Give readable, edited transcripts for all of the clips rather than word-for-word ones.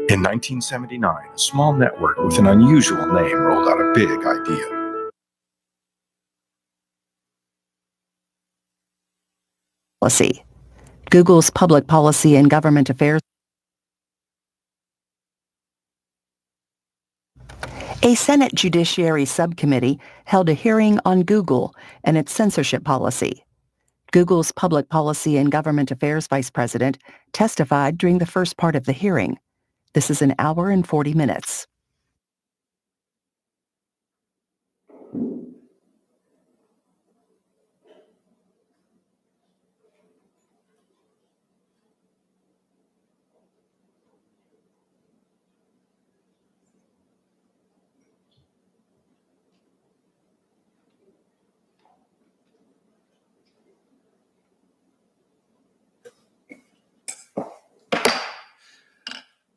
In 1979, a small network with an unusual name rolled out a big idea. Policy. Google's Public Policy and Government Affairs. A Senate Judiciary subcommittee held a hearing on Google and its censorship policy. Google's Public Policy and Government Affairs Vice President testified during the first part of the hearing. This is an hour and 40 minutes.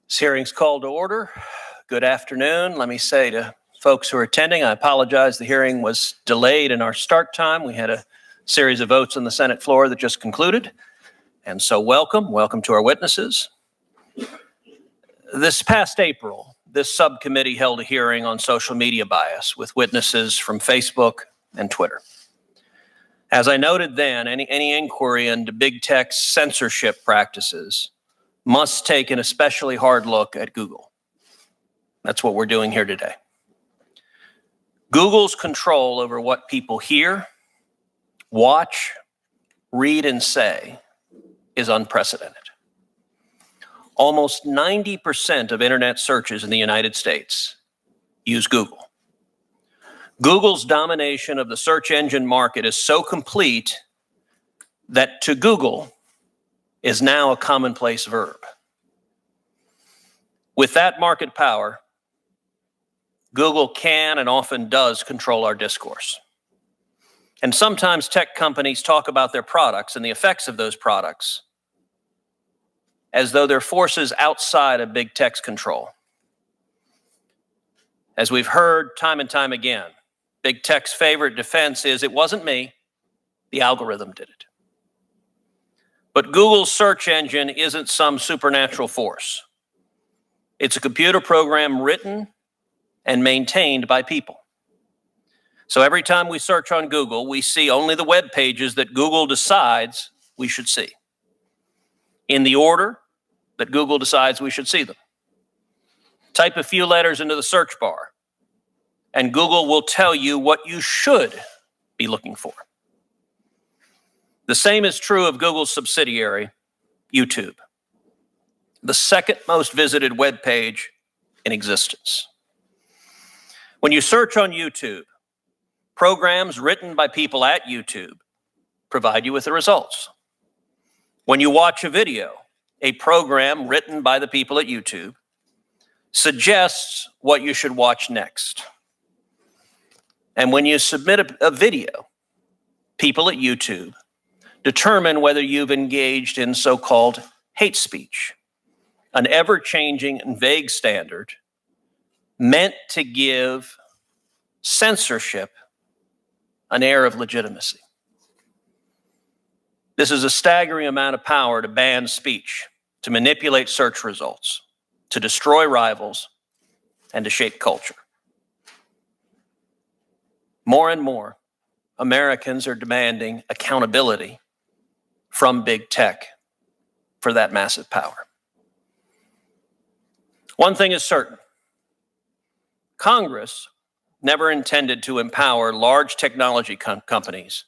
This hearing's called to order. Good afternoon. Let me say to folks who are attending, I apologize. The hearing was delayed in our start time. We had a series of votes on the Senate floor that just concluded. And so welcome to our witnesses. This past April, this subcommittee held a hearing on social media bias with witnesses from Facebook and Twitter. As I noted then, any inquiry into big tech's censorship practices must take an especially hard look at Google. That's what we're doing here today. Google's control over what people hear, watch, read, and say is unprecedented. Almost 90% of internet searches in the United States use Google. Google's domination of the search engine market is so complete that to Google is now a commonplace verb. With that market power, Google can and often does control our discourse. And sometimes tech companies talk about their products and the effects of those products as though they're forces outside of big tech's control. As we've heard time and time again, big tech's favorite defense is, it wasn't me, the algorithm did it. But Google's search engine isn't some supernatural force. It's a computer program written and maintained by people. So every time we search on Google, we see only the web pages that Google decides we should see, in the order that Google decides we should see them. Type a few letters into the search bar, and Google will tell you what you should be looking for. The same is true of Google's subsidiary, YouTube, the second most visited web page in existence. When you search on YouTube, programs written by people at YouTube provide you with the results. When you watch a video, a program written by the people at YouTube suggests what you should watch next. And when you submit a video, people at YouTube determine whether you've engaged in so-called hate speech, an ever-changing and vague standard meant to give censorship an air of legitimacy. This is a staggering amount of power to ban speech, to manipulate search results, to destroy rivals, and to shape culture. More and more, Americans are demanding accountability from big tech for that massive power. One thing is certain. Congress never intended to empower large technology companies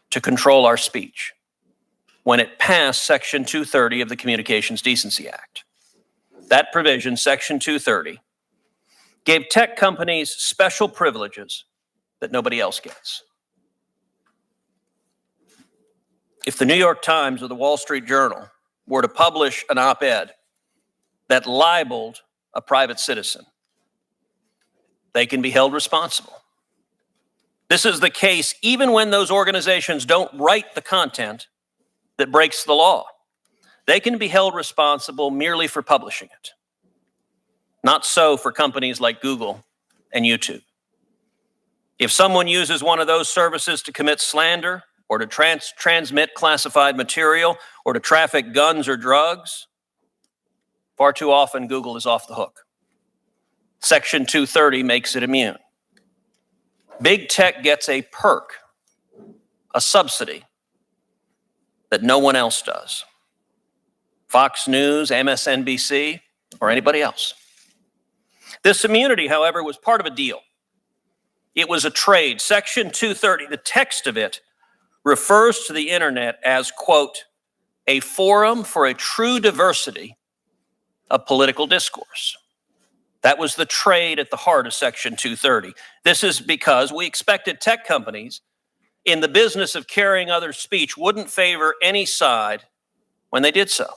to control our speech when it passed Section 230 of the Communications Decency Act. That provision, Section 230, gave tech companies special privileges that nobody else gets. If the New York Times or the Wall Street Journal were to publish an op-ed that libeled a private citizen, they can be held responsible. This is the case even when those organizations don't write the content that breaks the law. They can be held responsible merely for publishing it. Not so for companies like Google and YouTube. If someone uses one of those services to commit slander, or to transmit classified material, or to traffic guns or drugs, Far too often, Google is off the hook. Section 230 makes it immune. Big tech gets a perk, a subsidy, that no one else does. Fox News, MSNBC, or anybody else. This immunity, however, was part of a deal. It was a trade. Section 230, the text of it, refers to the internet as, quote, a forum for a true diversity of political discourse. That was the trade at the heart of Section 230. This is because we expected tech companies in the business of carrying others' speech wouldn't favor any side when they did so.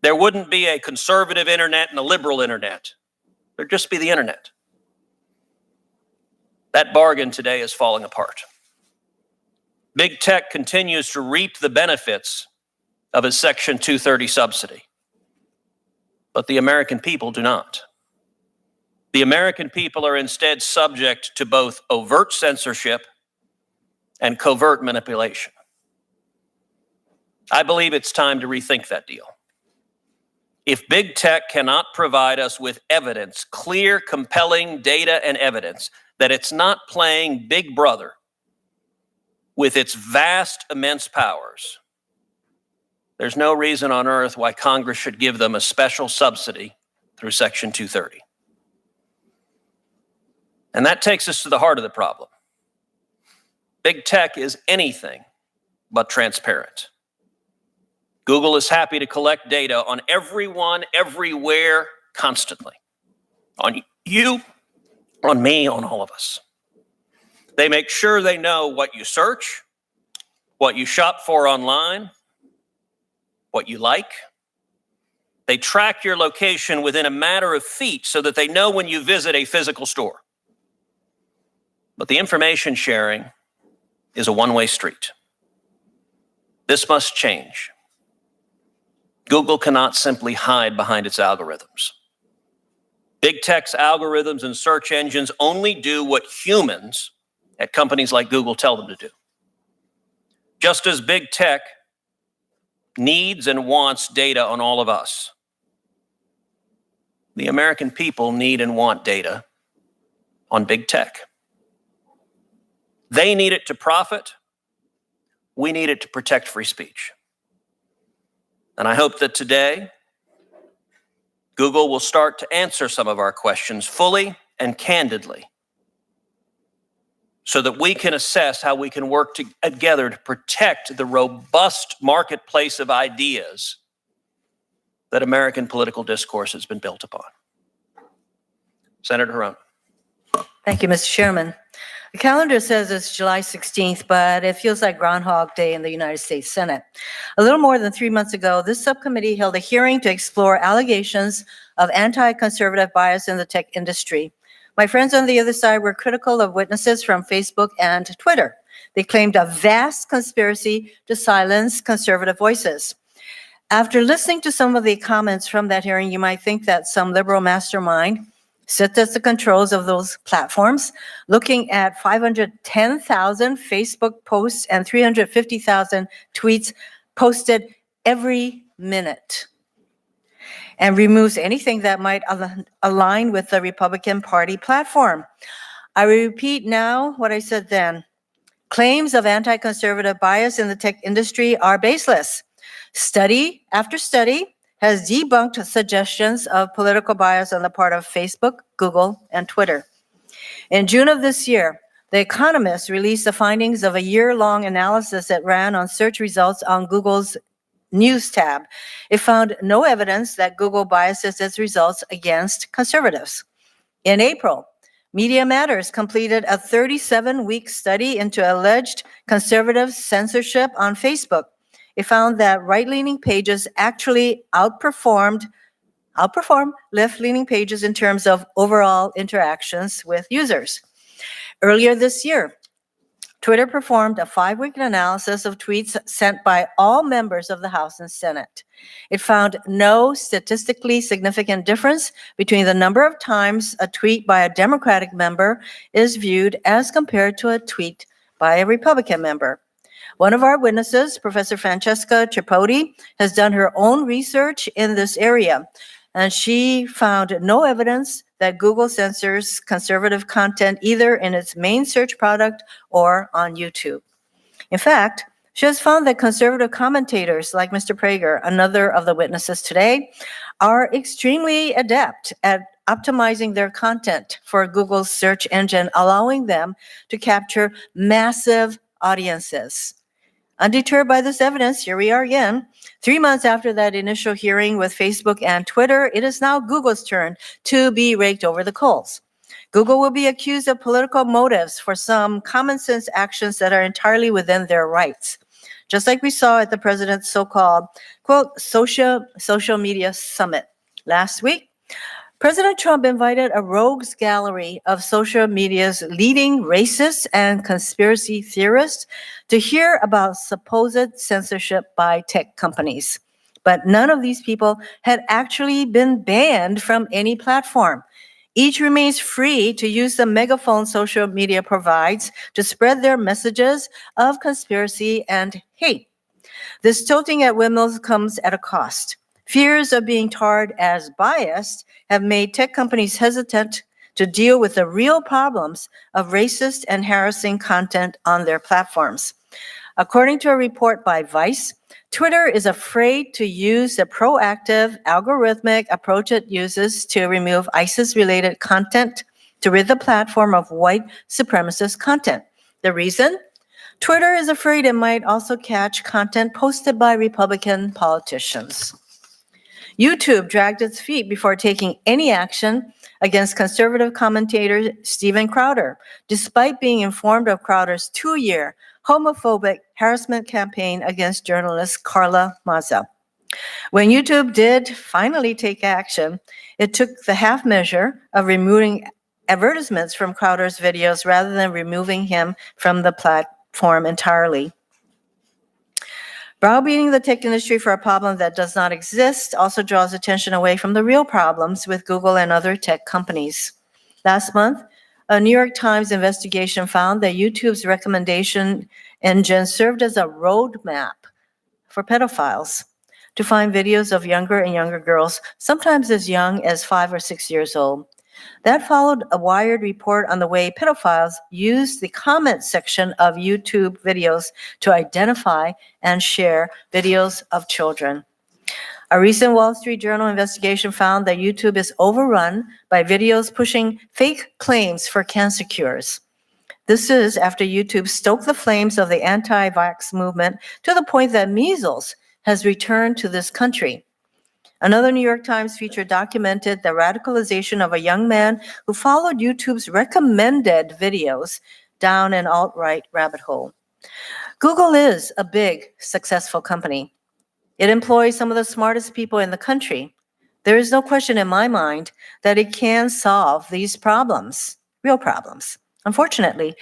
There wouldn't be a conservative internet and a liberal internet. There'd just be the internet. That bargain today is falling apart. Big tech continues to reap the benefits of its Section 230 subsidy, but the American people do not. The American people are instead subject to both overt censorship and covert manipulation. I believe it's time to rethink that deal. If big tech cannot provide us with evidence, clear, compelling data and evidence that it's not playing Big Brother with its vast, immense powers, there's no reason on earth why Congress should give them a special subsidy through Section 230. And that takes us to the heart of the problem. Big tech is anything but transparent. Google is happy to collect data on everyone, everywhere, constantly. On you, on me, on all of us. They make sure they know what you search, what you shop for online, what you like. They track your location within a matter of feet so that they know when you visit a physical store. But the information sharing is a one-way street. This must change. Google cannot simply hide behind its algorithms. Big tech's algorithms and search engines only do what humans at companies like Google tell them to do. Just as big tech needs and wants data on all of us, the American people need and want data on big tech. They need it to profit. We need it to protect free speech. And I hope that today, Google will start to answer some of our questions fully and candidly so that we can assess how we can work together to protect the robust marketplace of ideas that American political discourse has been built upon. Senator Harron. Thank you, Mr. Chairman. The calendar says it's July 16th, but it feels like Groundhog Day in the United States Senate. A little more than 3 months ago, this subcommittee held a hearing to explore allegations of anti-conservative bias in the tech industry. My friends on the other side were critical of witnesses from Facebook and Twitter. They claimed a vast conspiracy to silence conservative voices. After listening to some of the comments from that hearing, you might think that some liberal mastermind sits at the controls of those platforms, looking at 510,000 Facebook posts and 350,000 tweets posted every minute, and removes anything that might align with the Republican Party platform. I repeat now what I said then. Claims of anti-conservative bias in the tech industry are baseless. Study after study has debunked suggestions of political bias on the part of Facebook, Google, and Twitter. In June of this year, The Economist released the findings of a year-long analysis that ran on search results on Google's News tab. It found no evidence that Google biases its results against conservatives. In April, Media Matters completed a 37-week study into alleged conservative censorship on Facebook. It found that right-leaning pages actually outperformed left-leaning pages in terms of overall interactions with users. Earlier this year, Twitter performed a 5-week analysis of tweets sent by all members of the House and Senate. It found no statistically significant difference between the number of times a tweet by a Democratic member is viewed as compared to a tweet by a Republican member. One of our witnesses, Professor Francesca Tripodi, has done her own research in this area, and she found no evidence that Google censors conservative content either in its main search product or on YouTube. In fact, she has found that conservative commentators like Mr. Prager, another of the witnesses today, are extremely adept at optimizing their content for Google's search engine, allowing them to capture massive audiences. Undeterred by this evidence, here we are again. 3 months after that initial hearing with Facebook and Twitter, it is now Google's turn to be raked over the coals. Google will be accused of political motives for some common sense actions that are entirely within their rights. Just like we saw at the president's so-called, quote, social media summit last week, President Trump invited a rogues gallery of social media's leading racists and conspiracy theorists to hear about supposed censorship by tech companies. But none of these people had actually been banned from any platform. Each remains free to use the megaphone social media provides to spread their messages of conspiracy and hate. This tilting at windmills comes at a cost. Fears of being tarred as biased have made tech companies hesitant to deal with the real problems of racist and harassing content on their platforms. According to a report by Vice, Twitter is afraid to use the proactive algorithmic approach it uses to remove ISIS-related content to rid the platform of white supremacist content. The reason? Twitter is afraid it might also catch content posted by Republican politicians. YouTube dragged its feet before taking any action against conservative commentator Steven Crowder, despite being informed of Crowder's 2-year homophobic harassment campaign against journalist Carla Maza. When YouTube did finally take action, it took the half measure of removing advertisements from Crowder's videos rather than removing him from the platform entirely. Browbeating the tech industry for a problem that does not exist also draws attention away from the real problems with Google and other tech companies. Last month, a New York Times investigation found that YouTube's recommendation engine served as a roadmap for pedophiles to find videos of younger and younger girls, sometimes as young as 5 or 6 years old. That followed a Wired report on the way pedophiles use the comment section of YouTube videos to identify and share videos of children. A recent Wall Street Journal investigation found that YouTube is overrun by videos pushing fake claims for cancer cures. This is after YouTube stoked the flames of the anti-vax movement to the point that measles has returned to this country. Another New York Times feature documented the radicalization of a young man who followed YouTube's recommended videos down an alt-right rabbit hole. Google is a big, successful company. It employs some of the smartest people in the country. There is no question in my mind that it can solve these problems, real problems. Unfortunately,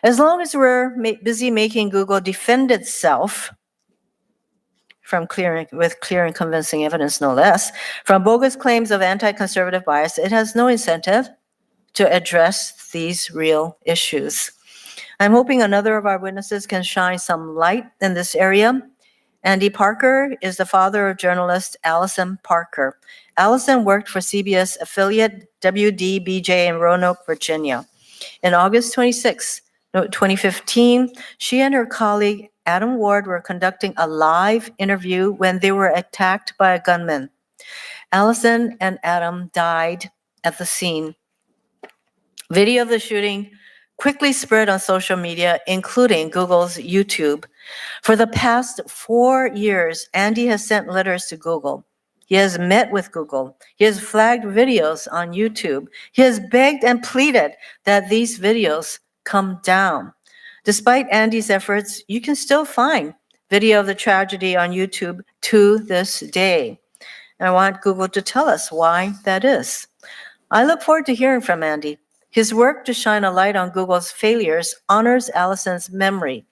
as long as we're busy making Google defend itself with clear and convincing evidence, no less, from bogus claims of anti-conservative bias, it has no incentive to address these real issues. I'm hoping another of our witnesses can shine some light in this area. Andy Parker is the father of journalist Allison Parker. Allison worked for CBS affiliate WDBJ in Roanoke, Virginia. In August 2015, she and her colleague Adam Ward were conducting a live interview when they were attacked by a gunman. Allison and Adam died at the scene. Video of the shooting quickly spread on social media, including Google's YouTube. For the past 4 years, Andy has sent letters to Google. He has met with Google. He has flagged videos on YouTube. He has begged and pleaded that these videos come down. Despite Andy's efforts, you can still find video of the tragedy on YouTube to this day. And I want Google to tell us why that is. I look forward to hearing from Andy. His work to shine a light on Google's failures honors Allison's memory.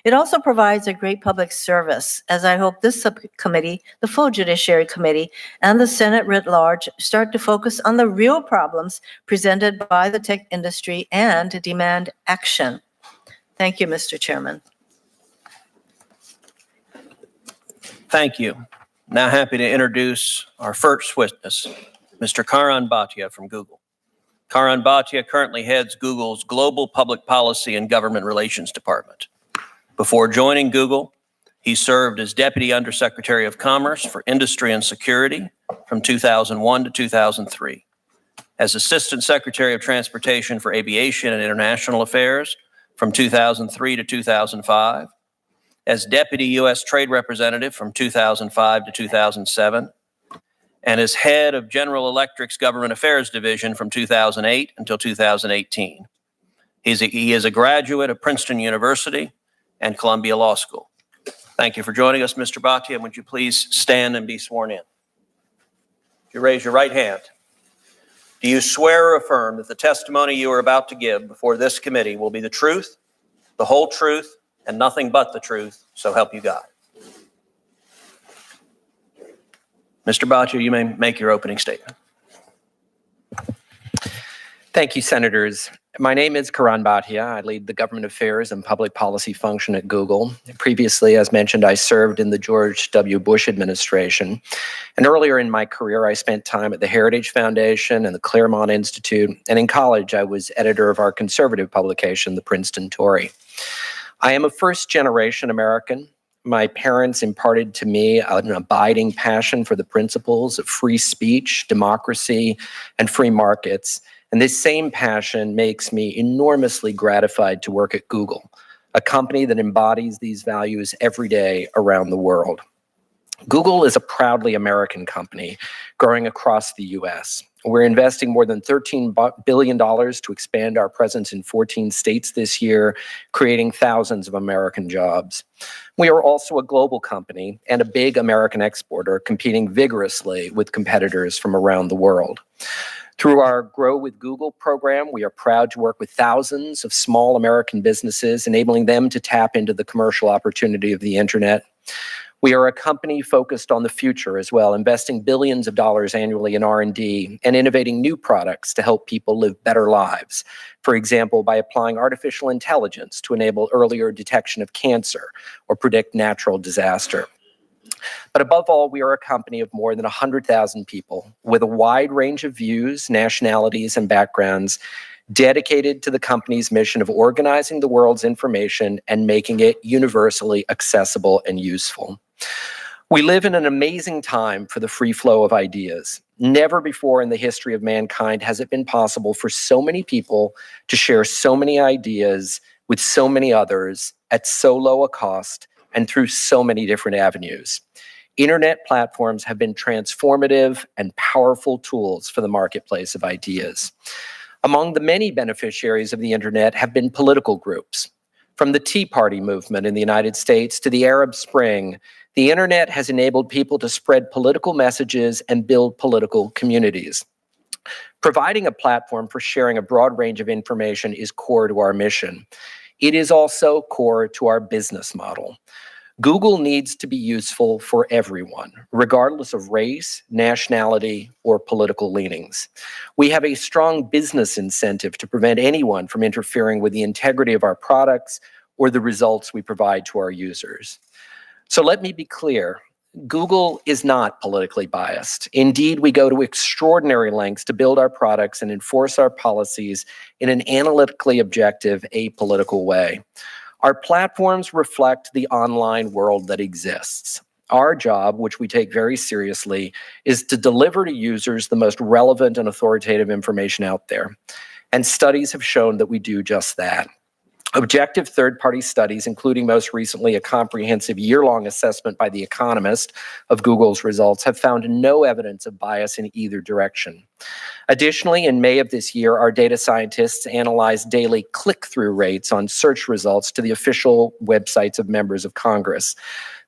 It also provides a great public service, as I hope this subcommittee, the full Judiciary Committee, and the Senate writ large start to focus on the real problems presented by the tech industry and demand action. Thank you, Mr. Chairman. Thank you. Now happy to introduce our first witness, Mr. Karan Bhatia from Google. Karan Bhatia currently heads Google's Global Public Policy and Government Relations Department. Before joining Google, he served as Deputy Undersecretary of Commerce for Industry and Security from 2001 to 2003, as Assistant Secretary of Transportation for Aviation and International Affairs from 2003 to 2005, as Deputy U.S. Trade Representative from 2005 to 2007, and as Head of General Electric's Government Affairs Division from 2008 until 2018. He is a graduate of Princeton University and Columbia Law School. Thank you for joining us, Mr. Bhatia. Would you please stand and be sworn in? If you raise your right hand. Do you swear or affirm that the testimony you are about to give before this committee will be the truth, the whole truth, and nothing but the truth, so help you God? Mr. Bhatia, you may make your opening statement. Thank you, Senators. My name is Karan Bhatia. I lead the Government Affairs and Public Policy function at Google. Previously, as mentioned, I served in the George W. Bush administration. And earlier in my career, I spent time at the Heritage Foundation and the Claremont Institute. And in college, I was editor of our conservative publication, the Princeton Tory. I am a first-generation American. My parents imparted to me an abiding passion for the principles of free speech, democracy, and free markets. And this same passion makes me enormously gratified to work at Google, a company that embodies these values every day around the world. Google is a proudly American company growing across the U.S. We're investing more than $13 billion to expand our presence in 14 states this year, creating thousands of American jobs. We are also a global company and a big American exporter, competing vigorously with competitors from around the world. Through our Grow with Google program, we are proud to work with thousands of small American businesses, enabling them to tap into the commercial opportunity of the internet. We are a company focused on the future as well, investing billions of dollars annually in R&D and innovating new products to help people live better lives. For example, by applying artificial intelligence to enable earlier detection of cancer or predict natural disaster. But above all, we are a company of more than 100,000 people with a wide range of views, nationalities, and backgrounds dedicated to the company's mission of organizing the world's information and making it universally accessible and useful. We live in an amazing time for the free flow of ideas. Never before in the history of mankind has it been possible for so many people to share so many ideas with so many others at so low a cost and through so many different avenues. Internet platforms have been transformative and powerful tools for the marketplace of ideas. Among the many beneficiaries of the internet have been political groups. From the Tea Party movement in the United States to the Arab Spring, the internet has enabled people to spread political messages and build political communities. Providing a platform for sharing a broad range of information is core to our mission. It is also core to our business model. Google needs to be useful for everyone, regardless of race, nationality, or political leanings. We have a strong business incentive to prevent anyone from interfering with the integrity of our products or the results we provide to our users. So let me be clear. Google is not politically biased. Indeed, we go to extraordinary lengths to build our products and enforce our policies in an analytically objective, apolitical way. Our platforms reflect the online world that exists. Our job, which we take very seriously, is to deliver to users the most relevant and authoritative information out there. And studies have shown that we do just that. Objective third-party studies, including most recently a comprehensive year-long assessment by The Economist of Google's results, have found no evidence of bias in either direction. Additionally, in May of this year, our data scientists analyzed daily click-through rates on search results to the official websites of members of Congress.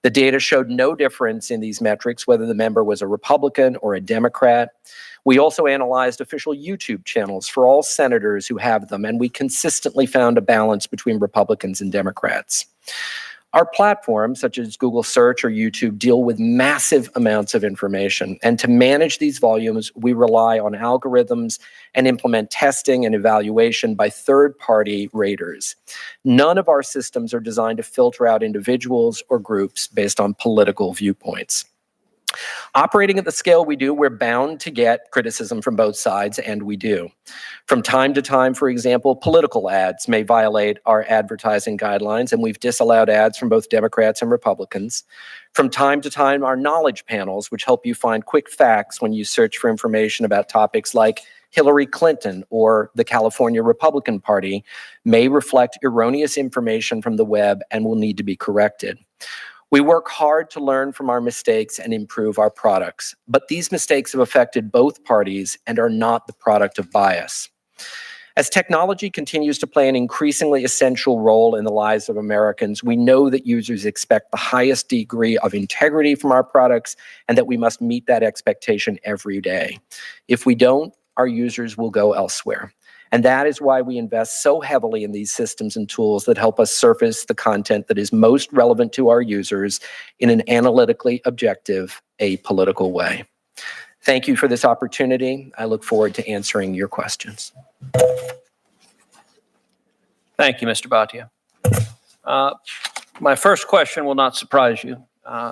The data showed no difference in these metrics, whether the member was a Republican or a Democrat. We also analyzed official YouTube channels for all senators who have them, and we consistently found a balance between Republicans and Democrats. Our platforms, such as Google Search or YouTube, deal with massive amounts of information. And to manage these volumes, we rely on algorithms and implement testing and evaluation by third-party raters. None of our systems are designed to filter out individuals or groups based on political viewpoints. Operating at the scale we do, we're bound to get criticism from both sides, and we do. From time to time, for example, political ads may violate our advertising guidelines, and we've disallowed ads from both Democrats and Republicans. From time to time, our knowledge panels, which help you find quick facts when you search for information about topics like Hillary Clinton or the California Republican Party, may reflect erroneous information from the web and will need to be corrected. We work hard to learn from our mistakes and improve our products, but these mistakes have affected both parties and are not the product of bias. As technology continues to play an increasingly essential role in the lives of Americans, we know that users expect the highest degree of integrity from our products and that we must meet that expectation every day. If we don't, our users will go elsewhere. And that is why we invest so heavily in these systems and tools that help us surface the content that is most relevant to our users in an analytically objective, apolitical way. Thank you for this opportunity. I look forward to answering your questions. Thank you, Mr. Bhatia. My first question will not surprise you.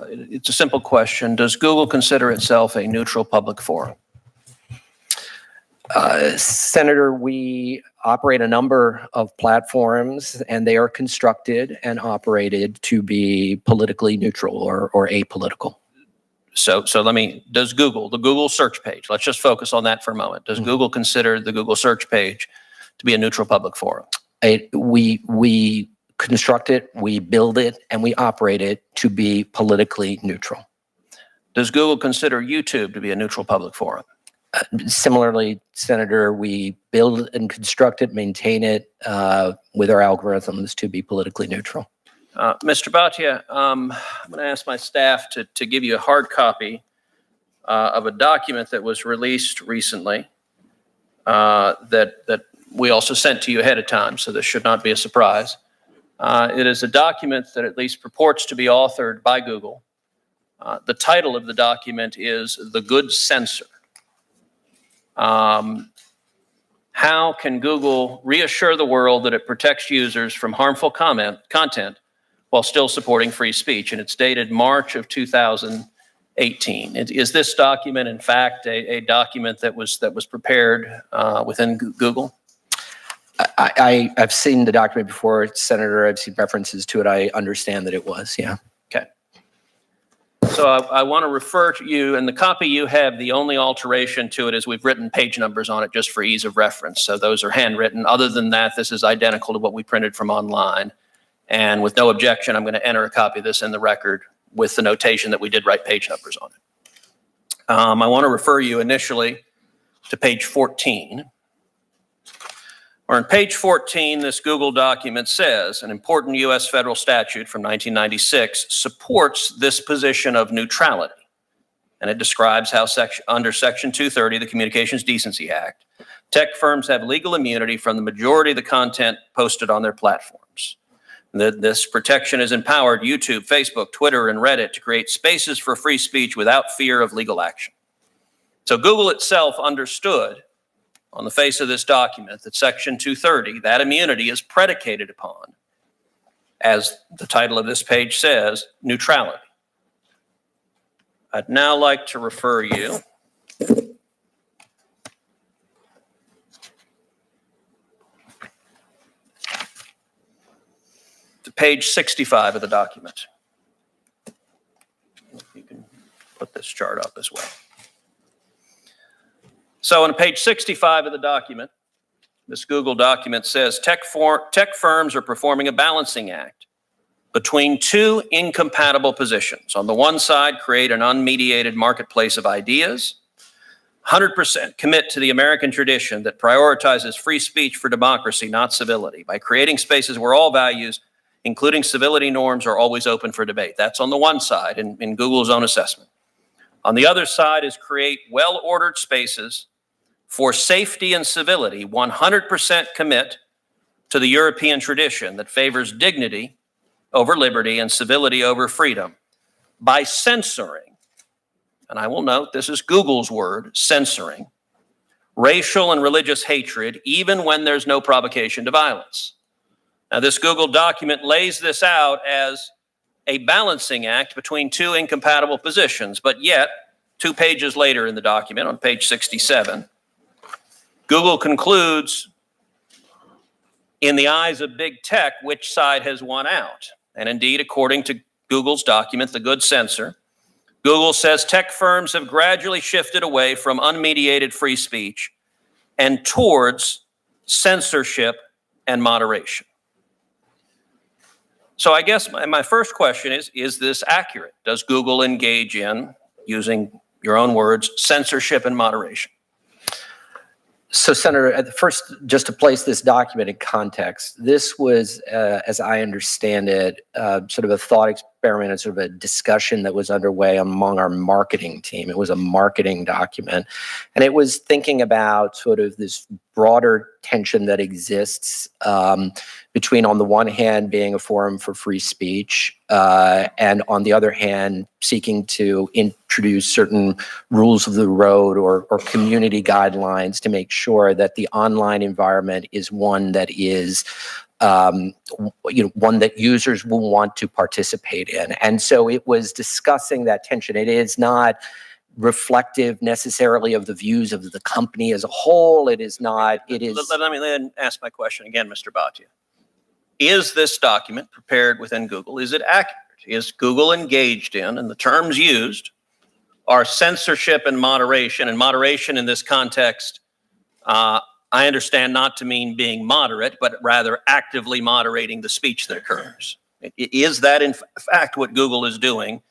It's a simple question. Does Google consider itself a neutral public forum? Senator, we operate a number of platforms, and they are constructed and operated to be politically neutral or apolitical. So does Google, the Google search page, let's just focus on that for a moment. Does Google consider the Google search page to be a neutral public forum? We construct it, we build it, and we operate it to be politically neutral. Does Google consider YouTube to be a neutral public forum? Similarly, Senator, we build and construct it, maintain it with our algorithms to be politically neutral. Mr. Bhatia, I'm going to ask my staff to give you a hard copy of a document that was released recently that we also sent to you ahead of time, so this should not be a surprise. It is a document that at least purports to be authored by Google. The title of the document is The Good Censor. How can Google reassure the world that it protects users from harmful content while still supporting free speech? And it's dated March of 2018. Is this document, in fact, a document that was prepared within Google? I've seen the document before, Senator. I've seen references to it. I understand that it was, yeah. Okay. So I want to refer to you, and the copy you have, the only alteration to it is we've written page numbers on it just for ease of reference. So those are handwritten. Other than that, this is identical to what we printed from online. And with no objection, I'm going to enter a copy of this in the record with the notation that we did write page numbers on it. I want to refer you initially to page 14. Or in page 14, this Google document says an important U.S. federal statute from 1996 supports this position of neutrality. And it describes how under Section 230 of the Communications Decency Act, tech firms have legal immunity from the majority of the content posted on their platforms. This protection has empowered YouTube, Facebook, Twitter, and Reddit to create spaces for free speech without fear of legal action. So Google itself understood on the face of this document that Section 230, that immunity is predicated upon, as the title of this page says, neutrality. I'd now like to refer you to page 65 of the document. You can put this chart up as well. So on page 65 of the document, this Google document says tech firms are performing a balancing act between two incompatible positions. On the one side, create an unmediated marketplace of ideas, 100% commit to the American tradition that prioritizes free speech for democracy, not civility, by creating spaces where all values, including civility norms, are always open for debate. That's on the one side in Google's own assessment. On the other side is create well-ordered spaces for safety and civility, 100% commit to the European tradition that favors dignity over liberty and civility over freedom by censoring, and I will note this is Google's word, censoring, racial and religious hatred, even when there's no provocation to violence. Now, this Google document lays this out as a balancing act between two incompatible positions, but yet, 2 pages later in the document, on page 67, Google concludes, in the eyes of big tech, which side has won out? And indeed, according to Google's document, The Good Censor, Google says tech firms have gradually shifted away from unmediated free speech and towards censorship and moderation. So I guess my first question is this accurate? Does Google engage in, using your own words, censorship and moderation? So, Senator, at the first, just to place this document in context, this was, as I understand it, sort of a thought experiment and sort of a discussion that was underway among our marketing team. It was a marketing document, and it was thinking about sort of this broader tension that exists between, on the one hand, being a forum for free speech, and on the other hand, seeking to introduce certain rules of the road or community guidelines to make sure that the online environment is one that is one that users will want to participate in. And so it was discussing that tension. It is not reflective necessarily of the views of the company as a whole. It is not, it is... Let me then ask my question again, Mr. Bhatia. Is this document prepared within Google? Is it accurate? Is Google engaged in, and the terms used are censorship and moderation in this context, I understand not to mean being moderate, but rather actively moderating the speech that occurs. Is that in fact what Google is doing,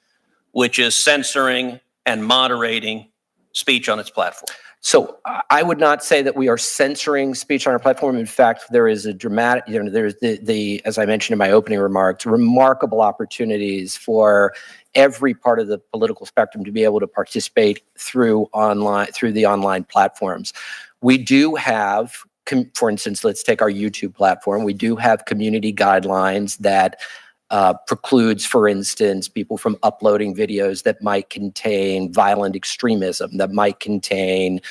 which is censoring and moderating speech on its platform? So I would not say that we are censoring speech on our platform. In fact, there is a dramatic, there's as I mentioned in my opening remarks, remarkable opportunities for every part of the political spectrum to be able to participate through the online platforms. We do have, for instance, let's take our YouTube platform. We do have community guidelines that precludes, for instance, people from uploading videos that might contain violent extremism, that might contain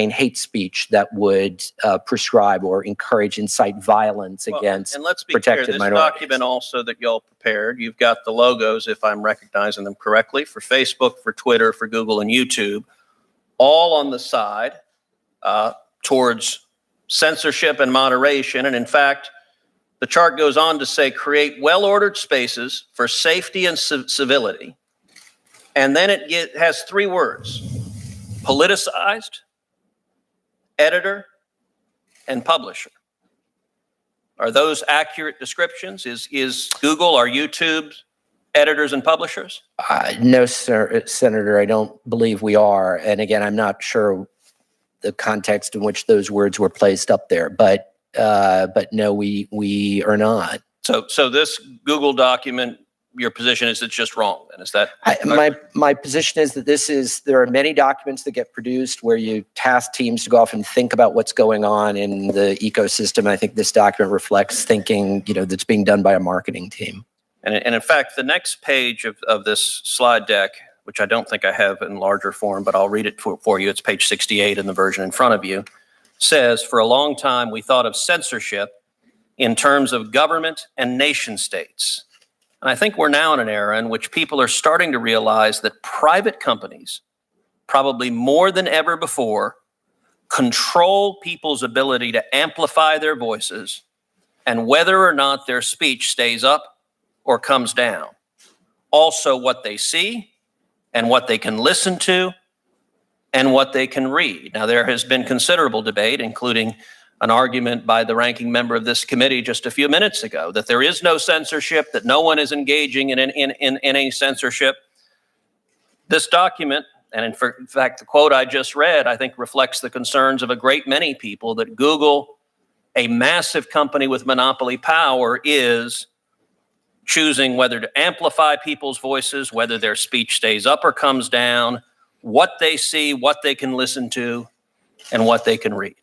hate speech that would prescribe or encourage, incite violence against protected minorities. And let's be clear, this document also that y'all prepared, you've got the logos, if I'm recognizing them correctly, for Facebook, for Twitter, for Google, and YouTube, all on the side towards censorship and moderation. And in fact, the chart goes on to say, create well-ordered spaces for safety and civility. And then it has 3 words: politicized, editor, and publisher. Are those accurate descriptions? Is Google or YouTube editors and publishers? No, sir, Senator, I don't believe we are. And again, I'm not sure the context in which those words were placed up there, but no, we are not. So this Google document, your position is it's just wrong, then? Is that my position is that there are many documents that get produced where you task teams to go off and think about what's going on in the ecosystem. I think this document reflects thinking, that's being done by a marketing team. And in fact, the next page of this slide deck, which I don't think I have in larger form, but I'll read it for you. It's page 68 in the version in front of you. Says, for a long time, we thought of censorship in terms of government and nation states. And I think we're now in an era in which people are starting to realize that private companies, probably more than ever before, control people's ability to amplify their voices and whether or not their speech stays up or comes down. Also what they see and what they can listen to and what they can read. Now, there has been considerable debate, including an argument by the ranking member of this committee just a few minutes ago, that there is no censorship, that no one is engaging in any censorship. This document, and in fact, the quote I just read, I think reflects the concerns of a great many people that Google, a massive company with monopoly power, is choosing whether to amplify people's voices, whether their speech stays up or comes down, what they see, what they can listen to, and what they can read.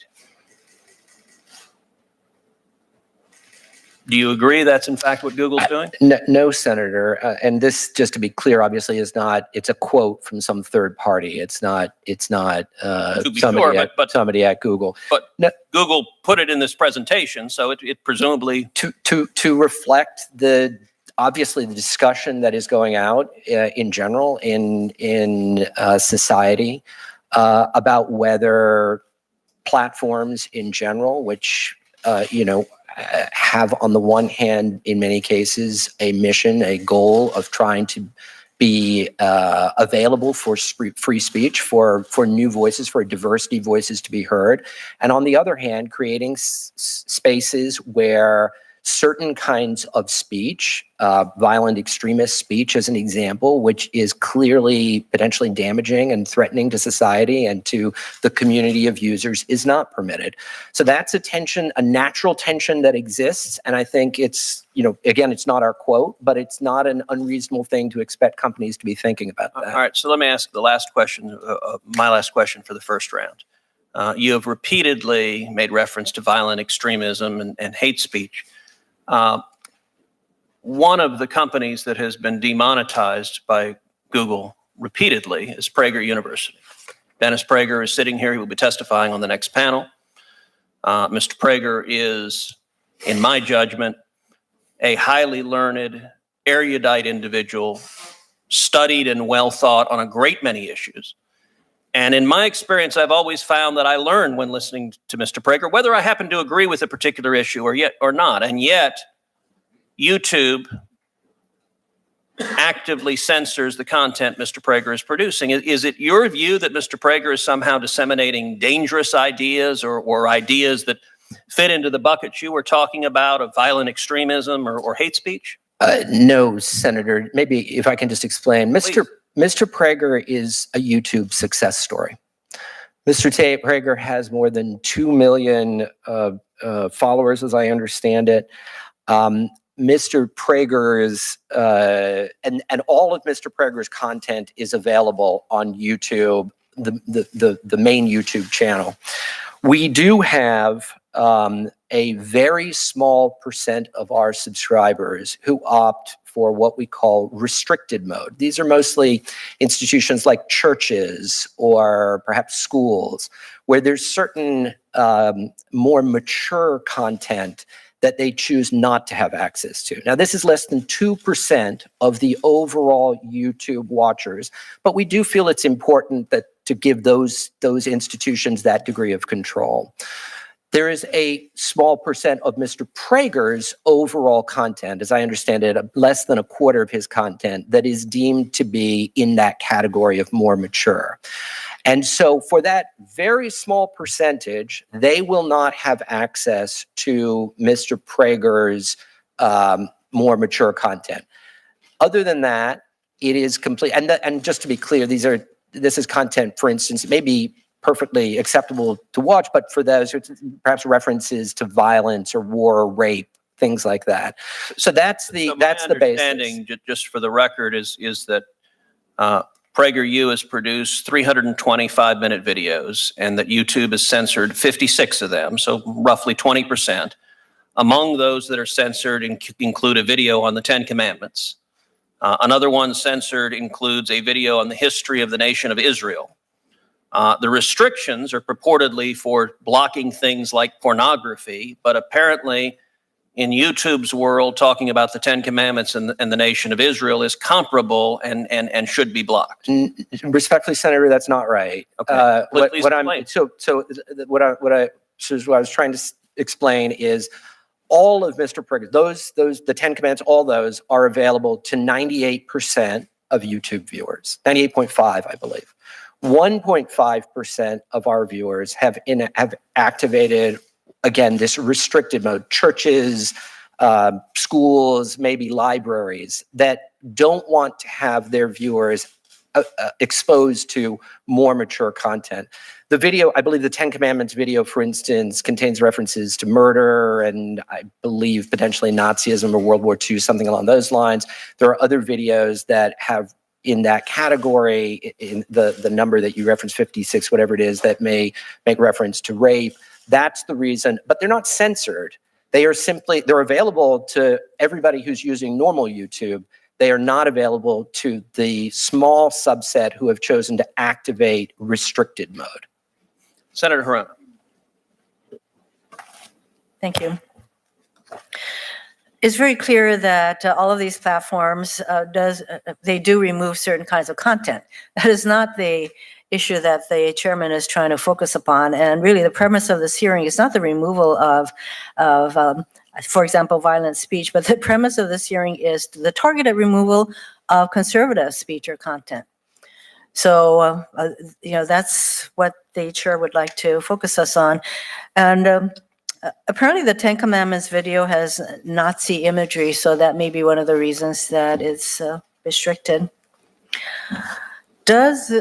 Do you agree that's in fact what Google's doing? No, Senator. And this, just to be clear, obviously is not, it's a quote from some third party. It's not To be somebody, sure, but somebody at Google. But No. Google put it in this presentation, so it presumably To reflect obviously the discussion that is going out in general in society about whether platforms in general, which have on the one hand, in many cases, a mission, a goal of trying to be available for free speech, for new voices, for diversity voices to be heard, and on the other hand, creating spaces where certain kinds of speech, violent extremist speech as an example, which is clearly potentially damaging and threatening to society and to the community of users, is not permitted. So that's a tension, a natural tension that exists. And I think it's, again, it's not our quote, but it's not an unreasonable thing to expect companies to be thinking about that. All right, so let me ask the last question, my last question for the first round. You have repeatedly made reference to violent extremism and hate speech. One of the companies that has been demonetized by Google repeatedly is Prager University. Dennis Prager is sitting here. He will be testifying on the next panel. Mr. Prager is, in my judgment, a highly learned, erudite individual, studied and well thought on a great many issues. And in my experience, I've always found that I learn when listening to Mr. Prager, whether I happen to agree with a particular issue or not. And yet, YouTube actively censors the content Mr. Prager is producing. Is it your view that Mr. Prager is somehow disseminating dangerous ideas or ideas that fit into the bucket you were talking about of violent extremism or hate speech? No, Senator. Maybe if I can just explain. Please. Mr. Prager is a YouTube success story. Mr. Prager has more than 2 million followers, as I understand it. Mr. Prager's and all of Mr. Prager's content is available on YouTube, the main YouTube channel. We do have a very small percent of our subscribers who opt for what we call restricted mode. These are mostly institutions like churches or perhaps schools, where there's certain more mature content that they choose not to have access to. Now, this is less than 2% of the overall YouTube watchers, but we do feel it's important that to give those institutions that degree of control. There is a small percent of Mr. Prager's overall content, as I understand it, less than a quarter of his content, that is deemed to be in that category of more mature. And so for that very small percentage, they will not have access to Mr. Prager's more mature content. Other than that, it is complete. And just to be clear, this is content, for instance, maybe perfectly acceptable to watch, but for those perhaps references to violence or war or rape, things like that. So that's the basis. My understanding, just for the record, is that PragerU has produced 325-minute videos, and that YouTube has censored 56 of them, so roughly 20%. Among those that are censored include a video on the Ten Commandments. Another one censored includes a video on the history of the nation of Israel. The restrictions are purportedly for blocking things like pornography, but apparently in YouTube's world, talking about the Ten Commandments and the nation of Israel is comparable and should be blocked. Respectfully, Senator, that's not right. Okay. Please What I was trying to explain is all of Mr. Prager, the Ten Commandments, all those are available to 98% of YouTube viewers, 98.5, I believe. 1.5% of our viewers have activated, again, this restricted mode. Churches, schools, maybe libraries that don't want to have their viewers exposed to more mature content. The video, I believe the Ten Commandments video, for instance, contains references to murder and I believe potentially Nazism or World War II, something along those lines. There are other videos that have in that category, in the number that you referenced, 56, whatever it is, that may make reference to rape. That's the reason, but they're not censored. They're available to everybody who's using normal YouTube. They are not available to the small subset who have chosen to activate restricted mode. Senator Haruna. Thank you. It's very clear that all of these platforms they do remove certain kinds of content. That is not the issue that the chairman is trying to focus upon. And really, the premise of this hearing is not the removal of for example, violent speech, but the premise of this hearing is the targeted removal of conservative speech or content. So, that's what the chair would like to focus us on. And apparently the Ten Commandments video has Nazi imagery, so that may be one of the reasons that it's restricted. Does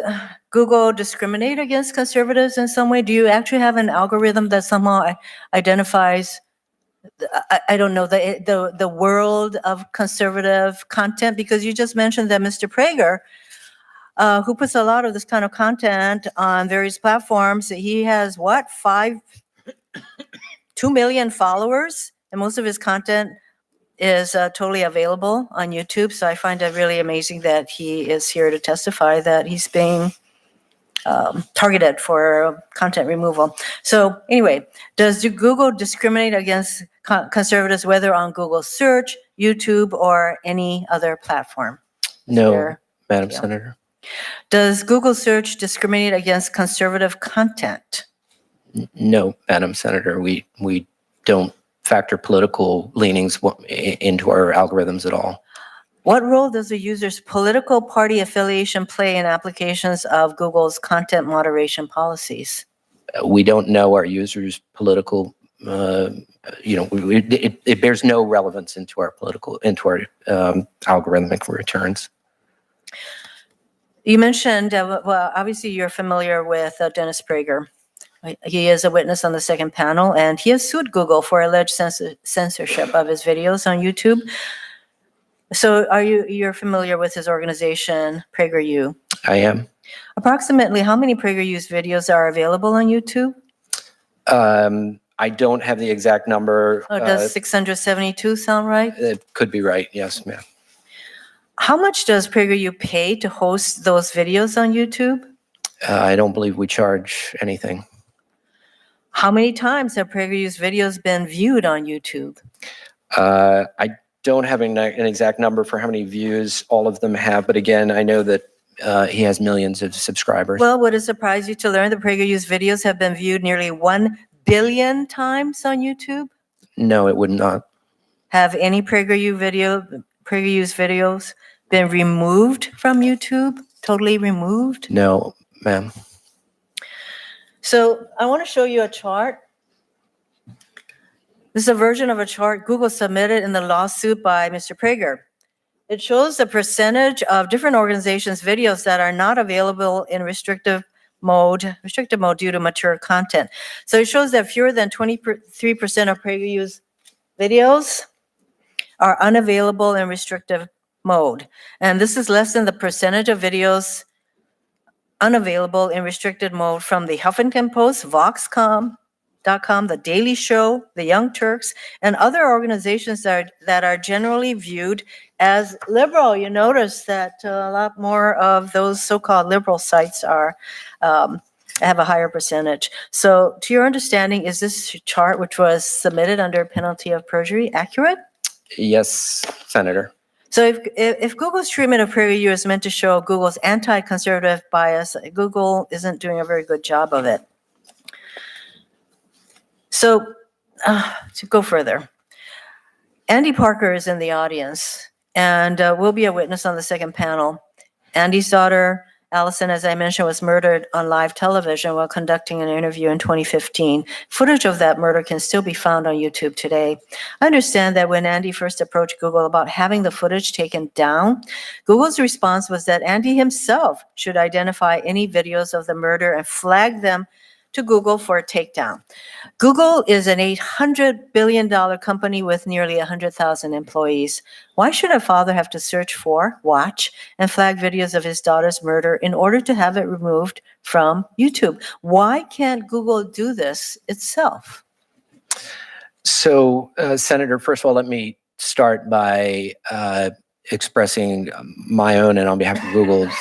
Google discriminate against conservatives in some way? Do you actually have an algorithm that somehow identifies, I don't know, the world of conservative content? Because you just mentioned that Mr. Prager, who puts a lot of this kind of content on various platforms, he has 2 million followers, and most of his content is totally available on YouTube. So I find it really amazing that he is here to testify that he's being targeted for content removal. So anyway, does Google discriminate against conservatives, whether on Google search, YouTube, or any other platform? No, Madam Senator. Does Google search discriminate against conservative content? No, Madam Senator. We don't factor political leanings into our algorithms at all. What role does a user's political party affiliation play in applications of Google's content moderation policies? We don't know our users' political, it bears no relevance into our algorithmic returns. You mentioned, well, obviously you're familiar with Dennis Prager. He is a witness on the second panel, and he has sued Google for alleged censorship of his videos on YouTube. So you're familiar with his organization, PragerU? I am. Approximately how many PragerU's videos are available on YouTube? I don't have the exact number. Does 672 sound right? It could be right, yes, ma'am. How much does PragerU pay to host those videos on YouTube? I don't believe we charge anything. How many times have PragerU's videos been viewed on YouTube? I don't have an exact number for how many views all of them have, but again, I know that he has millions of subscribers. Well, would it surprise you to learn that PragerU's videos have been viewed nearly 1 billion times on YouTube? No, it would not. Have any PragerU's videos been removed from YouTube? Totally removed? No, ma'am. So I want to show you a chart. This is a version of a chart Google submitted in the lawsuit by Mr. Prager. It shows the percentage of different organizations' videos that are not available in restrictive mode due to mature content. So it shows that fewer than 23% of PragerU's videos are unavailable in restrictive mode. And this is less than the percentage of videos unavailable in restricted mode from the Huffington Post, Vox.com, The Daily Show, The Young Turks, and other organizations that are generally viewed as liberal. You notice that a lot more of those so-called liberal sites are have a higher percentage. So to your understanding, is this chart, which was submitted under penalty of perjury, accurate? Yes, Senator. So if Google's treatment of PragerU is meant to show Google's anti-conservative bias, Google isn't doing a very good job of it. So to go further, Andy Parker is in the audience and will be a witness on the second panel. Andy's daughter, Allison, as I mentioned, was murdered on live television while conducting an interview in 2015. Footage of that murder can still be found on YouTube today. I understand that when Andy first approached Google about having the footage taken down, Google's response was that Andy himself should identify any videos of the murder and flag them to Google for a takedown. Google is an $800 billion company with nearly 100,000 employees. Why should a father have to search for, watch, and flag videos of his daughter's murder in order to have it removed from YouTube? Why can't Google do this itself? So, Senator, first of all, let me start by expressing my own and on behalf of Google's,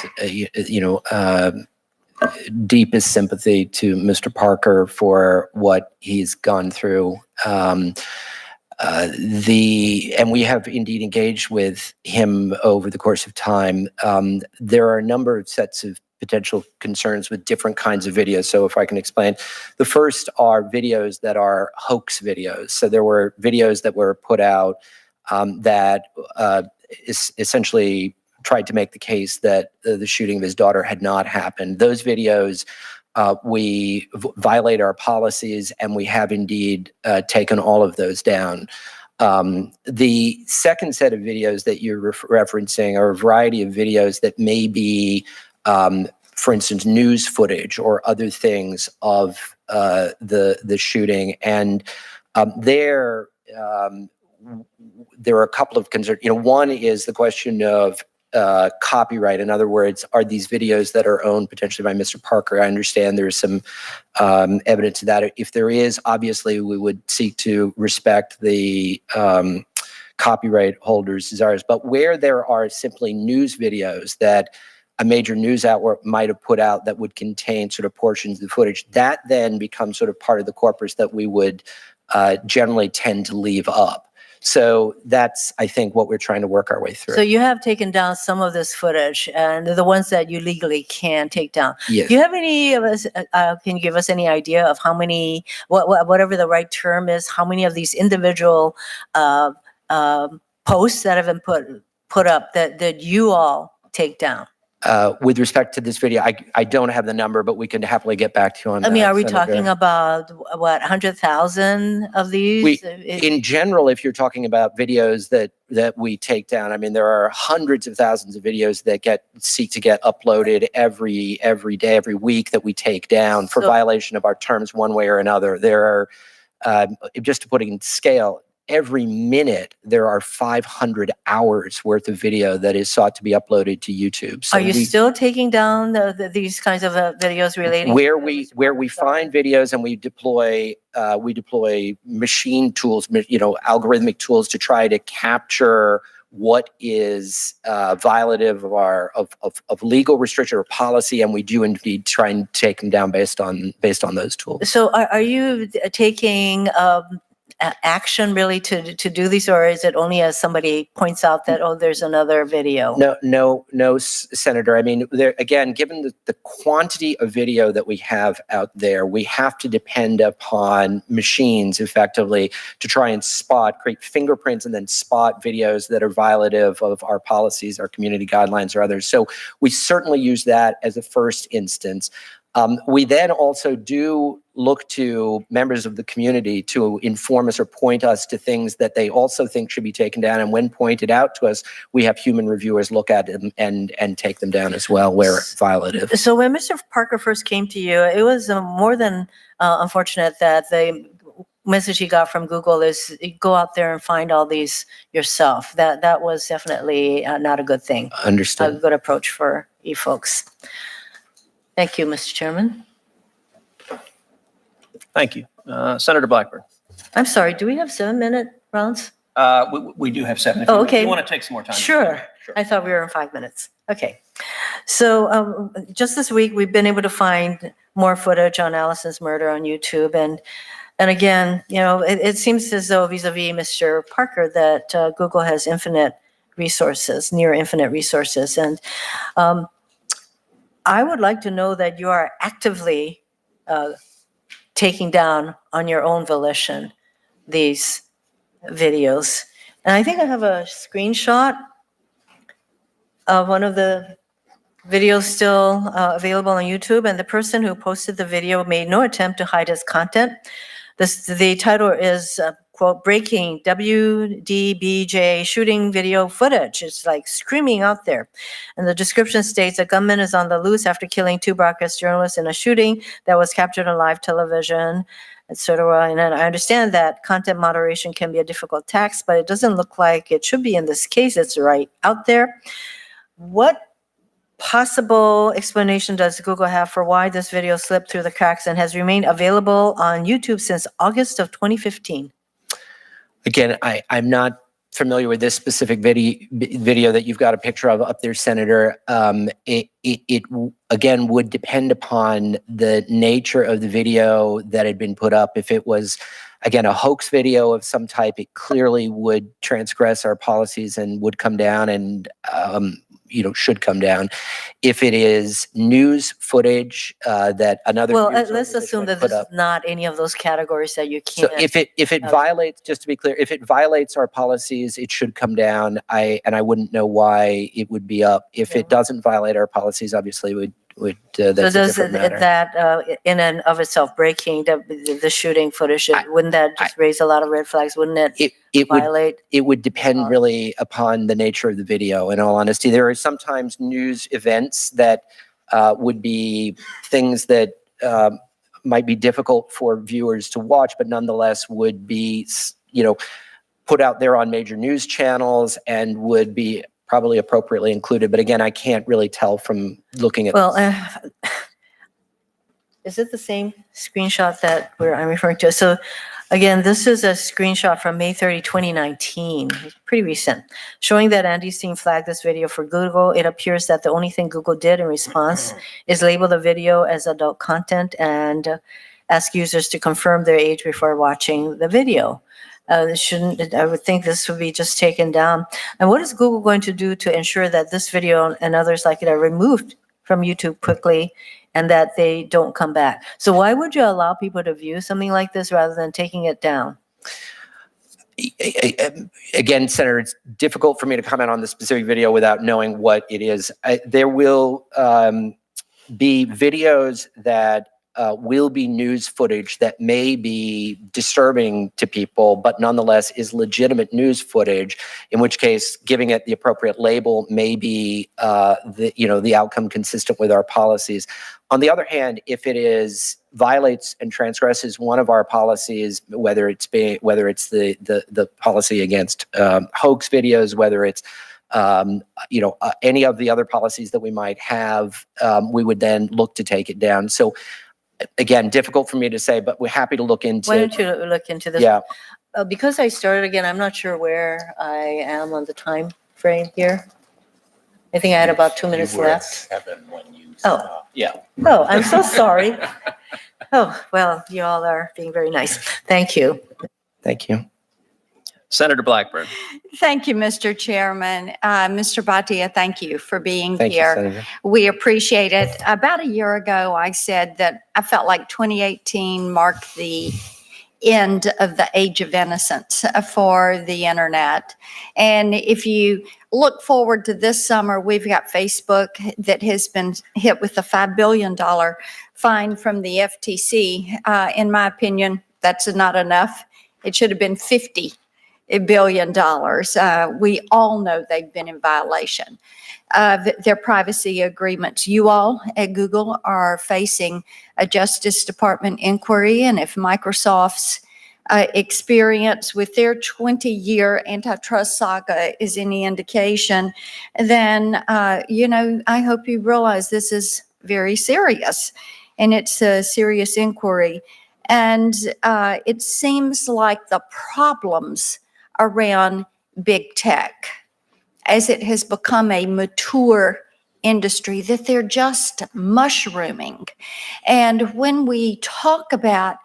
deepest sympathy to Mr. Parker for what he's gone through. And we have indeed engaged with him over the course of time. There are a number of sets of potential concerns with different kinds of videos. So if I can explain, the first are videos that are hoax videos. So there were videos that were put out that essentially tried to make the case that the shooting of his daughter had not happened. Those videos, we violate our policies, and we have indeed taken all of those down. The second set of videos that you're referencing are a variety of videos that may be, for instance, news footage or other things of the shooting. And there are a couple of concerns. One is the question of copyright. In other words, are these videos that are owned potentially by Mr. Parker? I understand there's some evidence of that. If there is, obviously we would seek to respect the copyright holders' desires. But where there are simply news videos that a major news outlet might have put out that would contain sort of portions of the footage, that then becomes sort of part of the corpus that we would generally tend to leave up. So that's, I think, what we're trying to work our way through. So you have taken down some of this footage, and the ones that you legally can take down. Yes. Do you have any of us? Can you give us any idea of how many, whatever the right term is, how many of these individual posts that have been put up that you all take down? With respect to this video, I don't have the number, but we can happily get back to you on that. I mean, are we Senator. talking about, 100,000 of these? In general, if you're talking about videos that we take down, I mean, there are hundreds of thousands of videos that seek to get uploaded every day, every week that we take down for violation of our terms one way or another. There are, just to put it in scale, every minute there are 500 hours worth of video that is sought to be uploaded to YouTube. So are you still taking down these kinds of videos relating where we find videos, and we deploy machine tools, algorithmic tools to try to capture what is violative of legal restriction or policy, and we do indeed try and take them down based on those tools. So are you taking action really to do these, or is it only as somebody points out that, oh, there's another video? No, Senator. I mean, again, given the quantity of video that we have out there, we have to depend upon machines effectively to try and create fingerprints and then spot videos that are violative of our policies, our community guidelines, or others. So we certainly use that as a first instance. We then also do look to members of the community to inform us or point us to things that they also think should be taken down. And when pointed out to us, we have human reviewers look at them and take them down as well where violative. So when Mr. Parker first came to you, it was more than unfortunate that the message he got from Google is go out there and find all these yourself. That was definitely not a good thing. Understood. A good approach for you folks. Thank you, Mr. Chairman. Thank you. Senator Blackburn. I'm sorry, do we have 7-minute rounds? We do have 7. If Oh, okay. you want to take some more time. Sure. I thought we were in 5 minutes. Okay. So just this week, we've been able to find more footage on Allison's murder on YouTube. And again, it seems as though vis-a-vis Mr. Parker that Google has infinite resources, near infinite resources. And I would like to know that you are actively taking down on your own volition these videos. And I think I have a screenshot of one of the videos still available on YouTube, and the person who posted the video made no attempt to hide his content. The title is, quote, breaking WDBJ shooting video footage. It's like screaming out there. And the description states a gunman is on the loose after killing 2 broadcast journalists in a shooting that was captured on live television, etc. And I understand that content moderation can be a difficult task, but it doesn't look like it should be in this case. It's right out there. What possible explanation does Google have for why this video slipped through the cracks and has remained available on YouTube since August of 2015? Again, I'm not familiar with this specific video that you've got a picture of up there, Senator. It again would depend upon the nature of the video that had been put up. If it was, again, a hoax video of some type, it clearly would transgress our policies and would come down and should come down. If it is news footage that another Well, news let's assume organization that put this is up. not any of those categories that you So can't. if it violates, just to be clear, if it violates our policies, it should come down. I wouldn't know why it would be up. If it doesn't violate our policies, obviously So that's a does different matter. that in and of itself, breaking the shooting footage, wouldn't that just raise a lot of red flags? Wouldn't it violate? It would depend really upon the nature of the video. In all honesty, there are sometimes news events that would be things that might be difficult for viewers to watch, but nonetheless would be, put out there on major news channels and would be probably appropriately included. But again, I can't really tell from looking at is it the same screenshot that I'm referring to? So again, this is a screenshot from May 30, 2019. It's pretty recent, showing that Andy's team flagged this video for Google. It appears that the only thing Google did in response is label the video as adult content and ask users to confirm their age before watching the video. I would think this would be just taken down. And what is Google going to do to ensure that this video and others like it are removed from YouTube quickly and that they don't come back? So why would you allow people to view something like this rather than taking it down? Again, Senator, it's difficult for me to comment on the specific video without knowing what it is. There will be videos that will be news footage that may be disturbing to people, but nonetheless is legitimate news footage, in which case giving it the appropriate label may be the outcome consistent with our policies. On the other hand, if it violates and transgresses one of our policies, whether it's the policy against hoax videos, whether it's any of the other policies that we might have, we would then look to take it down. So again, difficult for me to say, but we're happy to look into. Why don't you look into this? Yeah. Because I started again, I'm not sure where I am on the time frame here. I think I had about 2 minutes left. 7 when you Oh. stopped. Yeah. Oh, I'm so sorry. Oh, well, you all are being very nice. Thank you. Thank you. Senator Blackburn. Thank you, Mr. Chairman. Mr. Bhatia, thank you for being Thank you, here. Senator. We appreciate it. About a year ago, I said that I felt like 2018 marked the end of the age of innocence for the internet. And if you look forward to this summer, we've got Facebook that has been hit with a $5 billion fine from the FTC. In my opinion, that's not enough. It should have been $50 billion. We all know they've been in violation of their privacy agreements. You all at Google are facing a Justice Department inquiry, and if Microsoft's experience with their 20-year antitrust saga is any indication, then, I hope you realize this is very serious, and it's a serious inquiry. And it seems like the problems around big tech, as it has become a mature industry, that they're just mushrooming. And when we talk about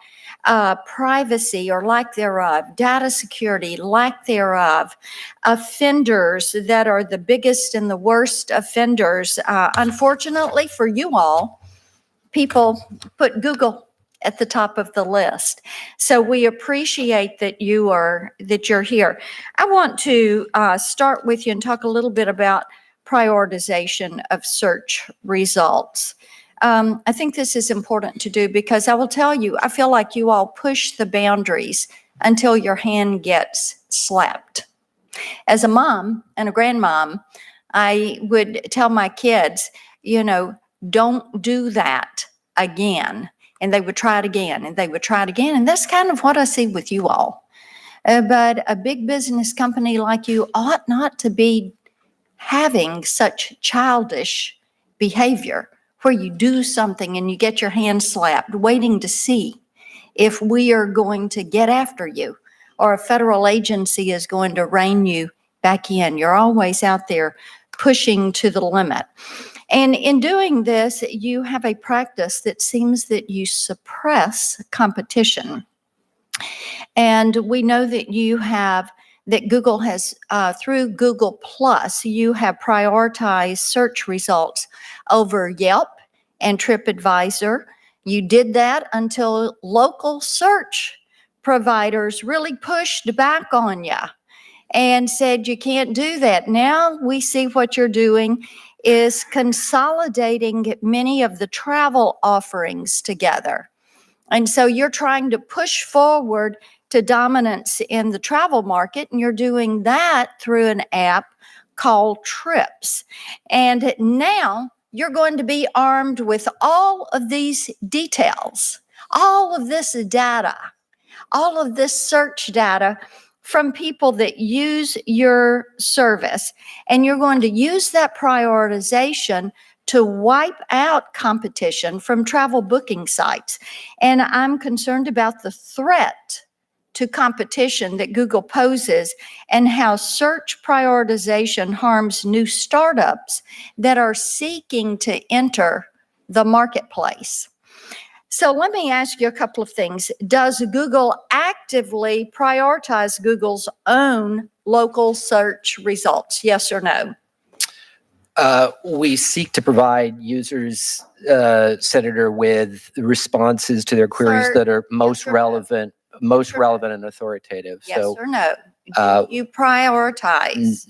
privacy or lack thereof, data security, lack thereof, offenders that are the biggest and the worst offenders, unfortunately for you all, people put Google at the top of the list. So we appreciate that you're here. I want to start with you and talk a little bit about prioritization of search results. I think this is important to do because I will tell you, I feel like you all push the boundaries until your hand gets slapped. As a mom and a grandmom, I would tell my kids, don't do that again. And they would try it again, and they would try it again. And that's kind of what I see with you all. But a big business company like you ought not to be having such childish behavior where you do something and you get your hand slapped, waiting to see if we are going to get after you or a federal agency is going to rein you back in. You're always out there pushing to the limit. And in doing this, you have a practice that seems that you suppress competition. And we know that that Google has, through Google Plus, you have prioritized search results over Yelp and TripAdvisor. You did that until local search providers really pushed back on you and said you can't do that. Now we see what you're doing is consolidating many of the travel offerings together. And so you're trying to push forward to dominance in the travel market, and you're doing that through an app called Trips. And now you're going to be armed with all of these details, all of this data, all of this search data from people that use your service. And you're going to use that prioritization to wipe out competition from travel booking sites. And I'm concerned about the threat to competition that Google poses and how search prioritization harms new startups that are seeking to enter the marketplace. So let me ask you a couple of things. Does Google actively prioritize Google's own local search results? Yes or no? We seek to provide users, Senator, with responses to their queries Sir, that are most yes or no? relevant, and authoritative. Yes So, or no? Do you prioritize?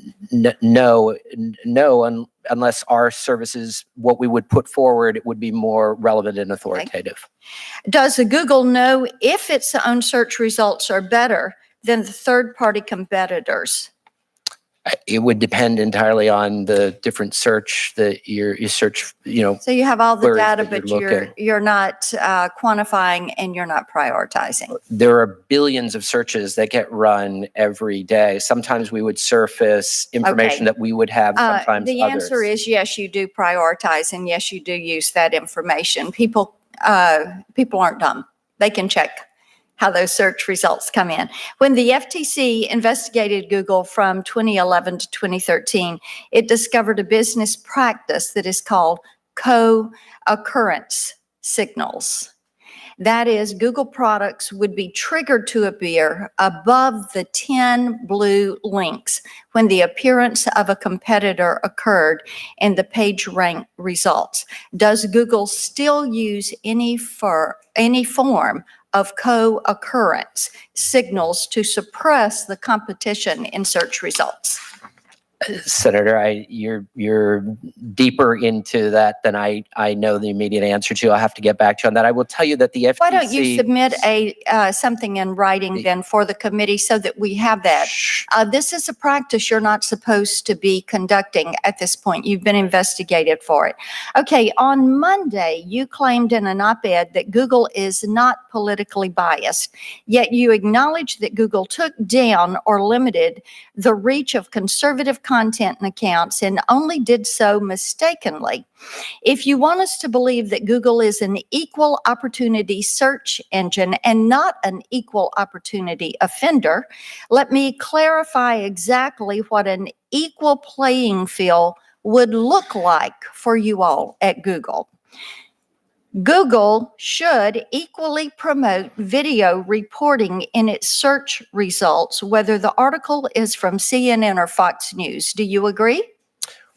no, unless our services, what we would put forward, it would be more relevant and authoritative. Does Google know if its own search results are better than the third-party competitors? It would depend entirely on the different search that you search, So you have all the queries data, that but you're looking. you're not quantifying and you're not prioritizing. There are billions of searches that get run every day. Sometimes we would surface information that we would have, sometimes The others. answer is yes, you do prioritize, and yes, you do use that information. People aren't dumb. They can check how those search results come in. When the FTC investigated Google from 2011 to 2013, it discovered a business practice that is called co-occurrence signals. That is, Google products would be triggered to appear above the 10 blue links when the appearance of a competitor occurred in the page rank results. Does Google still use any form of co-occurrence signals to suppress the competition in search results? Senator, you're deeper into that than I know the immediate answer to. I'll have to get back to you on that. I will tell you that the FTC... Why don't you submit something in writing then for the committee so that we have that? This is a practice you're not supposed to be conducting at this point. You've been investigated for it. Okay, on Monday, you claimed in an op-ed that Google is not politically biased, yet you acknowledged that Google took down or limited the reach of conservative content and accounts and only did so mistakenly. If you want us to believe that Google is an equal opportunity search engine and not an equal opportunity offender, let me clarify exactly what an equal playing field would look like for you all at Google. Google should equally promote video reporting in its search results, whether the article is from CNN or Fox News. Do you agree?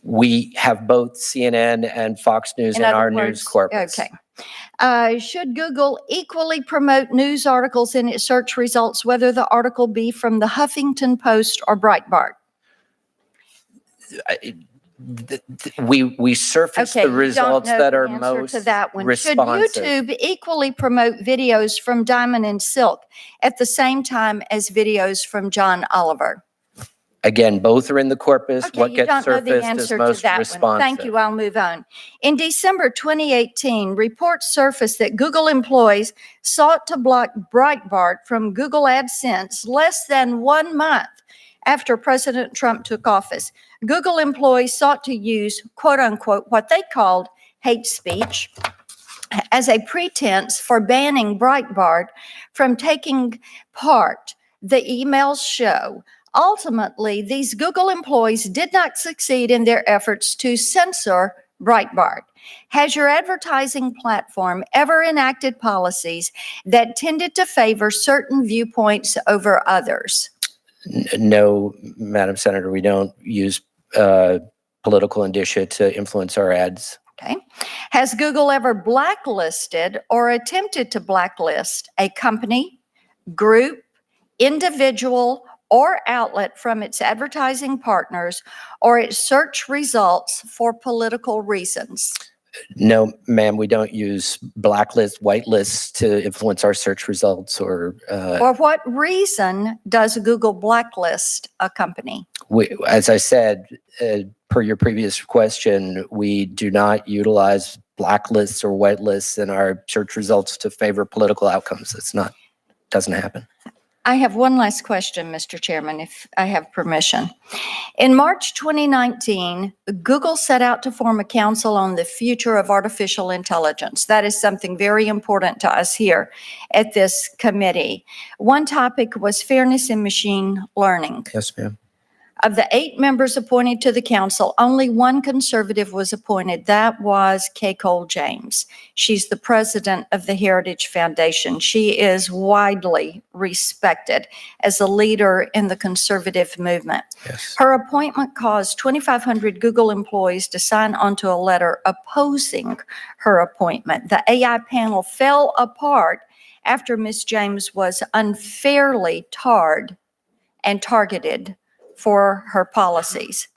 We have both CNN and Fox News in our news corpus. Okay. Should Google equally promote news articles in its search results, whether the article be from the Huffington Post or Breitbart? We surface the results that are most responsive. Should YouTube equally promote videos from Diamond and Silk at the same time as videos from John Oliver? Again, both are in the corpus. Okay, what you gets don't know the surfaced is answer to most that responsive. one. Thank you. I'll move on. In December 2018, reports surfaced that Google employees sought to block Breitbart from Google AdSense less than 1 month after President Trump took office. Google employees sought to use, quote unquote, what they called hate speech as a pretense for banning Breitbart from taking part. the emails show. Ultimately, these Google employees did not succeed in their efforts to censor Breitbart. Has your advertising platform ever enacted policies that tended to favor certain viewpoints over others? No, Madam Senator, we don't use political indicia to influence our ads. Okay. Has Google ever blacklisted or attempted to blacklist a company, group, individual, or outlet from its advertising partners or its search results for political reasons? No, ma'am, we don't use blacklists, whitelists to influence our search results or. For what reason does Google blacklist a company? As I said, per your previous question, we do not utilize blacklists or whitelists in our search results to favor political outcomes. Doesn't happen. I have one last question, Mr. Chairman, if I have permission. In March 2019, Google set out to form a council on the future of artificial intelligence. That is something very important to us here at this committee. One topic was fairness in machine learning. Yes, ma'am. Of the 8 members appointed to the council, only one conservative was appointed. That was Kay Cole James. She's the president of the Heritage Foundation. She is widely respected as a leader in the conservative movement. Yes. Her appointment caused 2,500 Google employees to sign onto a letter opposing her appointment. The AI panel fell apart after Ms. James was unfairly tarred and targeted for her policies.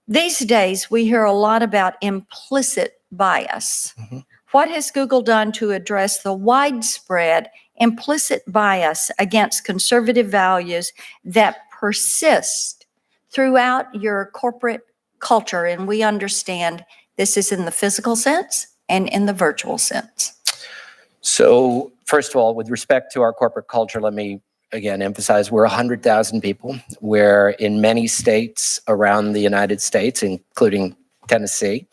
These days, we hear a lot about implicit bias. Mm-hmm. What has Google done to address the widespread implicit bias against conservative values that persist throughout your corporate culture? And we understand this is in the physical sense and in the virtual sense. So, first of all, with respect to our corporate culture, let me again emphasize we're 100,000 people. We're in many states around the United States, including Tennessee.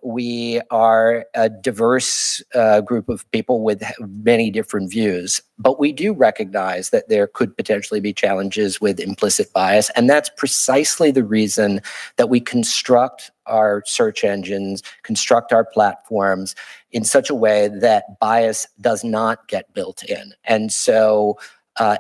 We are a diverse group of people with many different views, but we do recognize that there could potentially be challenges with implicit bias, and that's precisely the reason that we construct our search engines, construct our platforms in such a way that bias does not get built in. And so,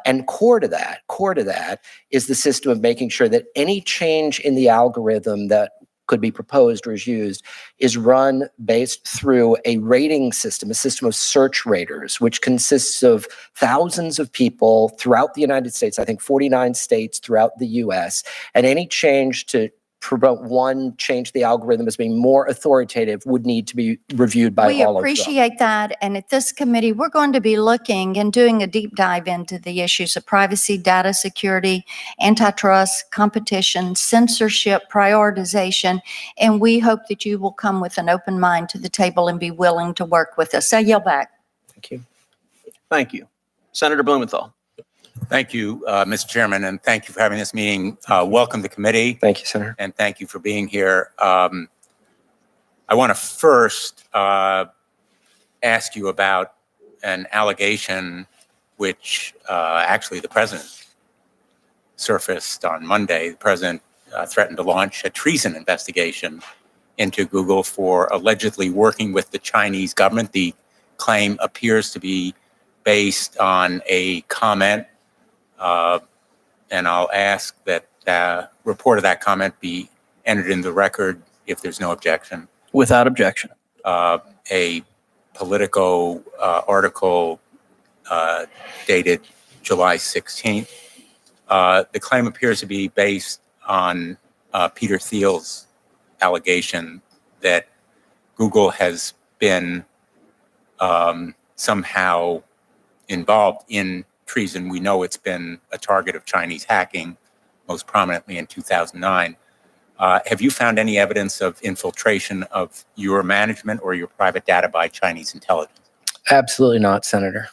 and core to that is the system of making sure that any change in the algorithm that could be proposed or is used is run based through a rating system, a system of search raters, which consists of thousands of people throughout the United States, I think 49 states throughout the US, and any change to promote one change the algorithm as being more authoritative would need to be reviewed by all of them. We appreciate that. And at this committee, we're going to be looking and doing a deep dive into the issues of privacy, data security, antitrust, competition, censorship, prioritization. And we hope that you will come with an open mind to the table and be willing to work with us. I yield back. Thank you. Thank you. Senator Blumenthal. Thank you, Mr. Chairman, and thank you for having this meeting. Welcome to committee. Thank you, Senator. And thank you for being here. I want to first ask you about an allegation which actually the president surfaced on Monday. The president threatened to launch a treason investigation into Google for allegedly working with the Chinese government. The claim appears to be based on a comment, and I'll ask that the report of that comment be entered in the record if there's no objection. Without objection. A Politico article dated July 16th. The claim appears to be based on Peter Thiel's allegation that Google has been somehow involved in treason. We know it's been a target of Chinese hacking, most prominently in 2009. Have you found any evidence of infiltration of your management or your private data by Chinese intelligence? Absolutely not, Senator.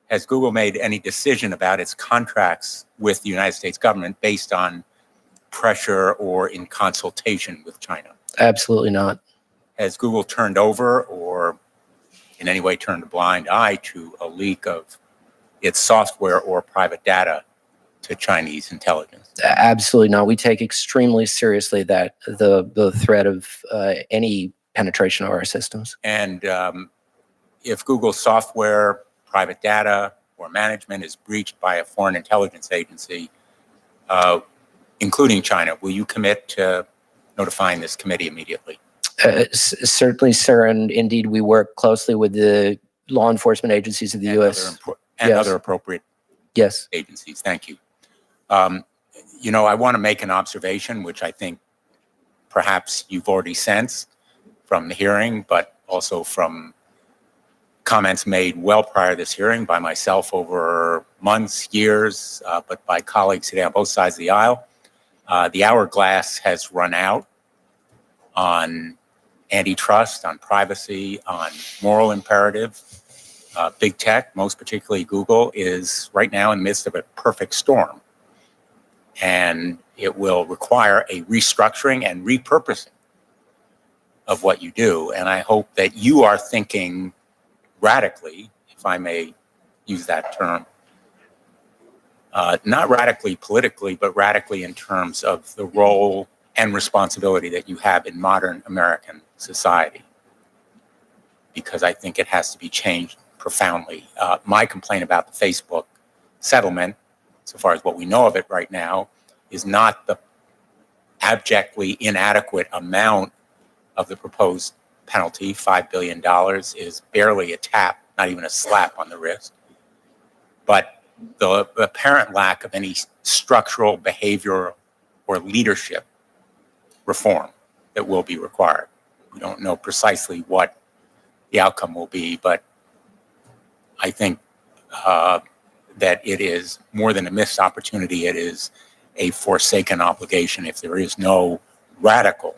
Has Google made any decision about its contracts with the United States government based on pressure or in consultation with China? Absolutely not. Has Google turned over or in any way turned a blind eye to a leak of its software or private data to Chinese intelligence? Absolutely not. We take extremely seriously that the threat of any penetration of our systems. And if Google software, private data, or management is breached by a foreign intelligence agency, including China, will you commit to notifying this committee immediately? Certainly, sir. And indeed, we work closely with the law enforcement agencies of the U.S. And other appropriate Yes. agencies. Thank you. I want to make an observation, which I think perhaps you've already sensed from the hearing, but also from comments made well prior to this hearing by myself over months, years, but by colleagues sitting on both sides of the aisle. The hourglass has run out on antitrust, on privacy, on moral imperative. Big tech, most particularly Google, is right now in the midst of a perfect storm. And it will require a restructuring and repurposing of what you do. And I hope that you are thinking radically, if I may use that term, not radically politically, but radically in terms of the role and responsibility that you have in modern American society, because I think it has to be changed profoundly. My complaint about the Facebook settlement, so far as what we know of it right now, is not the abjectly inadequate amount of the proposed penalty. $5 billion is barely a tap, not even a slap on the wrist, but the apparent lack of any structural behavior or leadership reform that will be required. We don't know precisely what the outcome will be, but I think that it is more than a missed opportunity. It is a forsaken obligation if there is no radical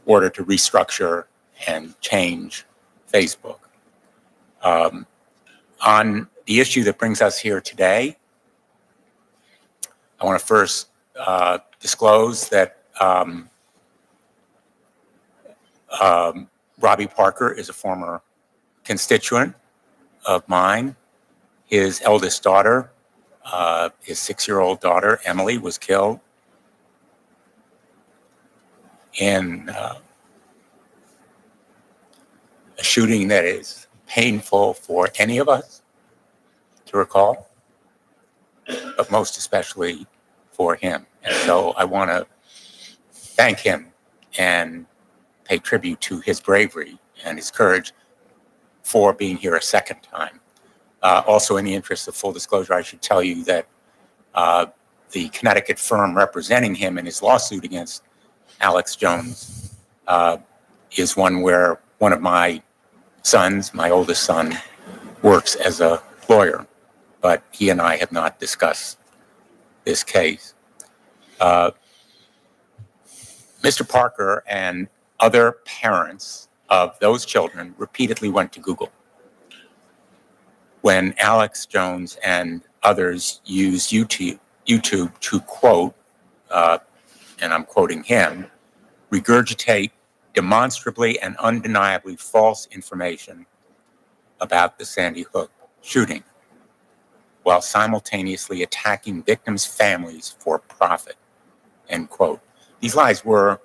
order to restructure and change Facebook. On the issue that brings us here today, I want to first disclose that Robbie Parker is a former constituent of mine. His eldest daughter, his 6-year-old daughter, Emily, was killed in a shooting that is painful for any of us to recall, but most especially for him. And so I want to thank him and pay tribute to his bravery and his courage for being here a second time. Also, in the interest of full disclosure, I should tell you that the Connecticut firm representing him in his lawsuit against Alex Jones is one where one of my sons, my oldest son, works as a lawyer, but he and I have not discussed this case. Mr. Parker and other parents of those children repeatedly went to Google when Alex Jones and others used YouTube to quote, and I'm quoting him, regurgitate demonstrably and undeniably false information about the Sandy Hook shooting, while simultaneously attacking victims' families for profit, end quote. These lies were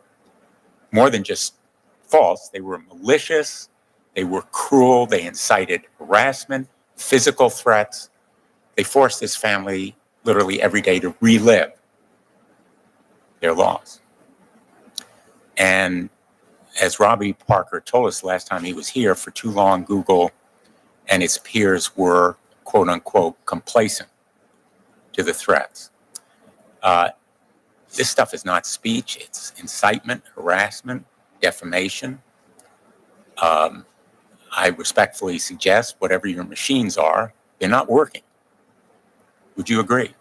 more than just false. They were malicious. They were cruel. They incited harassment, physical threats. They forced this family literally every day to relive their loss. And as Robbie Parker told us last time he was here, for too long, Google and its peers were, quote unquote, complacent to the threats. This stuff is not speech. It's incitement, harassment, defamation. I respectfully suggest whatever your machines are, they're not working. Would you agree?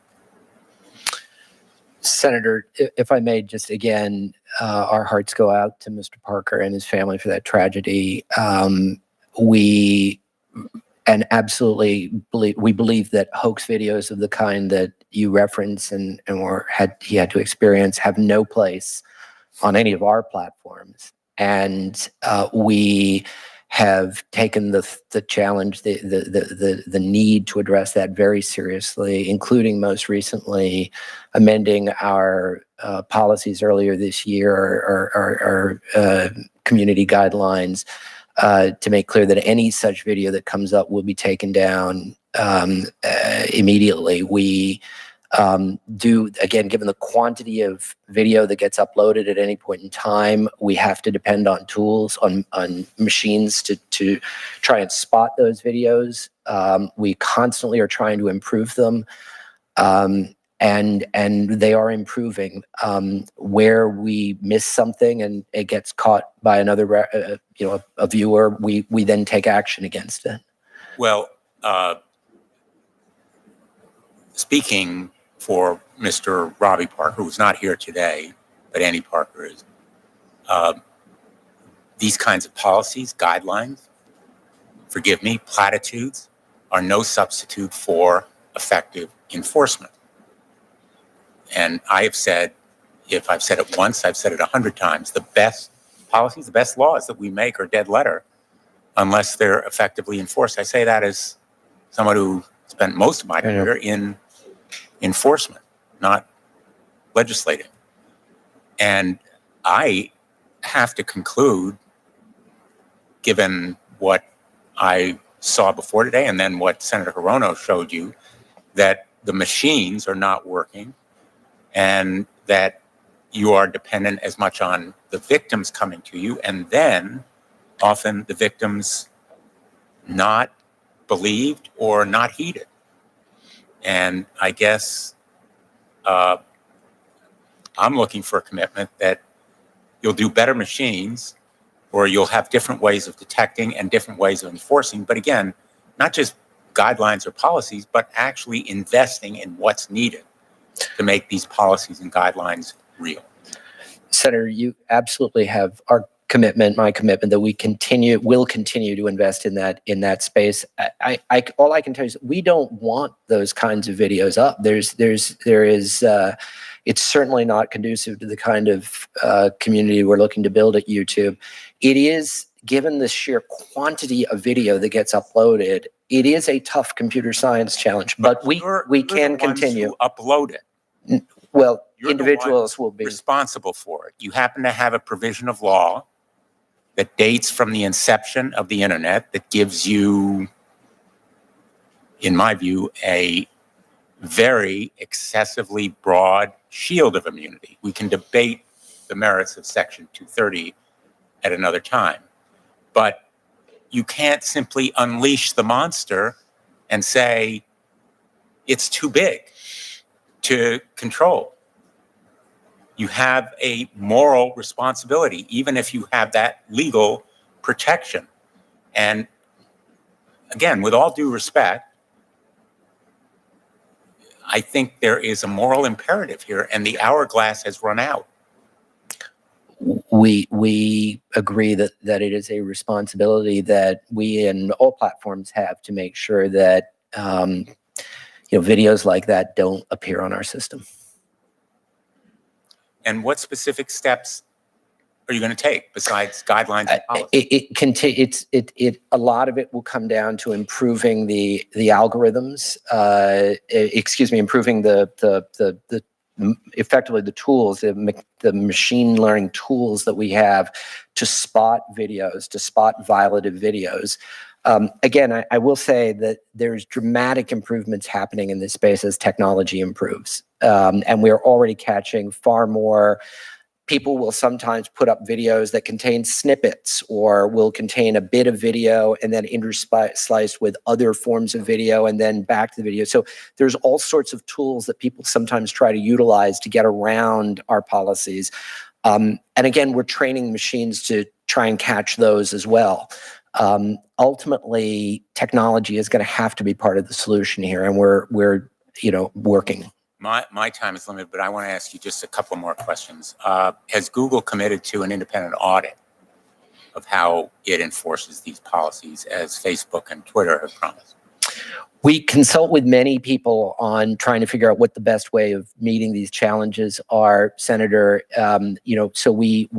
Senator, if I may, just again, our hearts go out to Mr. Parker and his family for that tragedy. We believe that hoax videos of the kind that you reference and he had to experience have no place on any of our platforms. And we have taken the challenge, the need to address that very seriously, including most recently amending our policies earlier this year, our community guidelines, to make clear that any such video that comes up will be taken down immediately. We do, again, given the quantity of video that gets uploaded at any point in time, we have to depend on tools, on machines to try and spot those videos. We constantly are trying to improve them, and they are improving. Where we miss something and it gets caught by another, a viewer, we then take action against it. Well, speaking for Mr. Robbie Parker, who's not here today, but Andy Parker is, these kinds of policies, guidelines, forgive me, platitudes, are no substitute for effective enforcement. And I have said, if I've said it once, I've said it 100 times, the best policies, the best laws that we make are dead letter unless they're effectively enforced. I say that as someone who spent most of my career in enforcement, not legislating. And I have to conclude, given what I saw before today and then what Senator Hirono showed you, that the machines are not working and that you are dependent as much on the victims coming to you, and then often the victims not believed or not heeded. And I guess I'm looking for a commitment that you'll do better machines, or you'll have different ways of detecting and different ways of enforcing. But again, not just guidelines or policies, but actually investing in what's needed to make these policies and guidelines real. Senator, you absolutely have our commitment, my commitment, that will continue to invest in that space. All I can tell you is we don't want those kinds of videos up. It's certainly not conducive to the kind of community we're looking to build at YouTube. It is, given the sheer quantity of video that gets uploaded, it is a tough computer science challenge, but we can continue. Who upload it. Well, You're individuals will be responsible for it. You happen to have a provision of law that dates from the inception of the internet that gives you, in my view, a very excessively broad shield of immunity. We can debate the merits of Section 230 at another time, but you can't simply unleash the monster and say it's too big to control. You have a moral responsibility, even if you have that legal protection. And again, with all due respect, I think there is a moral imperative here, and the hourglass has run out. We agree that it is a responsibility that we and all platforms have to make sure that videos like that don't appear on our system. And what specific steps are you going to take besides guidelines and policies? A lot of it will come down to improving the algorithms. Improving the effectively the tools, the machine learning tools that we have to spot videos, to spot violative videos. Again, I will say that there's dramatic improvements happening in this space as technology improves. And we're already catching far more. People will sometimes put up videos that contain snippets or will contain a bit of video and then interspliced with other forms of video and then back to the video. So there's all sorts of tools that people sometimes try to utilize to get around our policies. And again, we're training machines to try and catch those as well. Ultimately, technology is going to have to be part of the solution here, and we're working. My time is limited, but I want to ask you just a couple more questions. Has Google committed to an independent audit of how it enforces these policies, as Facebook and Twitter have promised? We consult with many people on trying to figure out what the best way of meeting these challenges are, Senator. So we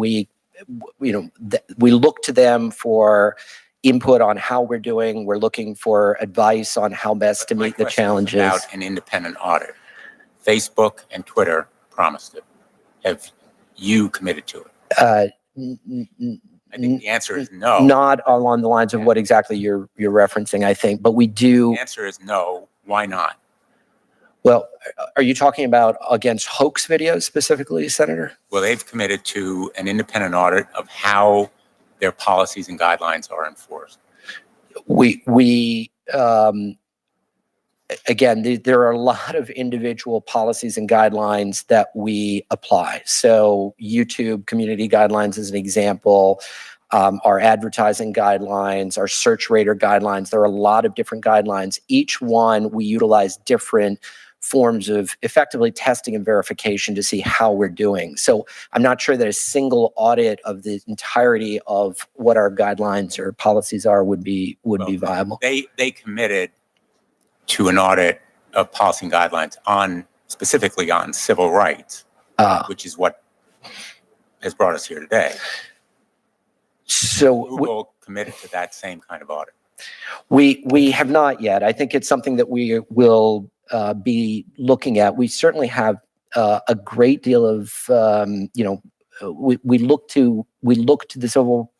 look to them for input on how we're doing. We're looking for advice on how best to My meet the question is challenges. about an independent audit. Facebook and Twitter promised it. Have you committed to it? I think the answer is no. Not along the lines of what exactly you're referencing, I think, but we do. The answer is no. Why not? Well, are you talking about against hoax videos specifically, Senator? Well, they've committed to an independent audit of how their policies and guidelines are enforced. Again, there are a lot of individual policies and guidelines that we apply. So YouTube community guidelines is an example, our advertising guidelines, our search rater guidelines. There are a lot of different guidelines. Each one, we utilize different forms of effectively testing and verification to see how we're doing. So I'm not sure that a single audit of the entirety of what our guidelines or policies are would be viable. They committed to an audit of policy and guidelines specifically on civil rights, which is what has brought us here today. So Google committed to that same kind of audit. We have not yet. I think it's something that we will be looking at. We certainly have a great deal of, we look to the civil.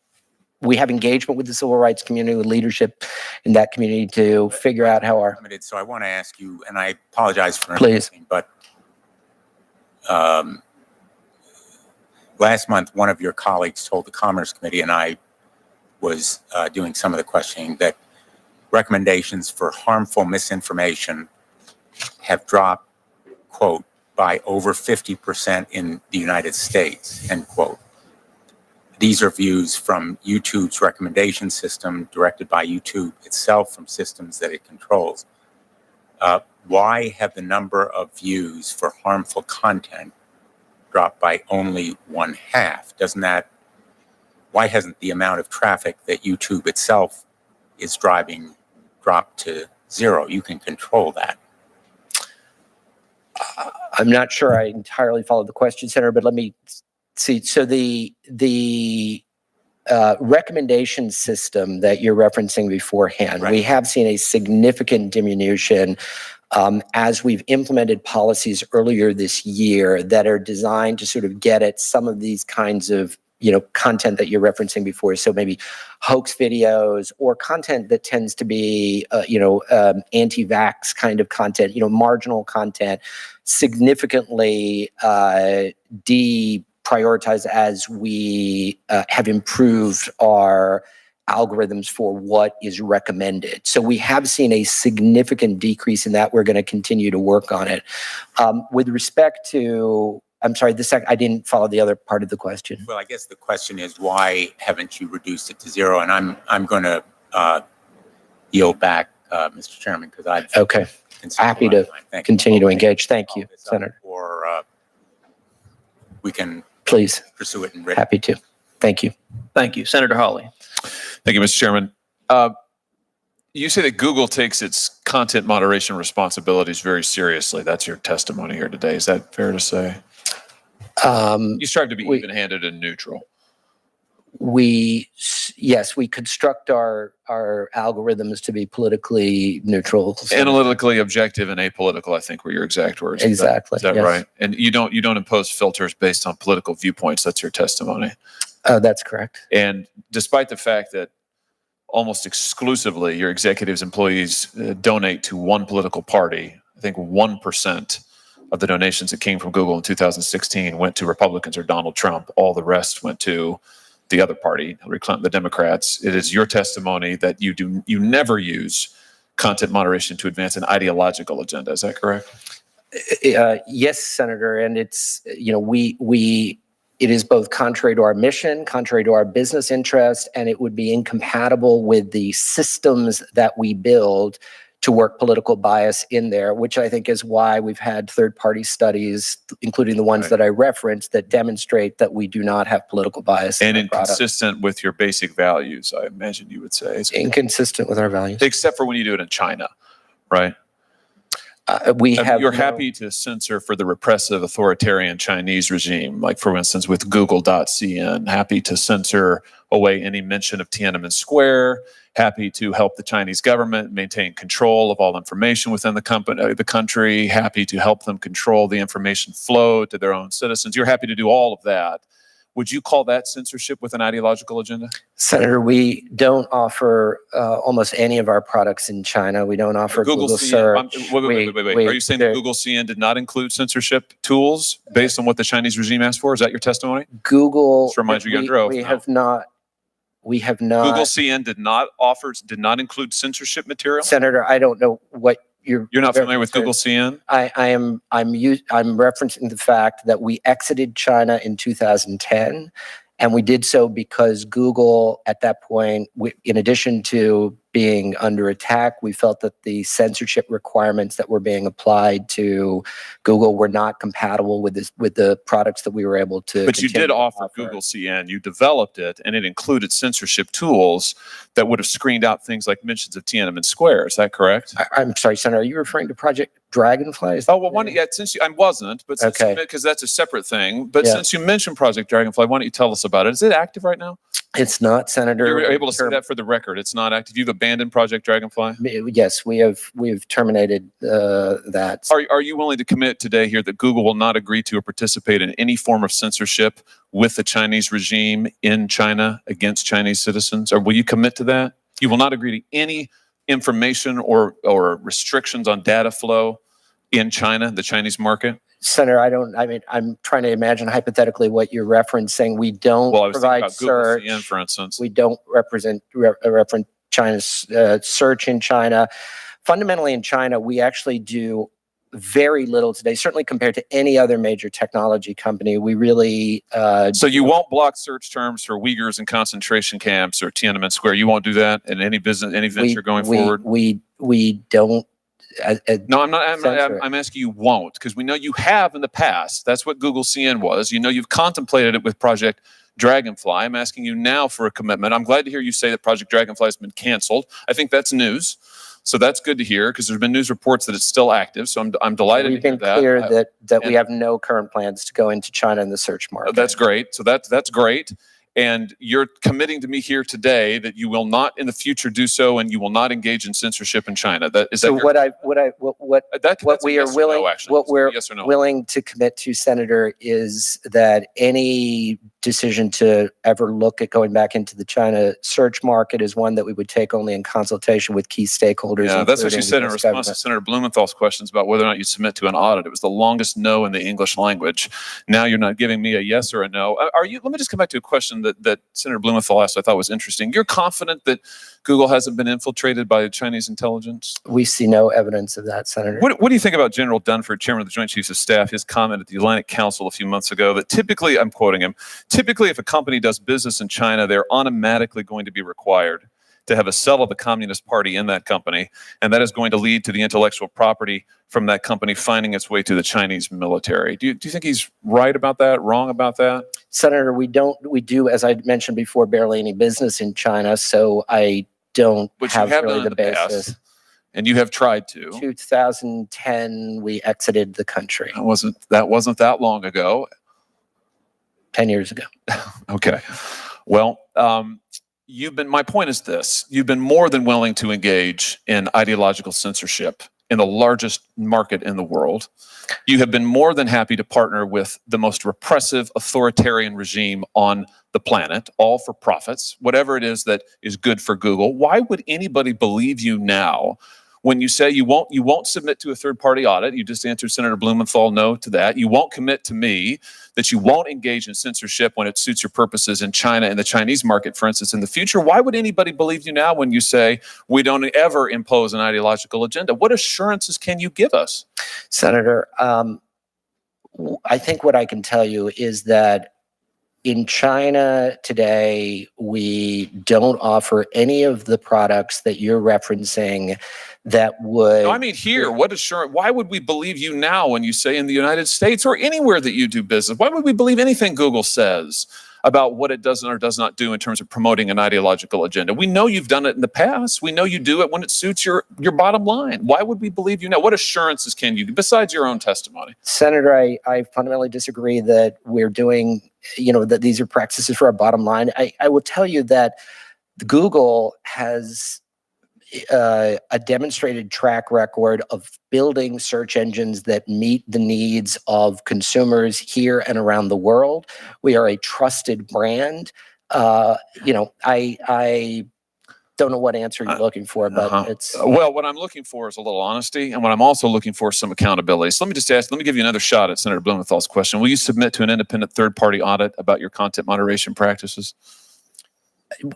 We have engagement with the civil rights community, with leadership in that community to figure out how our. So I want to ask you, and I apologize for Please. But last month, one of your colleagues told the Commerce Committee, and I was doing some of the questioning, that recommendations for harmful misinformation have dropped, quote, by over 50% in the United States, end quote. These are views from YouTube's recommendation system, directed by YouTube itself from systems that it controls. Why have the number of views for harmful content dropped by only 1/2? Why hasn't the amount of traffic that YouTube itself is driving dropped to 0? You can control that. I'm not sure I entirely followed the question, Senator, but let me see. So the recommendation system that you're referencing beforehand, right, we have seen a significant diminution as we've implemented policies earlier this year that are designed to sort of get at some of these kinds of content that you're referencing before. So maybe hoax videos or content that tends to be, anti-vax kind of content, marginal content, significantly deprioritized as we have improved our algorithms for what is recommended. So we have seen a significant decrease in that. We're going to continue to work on it. With respect to, I'm sorry, I didn't follow the other part of the question. Well, I guess the question is, why haven't you reduced it to 0? And I'm going to yield back, Mr. Chairman, because I've happy to continue to engage. Thank you, Senator. Or we can please pursue it in written. Happy to. Thank you. Thank you, Senator Hawley. Thank you, Mr. Chairman. You say that Google takes its content moderation responsibilities very seriously. That's your testimony here today. Is that fair to say? You strive to be even-handed and neutral. Yes, we construct our algorithms to be politically neutral. Analytically objective and apolitical, I think, were your exact words. Exactly. Is that yes. right? And you don't impose filters based on political viewpoints. That's your testimony. That's correct. And despite the fact that almost exclusively your executives' employees donate to one political party, I think 1% of the donations that came from Google in 2016 went to Republicans or Donald Trump. All the rest went to the other party, Hillary Clinton, the Democrats. It is your testimony that you never use content moderation to advance an ideological agenda. Is that correct? Yes, Senator. And it's, it is both contrary to our mission, contrary to our business interest, and it would be incompatible with the systems that we build to work political bias in there, which I think is why we've had third-party studies, including the ones that I referenced, that demonstrate that we do not have political bias. And inconsistent with your basic values, I imagine you would say. Inconsistent with our values. Except for when you do it in China, right? We have You're no- happy to censor for the repressive authoritarian Chinese regime, like for instance with Google.cn, happy to censor away any mention of Tiananmen Square, happy to help the Chinese government maintain control of all information within the country, happy to help them control the information flow to their own citizens. You're happy to do all of that. Would you call that censorship with an ideological agenda? Senator, we don't offer almost any of our products in China. We don't offer Google CN, search. Wait. Are you saying that Google CN did not include censorship tools based on what the Chinese regime asked for? Is that your testimony? Google, Just remind you got drove. we have not. We have not. Google CN did not include censorship material? Senator, I don't know what you're not familiar with Google CN? I'm referencing the fact that we exited China in 2010, and we did so because Google at that point, in addition to being under attack, we felt that the censorship requirements that were being applied to Google were not compatible with the products that we were able to. But you did offer Google CN. You developed it, and it included censorship tools that would have screened out things like mentions of Tiananmen Square. Is that correct? I'm sorry, Senator. Are you referring to Project Dragonfly? Oh, well, since I wasn't, but because that's a separate thing. But since you mentioned Project Dragonfly, why don't you tell us about it? Is it active right now? It's not, Senator. You were able to say that for the record. It's not active. You've abandoned Project Dragonfly? Yes, we've terminated that. Are you willing to commit today here that Google will not agree to or participate in any form of censorship with the Chinese regime in China against Chinese citizens? Or will you commit to that? You will not agree to any information or restrictions on data flow in China, the Chinese market? Senator, I'm trying to imagine hypothetically what you're referencing. We don't provide search. Google CN, for instance. We don't reference China's search in China. Fundamentally, in China, we actually do very little today, certainly compared to any other major technology company. We really... So you won't block search terms for Uyghurs in concentration camps or Tiananmen Square? You won't do that in any business, any venture going forward? We don't... No, I'm asking you won't, because we know you have in the past. That's what Google CN was. You know, you've contemplated it with Project Dragonfly. I'm asking you now for a commitment. I'm glad to hear you say that Project Dragonfly has been canceled. I think that's news. So that's good to hear, because there's been news reports that it's still active. So I'm delighted We've to hear that. We've been clear that we have no current plans to go into China in the search market. That's great. So that's great. And you're committing to me here today that you will not in the future do so, and you will not engage in censorship in China. What we're willing to commit to, Senator, is that any decision to ever look at going back into the China search market is one that we would take only in consultation with key stakeholders. Yeah, that's what you said in response to Senator Blumenthal's questions about whether or not you submit to an audit. It was the longest no in the English language. Now you're not giving me a yes or a no. Let me just come back to a question that Senator Blumenthal asked I thought was interesting. You're confident that Google hasn't been infiltrated by Chinese intelligence? We see no evidence of that, Senator. What do you think about General Dunford, Chairman of the Joint Chiefs of Staff, his comment at the Atlantic Council a few months ago that typically, I'm quoting him, typically if a company does business in China, they're automatically going to be required to have a cell of the Communist Party in that company, and that is going to lead to the intellectual property from that company finding its way to the Chinese military. Do you think he's right about that, wrong about that? Senator, we do, as I mentioned before, barely any business in China, so I don't have really the basis. And you have tried to. 2010, we exited the country. That wasn't that long ago. 10 years ago. Okay. Well, my point is this. You've been more than willing to engage in ideological censorship in the largest market in the world. You have been more than happy to partner with the most repressive authoritarian regime on the planet, all for profits, whatever it is that is good for Google. Why would anybody believe you now when you say you won't submit to a third-party audit? You just answered Senator Blumenthal no to that. You won't commit to me that you won't engage in censorship when it suits your purposes in China and the Chinese market, for instance, in the future. Why would anybody believe you now when you say we don't ever impose an ideological agenda? What assurances can you give us? Senator, I think what I can tell you is that in China today, we don't offer any of the products that you're referencing that would... No, I mean here, what assurance? Why would we believe you now when you say in the United States or anywhere that you do business? Why would we believe anything Google says about what it does or does not do in terms of promoting an ideological agenda. We know you've done it in the past. We know you do it when it suits your bottom line. Why would we believe you now? What assurances can you do besides your own testimony? Senator, I fundamentally disagree that we're doing, that these are practices for our bottom line. I will tell you that Google has a demonstrated track record of building search engines that meet the needs of consumers here and around the world. We are a trusted brand. I don't know what answer you're looking for, but it's... Well, what I'm looking for is a little honesty, and what I'm also looking for is some accountability. So let me give you another shot at Senator Blumenthal's question. Will you submit to an independent third-party audit about your content moderation practices?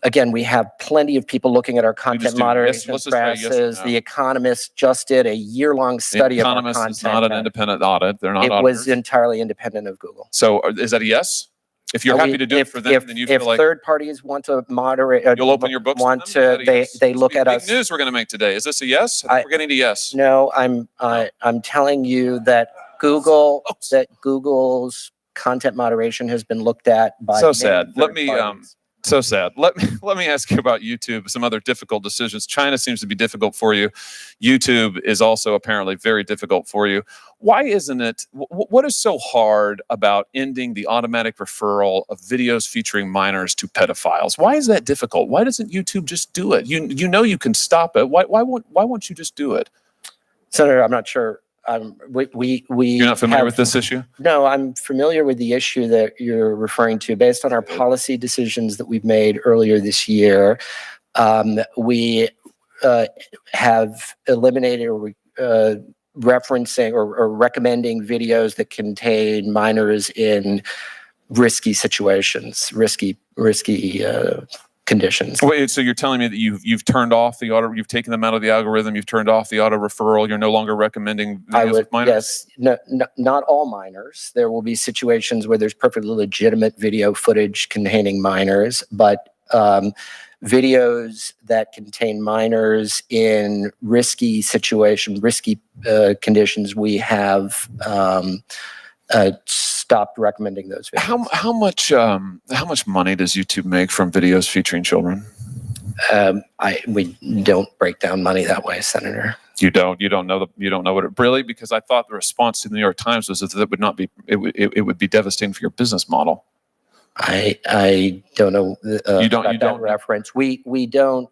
Again, we have plenty of people looking at our content moderation practices. The Economist just did a year-long study of our content. The Economist is not an independent audit. They're not auditors. It was entirely independent of Google. So is that a yes? If you're happy to do it for them, then you feel like... If third parties want to moderate... You'll open your books they look at us... Big news we're going to make today. Is this a yes? We're getting to yes. No, I'm telling you that Google's content moderation has been looked at by... So sad. So sad. Let me ask you about YouTube, some other difficult decisions. China seems to be difficult for you. YouTube is also apparently very difficult for you. Why isn't it? What is so hard about ending the automatic referral of videos featuring minors to pedophiles? Why is that difficult? Why doesn't YouTube just do it? You know you can stop it. Why won't you just do it? Senator, I'm not sure. You're not familiar with this issue? No, I'm familiar with the issue that you're referring to. Based on our policy decisions that we've made earlier this year, we have eliminated referencing or recommending videos that contain minors in risky situations, risky conditions. Wait, so you're telling me that you've turned off the auto, you've taken them out of the algorithm, you've turned off the auto referral, you're no longer recommending videos of minors? Yes, not all minors. There will be situations where there's perfectly legitimate video footage containing minors, but videos that contain minors in risky conditions, we have stopped recommending those videos. How much money does YouTube make from videos featuring children? We don't break down money that way, Senator. You don't know what it really, because I thought the response to the New York Times was that it would be devastating for your business model. I don't know that reference. We don't.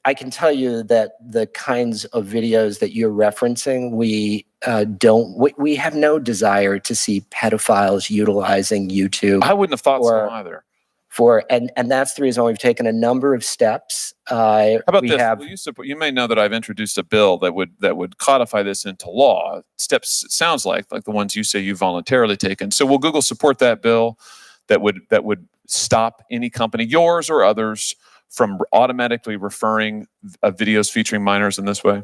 I can tell you that the kinds of videos that you're referencing, we have no desire to see pedophiles utilizing YouTube. I wouldn't have thought so either. And that's the reason why we've taken a number of steps. How about this? You may know that I've introduced a bill that would codify this into law. Steps, it sounds like the ones you say you've voluntarily taken. So will Google support that bill that would stop any company, yours or others, from automatically referring videos featuring minors in this way?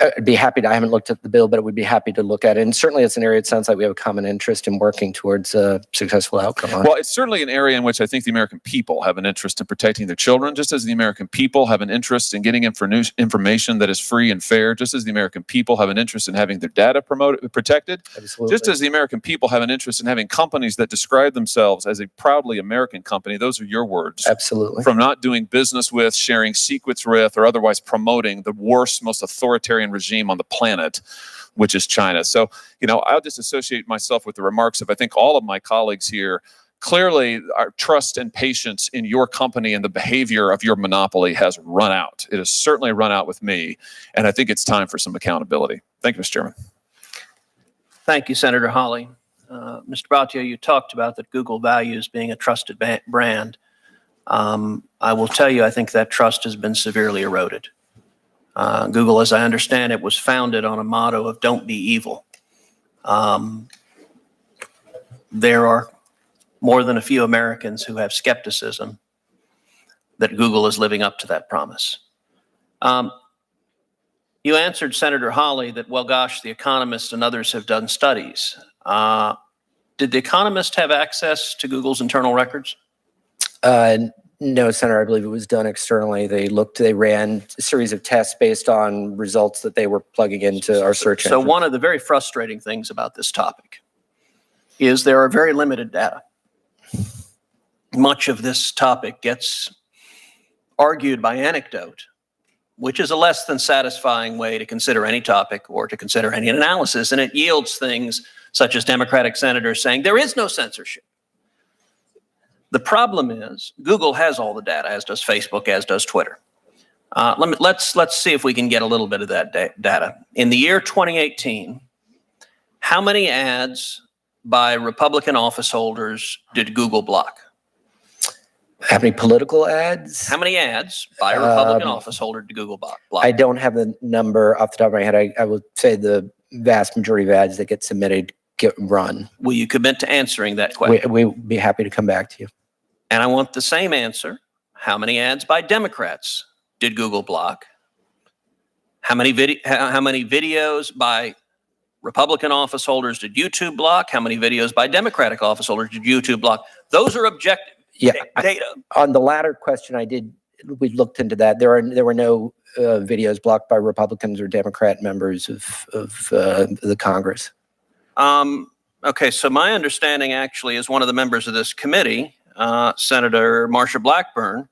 I'd be happy to. I haven't looked at the bill, but we'd be happy to look at it. And certainly it's an area it sounds like we have a common interest in working towards a successful outcome on. Well, it's certainly an area in which I think the American people have an interest in protecting their children, just as the American people have an interest in getting information that is free and fair, just as the American people have an interest in having their data protected, Absolutely. Just as the American people have an interest in having companies that describe themselves as a proudly American company. Those are your words. Absolutely. From not doing business with, sharing secrets with, or otherwise promoting the worst, most authoritarian regime on the planet, which is China. So, I'll just associate myself with the remarks of, I think, all of my colleagues here. Clearly, our trust and patience in your company and the behavior of your monopoly has run out. It has certainly run out with me, and I think it's time for some accountability. Thank you, Mr. Chairman. Thank you, Senator Hawley. Mr. Bhatia, you talked about that Google values being a trusted brand. I will tell you, I think that trust has been severely eroded. Google, as I understand it, was founded on a motto of "Don't be evil." There are more than a few Americans who have skepticism that Google is living up to that promise. You answered Senator Hawley that, well, gosh, The Economist and others have done studies. Did The Economist have access to Google's internal records? No, Senator, I believe it was done externally. They ran a series of tests based on results that they were plugging into our search engine. So one of the very frustrating things about this topic is there are very limited data. much of this topic gets argued by anecdote, which is a less than satisfying way to consider any topic or to consider any analysis. And it yields things such as Democratic senators saying there is no censorship. The problem is Google has all the data, as does Facebook, as does Twitter. Let's see if we can get a little bit of that data. In the year 2018, how many ads by Republican office holders did Google block? How many political ads? How many ads by a Republican office holder did Google block? I don't have the number off the top of my head. I would say the vast majority of ads that get submitted get run. Will you commit to answering that question? We'd be happy to come back to you. And I want the same answer. How many ads by Democrats did Google block? How many videos by Republican office holders did YouTube block? How many videos by Democratic office holders did YouTube block? Those are objective data. On the latter question, we looked into that. There were no videos blocked by Republicans or Democrat members of the Congress. Okay, so my understanding actually is one of the members of this committee, Senator Marsha Blackburn,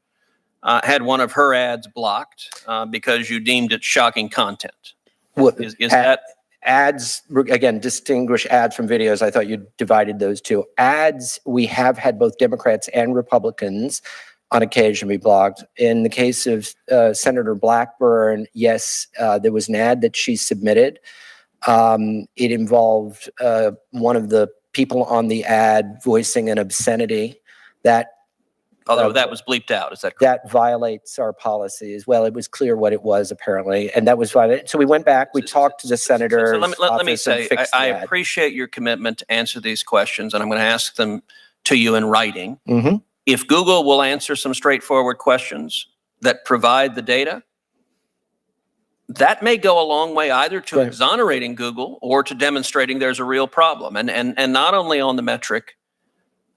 had one of her ads blocked because you deemed it shocking content. Is that ads? Again, distinguish ads from videos. I thought you divided those two. Ads, we have had both Democrats and Republicans on occasion be blocked. In the case of Senator Blackburn, yes, there was an ad that she submitted. It involved one of the people on the ad voicing an obscenity that although that was bleeped out, is that correct? That violates our policy as well. It was clear what it was, apparently, and that was violated. So we went back, we talked to the senator. So let me say, I appreciate your commitment to answer these questions, and I'm going to ask them to you in writing. Mm-hmm. If Google will answer some straightforward questions that provide the data, that may go a long way either to exonerating Google or to demonstrating there's a real problem. And not only on the metric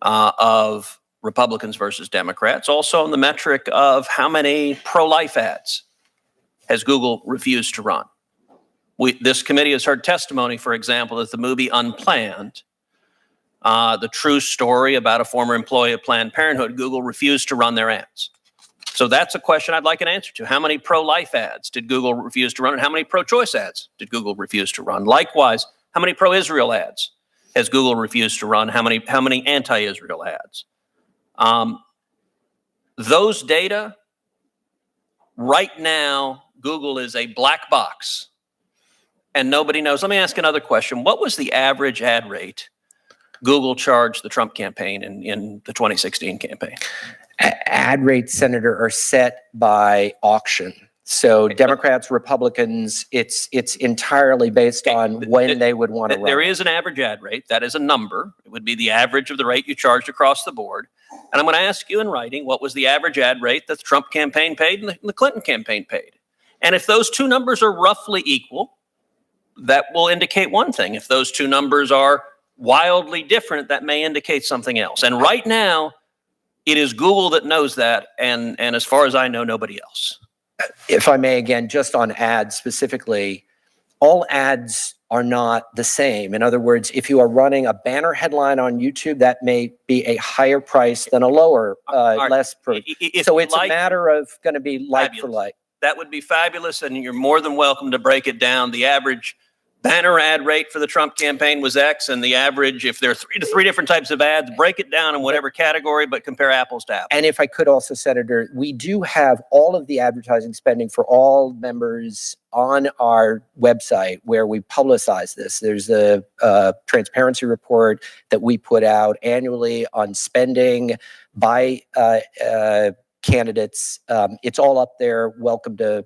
of Republicans versus Democrats, also on the metric of how many pro-life ads has Google refused to run. This committee has heard testimony, for example, that the movie Unplanned, the true story about a former employee of Planned Parenthood, Google refused to run their ads. So that's a question I'd like an answer to. How many pro-life ads did Google refuse to run, and how many pro-choice ads did Google refuse to run? Likewise, how many pro-Israel ads has Google refused to run? How many anti-Israel ads? Those data, right now, Google is a black box and nobody knows. Let me ask another question. What was the average ad rate Google charged the Trump campaign in the 2016 campaign? Ad rates, Senator, are set by auction. So Democrats, Republicans, it's entirely based on when they would want to run. There is an average ad rate. That is a number. It would be the average of the rate you charged across the board. And I'm going to ask you in writing, what was the average ad rate that the Trump campaign paid and the Clinton campaign paid? And if those two numbers are roughly equal, that will indicate one thing. If those two numbers are wildly different, that may indicate something else. And right now, it is Google that knows that. And as far as I know, nobody else. If I may, again, just on ads specifically, all ads are not the same. In other words, if you are running a banner headline on YouTube, that may be a higher price than a lower, less. So it's a matter of going to be like for like. That would be fabulous, and you're more than welcome to break it down. The average banner ad rate for the Trump campaign was X, and the average, if there are three different types of ads, break it down in whatever category, but compare apples to apples. And if I could also, Senator, we do have all of the advertising spending for all members on our website where we publicize this. There's a transparency report that we put out annually on spending by candidates. It's all up there. Welcome to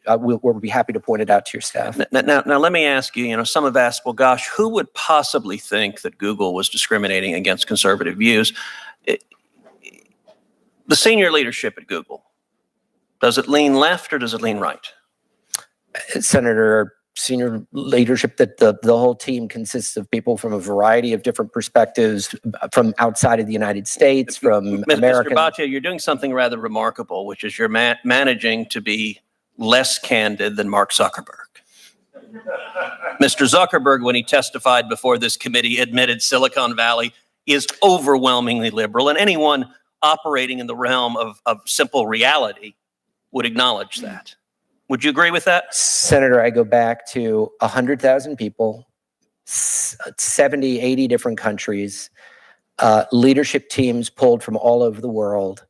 we'll be happy to point it out to your staff. Now, let me ask you, some have asked, well, gosh, who would possibly think that Google was discriminating against conservative views? The senior leadership at Google, does it lean left or does it lean right? Senator, senior leadership, that the whole team consists of people from a variety of different perspectives from outside of the United States, from American. Mr. Bhatia, you're doing something rather remarkable, which is you're managing to be less candid than Mark Zuckerberg. Mr. Zuckerberg, when he testified before this committee, admitted Silicon Valley is overwhelmingly liberal, and anyone operating in the realm of simple reality would acknowledge that. Would you agree with that? Senator, I go back to 100,000 people, 70, 80 different countries, leadership teams pulled from all over the world.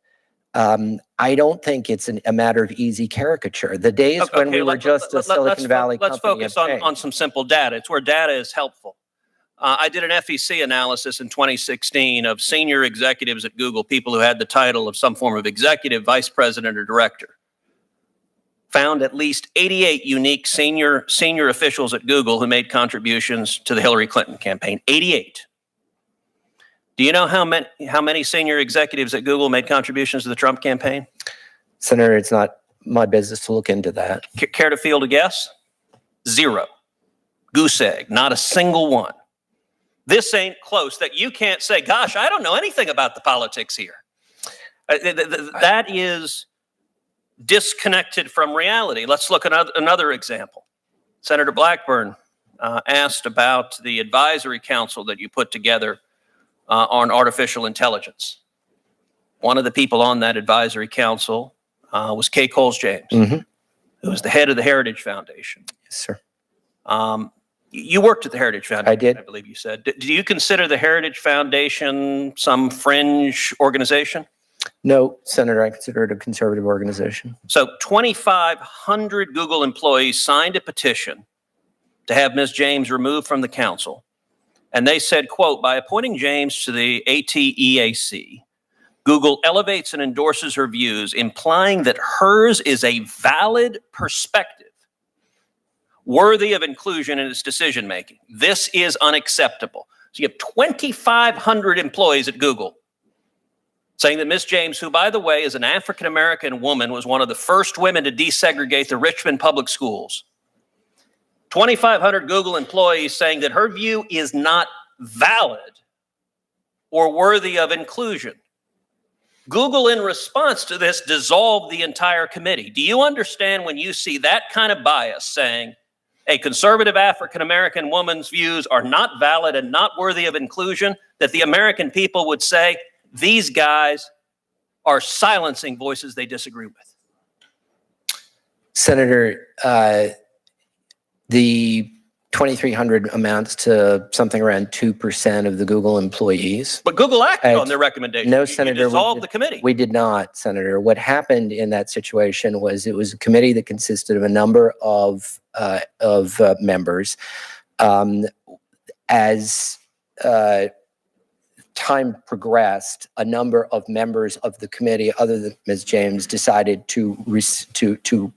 I don't think it's a matter of easy caricature. The days when we were just a Silicon Valley company. Let's focus on some simple data. It's where data is helpful. I did an FEC analysis in 2016 of senior executives at Google, people who had the title of some form of executive, vice president, or director. Found at least 88 unique senior officials at Google who made contributions to the Hillary Clinton campaign. 88. Do you know how many senior executives at Google made contributions to the Trump campaign? Senator, it's not my business to look into that. Care to field a guess? 0. Goose egg. Not a single one. This ain't close that you can't say, gosh, I don't know anything about the politics here. That is disconnected from reality. Let's look at another example. Senator Blackburn asked about the advisory council that you put together on artificial intelligence. One of the people on that advisory council was Kay Coles-James, who was the head of the Heritage Foundation. Yes, sir. You worked at the Heritage Foundation, I did. I believe you said. Do you consider the Heritage Foundation some fringe organization? No, Senator, I consider it a conservative organization. So 2,500 Google employees signed a petition to have Ms. James removed from the council. And they said, quote, by appointing James to the ATEAC, Google elevates and endorses her views, implying that hers is a valid perspective worthy of inclusion in its decision-making. This is unacceptable. So you have 2,500 employees at Google saying that Ms. James, who, by the way, is an African-American woman, was one of the first women to desegregate the Richmond public schools. 2,500 Google employees saying that her view is not valid or worthy of inclusion. Google, in response to this, dissolved the entire committee. Do you understand when you see that kind of bias saying a conservative African-American woman's views are not valid and not worthy of inclusion, that the American people would say, these guys are silencing voices they disagree with? Senator, the 2,300 amounts to something around 2% of the Google employees. But Google acted on their recommendation. No, You Senator. dissolved the committee. We did not, Senator. What happened in that situation was it was a committee that consisted of a number of members. As time progressed, a number of members of the committee, other than Ms. James, decided to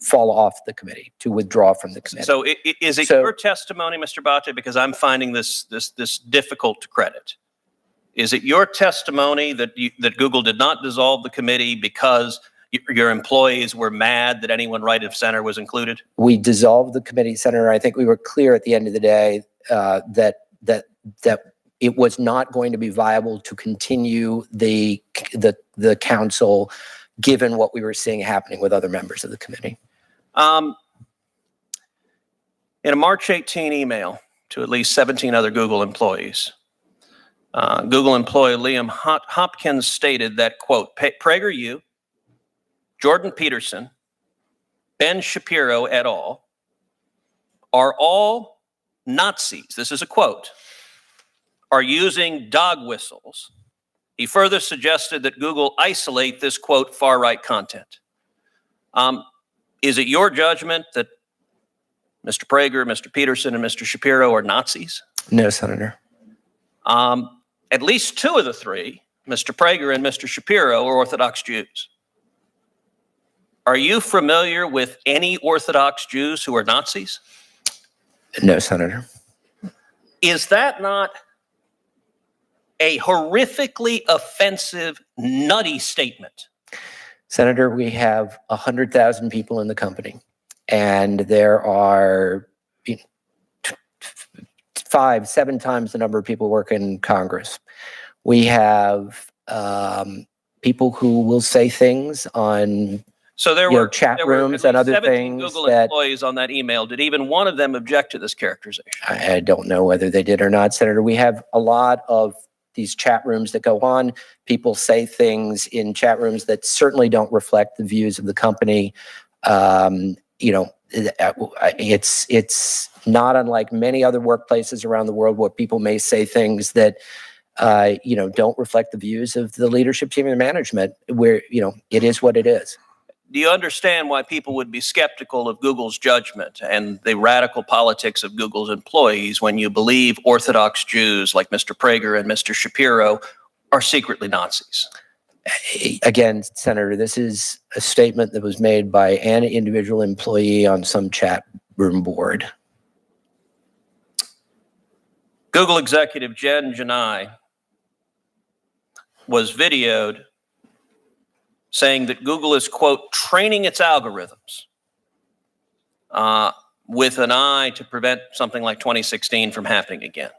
fall off the committee, to withdraw from the committee. So is it your testimony, Mr. Bhatia, because I'm finding this difficult to credit? Is it your testimony that Google did not dissolve the committee because your employees were mad that anyone right of center was included? We dissolved the committee, Senator. I think we were clear at the end of the day that it was not going to be viable to continue the council, given what we were seeing happening with other members of the committee. In a March 18 email to at least 17 other Google employees, Google employee Liam Hopkins stated that, quote, PragerU, Jordan Peterson, Ben Shapiro et al. Are all Nazis. This is a quote. Are using dog whistles. He further suggested that Google isolate this, quote, far-right content. Is it your judgment that Mr. Prager, Mr. Peterson, and Mr. Shapiro are Nazis? No, Senator. At least two of the three, Mr. Prager and Mr. Shapiro, are Orthodox Jews. Are you familiar with any Orthodox Jews who are Nazis? No, Senator. Is that not a horrifically offensive, nutty statement? Senator, we have 100,000 people in the company, and there are 5, 7 times the number of people working in Congress. We have people who will say things on there were chat rooms and other things. Google employees on that email. Did even one of them object to this characterization? I don't know whether they did or not, Senator. We have a lot of these chat rooms that go on. People say things in chat rooms that certainly don't reflect the views of the company. It's not unlike many other workplaces around the world where people may say things that don't reflect the views of the leadership team and management, where, it is what it is. Do you understand why people would be skeptical of Google's judgment and the radical politics of Google's employees when you believe Orthodox Jews like Mr. Prager and Mr. Shapiro are secretly Nazis? Again, Senator, this is a statement that was made by an individual employee on some chat room board. Google executive Jen Janai was videoed saying that Google is, quote, training its algorithms with an eye to prevent something like 2016 from happening again.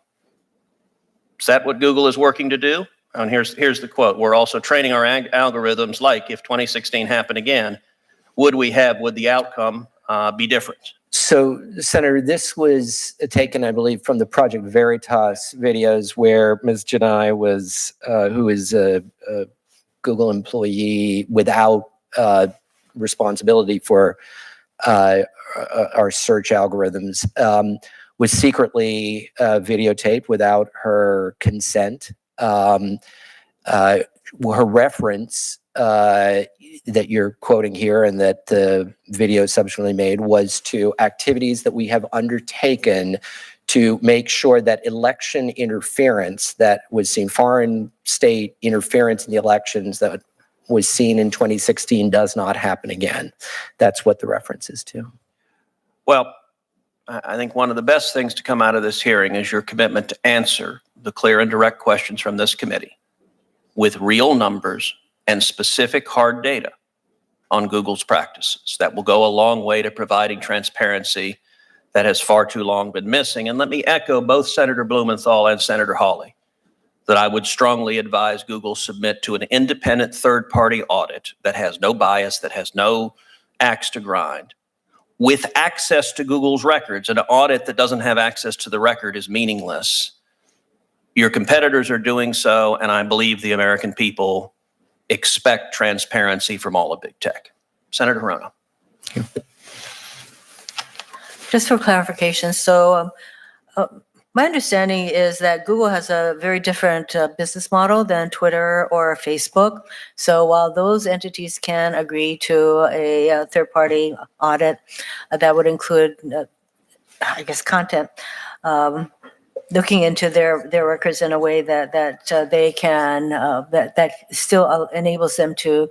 Is that what Google is working to do? And here's the quote. We're also training our algorithms like if 2016 happened again, would the outcome be different? So, Senator, this was taken, I believe, from the Project Veritas videos where Ms. Janai was, who is a Google employee without responsibility for our search algorithms, was secretly videotaped without her consent. Her reference that you're quoting here and that the video subsequently made was to activities that we have undertaken to make sure that election interference that was seen, foreign state interference in the elections that was seen in 2016 does not happen again. That's what the reference is to. Well, I think one of the best things to come out of this hearing is your commitment to answer the clear and direct questions from this committee with real numbers and specific hard data on Google's practices. That will go a long way to providing transparency that has far too long been missing. And let me echo both Senator Blumenthal and Senator Hawley that I would strongly advise Google submit to an independent third-party audit that has no bias, that has no axe to grind, with access to Google's records. An audit that doesn't have access to the record is meaningless. Your competitors are doing so, and I believe the American people expect transparency from all of big tech. Senator Hirono. Just for clarification, so my understanding is that Google has a very different business model than Twitter or Facebook. So while those entities can agree to a third-party audit that would include, content, looking into their records in a way that they can that still enables them to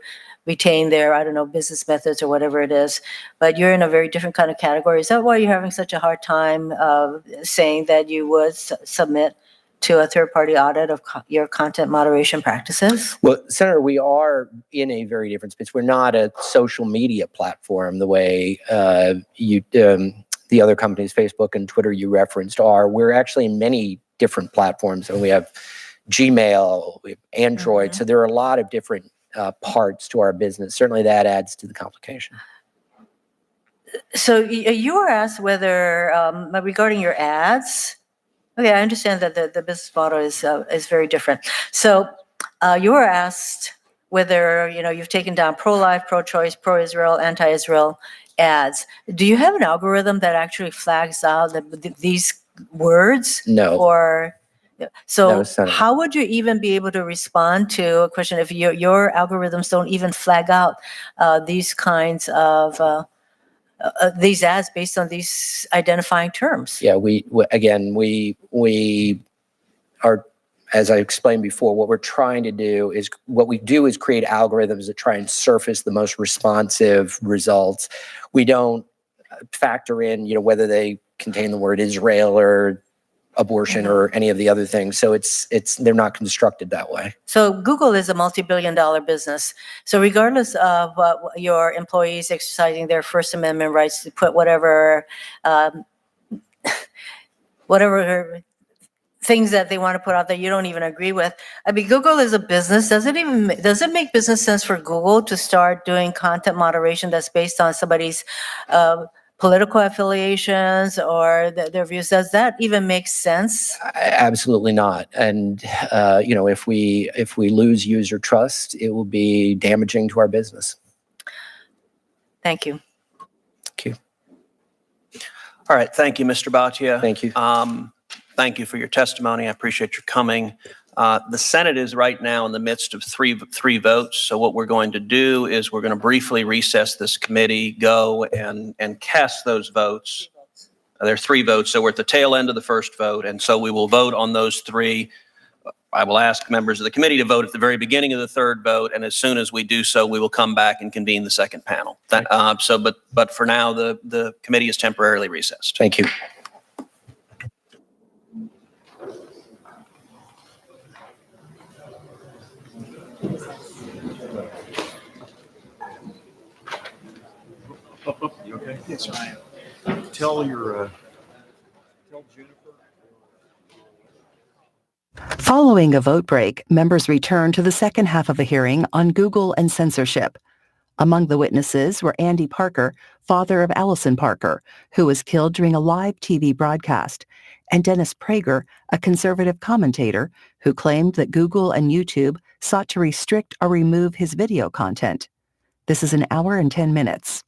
retain their business methods or whatever it is, but you're in a very different kind of category. Is that why you're having such a hard time saying that you would submit to a third-party audit of your content moderation practices? Well, Senator, we are in a very different space. We're not a social media platform the way the other companies, Facebook and Twitter you referenced, are. We're actually in many different platforms, and we have Gmail, we have Android, so there are a lot of different parts to our business. Certainly that adds to the complication. So you were asked whether, regarding your ads, okay, I understand that the business model is very different. So you were asked whether, you've taken down pro-life, pro-choice, pro-Israel, anti-Israel ads. Do you have an algorithm that actually flags out these words? No. Or so No, how would you even be able to respond to a question if your algorithms don't even flag out these kinds of these ads based on these identifying terms? Yeah, we are, as I explained before, what we do is create algorithms that try and surface the most responsive results. We don't factor in, whether they contain the word Israel or abortion or any of the other things. So they're not constructed that way. So Google is a multi-billion-dollar business. So regardless of your employees exercising their First Amendment rights to put whatever things that they want to put out there you don't even agree with. I mean, Google is a business. Does it make business sense for Google to start doing content moderation that's based on somebody's political affiliations or their views? Does that even make sense? Absolutely not. And if we lose user trust, it will be damaging to our business. Thank you. Thank you. All right. Thank you, Mr. Bhatia. Thank you. Thank you for your testimony. I appreciate your coming. The Senate is right now in the midst of three votes. So what we're going to do is we're going to briefly recess this committee, go and cast those votes. There are 3 votes. So we're at the tail end of the first vote. And so we will vote on those 3. I will ask members of the committee to vote at the very beginning of the third vote. And as soon as we do so, we will come back and convene the second panel. But for now, the committee is temporarily recessed. Thank you. You okay? Yes, I am. Tell Jennifer. Following a vote break, members returned to the second half of the hearing on Google and censorship. Among the witnesses were Andy Parker, father of Allison Parker, who was killed during a live TV broadcast, and Dennis Prager, a conservative commentator who claimed that Google and YouTube sought to restrict or remove his video content. This is an hour and 10 minutes.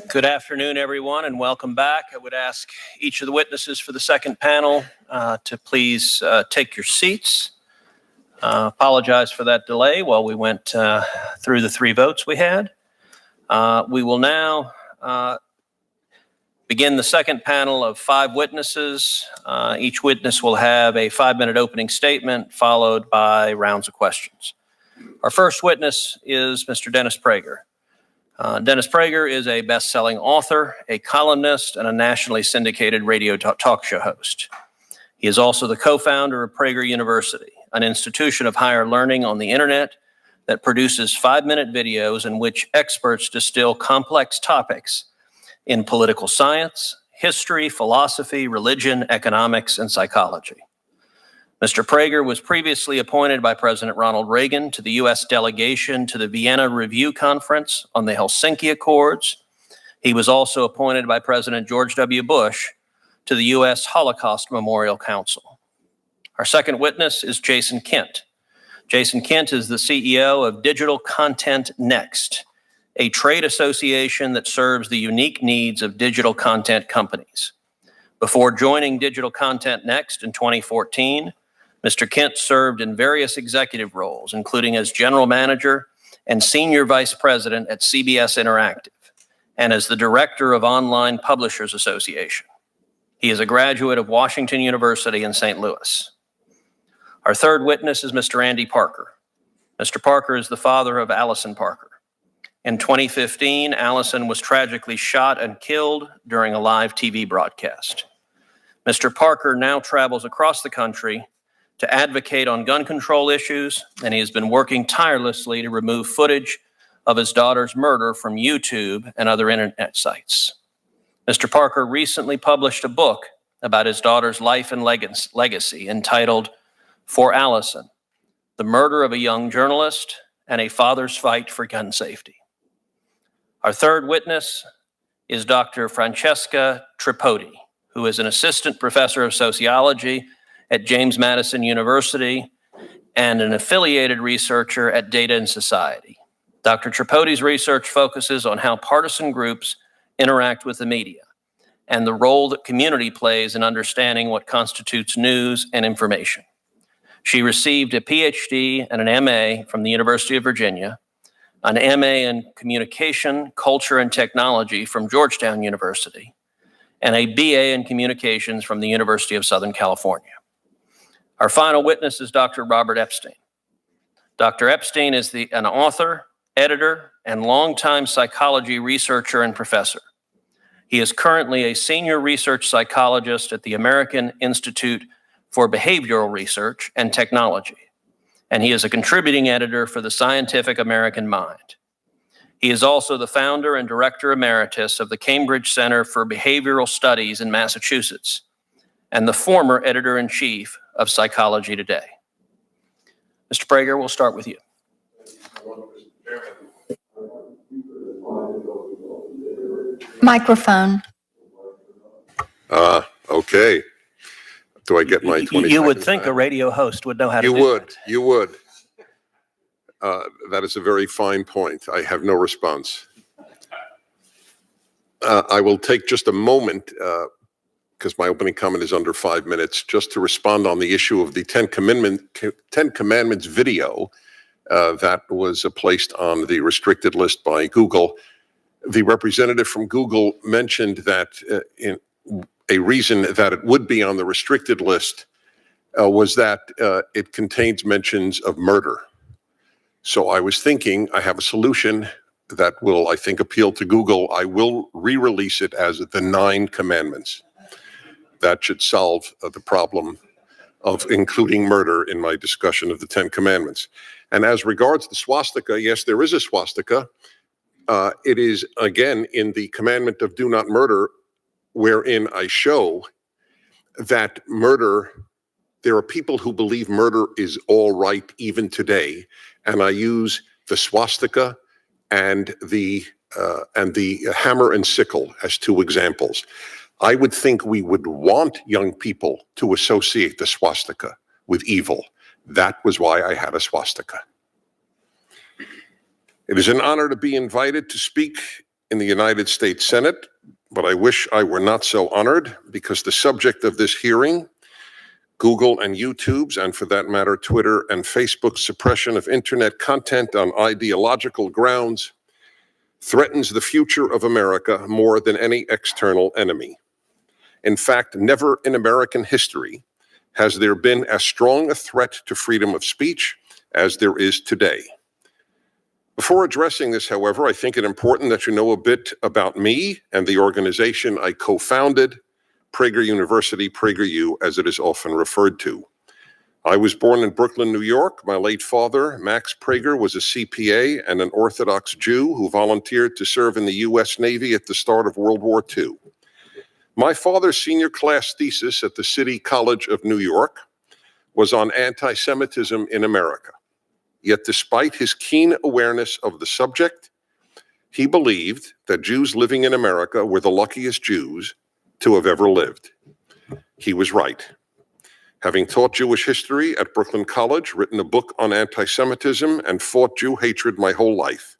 Good afternoon, everyone, and welcome back. I would ask each of the witnesses for the second panel to please take your seats. Apologize for that delay while we went through the 3 votes we had. We will now begin the second panel of 5 witnesses. Each witness will have a 5-minute opening statement followed by rounds of questions. Our first witness is Mr. Dennis Prager. Dennis Prager is a best-selling author, a columnist, and a nationally syndicated radio talk show host. He is also the co-founder of Prager University, an institution of higher learning on the internet that produces 5-minute videos in which experts distill complex topics in political science, history, philosophy, religion, economics, and psychology. Mr. Prager was previously appointed by President Ronald Reagan to the U.S. delegation to the Vienna Review Conference on the Helsinki Accords. He was also appointed by President George W. Bush to the U.S. Holocaust Memorial Council. Our second witness is Jason Kent. Jason Kent is the CEO of Digital Content Next, a trade association that serves the unique needs of digital content companies. Before joining Digital Content Next in 2014, Mr. Kent served in various executive roles, including as general manager and senior vice president at CBS Interactive, and as the director of Online Publishers Association. He is a graduate of Washington University in St. Louis. Our third witness is Mr. Andy Parker. Mr. Parker is the father of Allison Parker. In 2015, Allison was tragically shot and killed during a live TV broadcast. Mr. Parker now travels across the country to advocate on gun control issues, and he has been working tirelessly to remove footage of his daughter's murder from YouTube and other internet sites. Mr. Parker recently published a book about his daughter's life and legacy entitled For Allison, The Murder of a Young Journalist and a Father's Fight for Gun Safety. Our third witness is Dr. Francesca Tripodi, who is an assistant professor of sociology at James Madison University and an affiliated researcher at Data and Society. Dr. Tripodi's research focuses on how partisan groups interact with the media and the role that community plays in understanding what constitutes news and information. She received a PhD and an MA from the University of Virginia, an MA in Communication, Culture, and Technology from Georgetown University, and a BA in Communications from the University of Southern California. Our final witness is Dr. Robert Epstein. Dr. Epstein is an author, editor, and longtime psychology researcher and professor. He is currently a senior research psychologist at the American Institute for Behavioral Research and Technology, and he is a contributing editor for the Scientific American Mind. He is also the founder and director emeritus of the Cambridge Center for Behavioral Studies in Massachusetts, and the former editor-in-chief of Psychology Today. Mr. Prager, we'll start with you. Microphone. Okay. Do I get my 20 You would seconds think back? a radio host would know how to You do would, that. you would. That is a very fine point. I have no response. I will take just a moment, because my opening comment is under 5 minutes, just to respond on the issue of the Ten Commandments video that was placed on the restricted list by Google. The representative from Google mentioned that a reason that it would be on the restricted list was that it contains mentions of murder. So I was thinking I have a solution that will, I think, appeal to Google. I will re-release it as the 9 Commandments. That should solve the problem of including murder in my discussion of the 10 Commandments. And as regards the swastika, yes, there is a swastika. It is, again, in the commandment of do not murder, wherein I show that murder, there are people who believe murder is all right even today. And I use the swastika and the hammer and sickle as 2 examples. I would think we would want young people to associate the swastika with evil. That was why I had a swastika. It is an honor to be invited to speak in the United States Senate, but I wish I were not so honored, because the subject of this hearing, Google and YouTube's, and for that matter, Twitter and Facebook's suppression of internet content on ideological grounds, threatens the future of America more than any external enemy. In fact, never in American history has there been as strong a threat to freedom of speech as there is today. Before addressing this, however, I think it important that you know a bit about me and the organization I co-founded, Prager University, PragerU, as it is often referred to. I was born in Brooklyn, New York. My late father, Max Prager, was a CPA and an Orthodox Jew who volunteered to serve in the U.S. Navy at the start of World War II. My father's senior class thesis at the City College of New York was on anti-Semitism in America. Yet despite his keen awareness of the subject, he believed that Jews living in America were the luckiest Jews to have ever lived. He was right. Having taught Jewish history at Brooklyn College, written a book on anti-Semitism, and fought Jew hatred my whole life,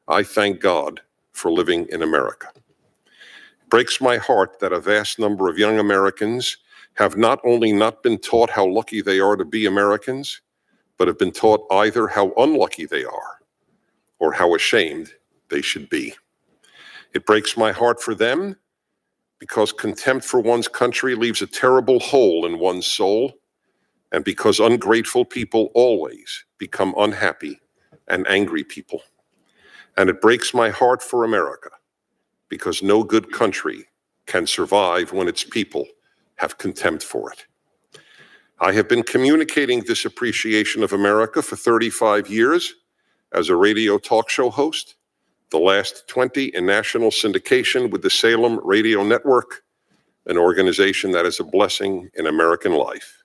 I thank God for living in America. It breaks my heart that a vast number of young Americans have not only not been taught how lucky they are to be Americans, but have been taught either how unlucky they are or how ashamed they should be. It breaks my heart for them, because contempt for one's country leaves a terrible hole in one's soul, and because ungrateful people always become unhappy and angry people. And it breaks my heart for America, because no good country can survive when its people have contempt for it. I have been communicating this appreciation of America for 35 years as a radio talk show host, the last 20 in national syndication with the Salem Radio Network, an organization that is a blessing in American life.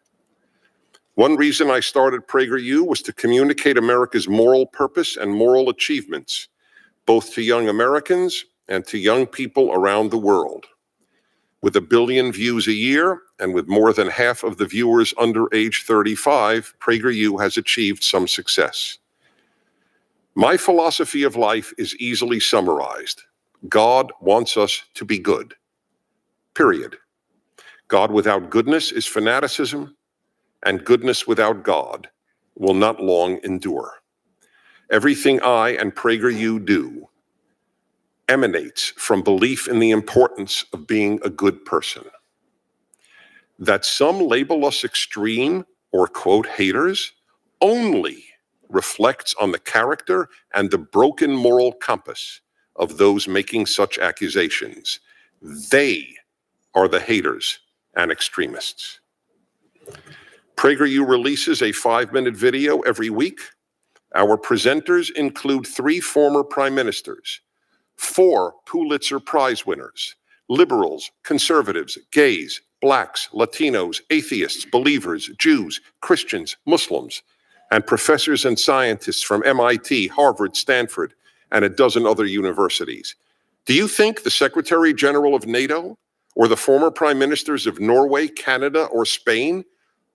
One reason I started PragerU was to communicate America's moral purpose and moral achievements, both to young Americans and to young people around the world. With 1 billion views a year, and with more than half of the viewers under age 35, PragerU has achieved some success. My philosophy of life is easily summarized. God wants us to be good. Period. God without goodness is fanaticism, and goodness without God will not long endure. Everything I and PragerU do emanates from belief in the importance of being a good person. That some label us extreme or quote haters only reflects on the character and the broken moral compass of those making such accusations. They are the haters and extremists. PragerU releases a 5-minute video every week. Our presenters include 3 former prime ministers, 4 Pulitzer Prize winners, liberals, conservatives, gays, blacks, Latinos, atheists, believers, Jews, Christians, Muslims, and professors and scientists from MIT, Harvard, Stanford, and a dozen other universities. Do you think the Secretary General of NATO, or the former prime ministers of Norway, Canada, or Spain,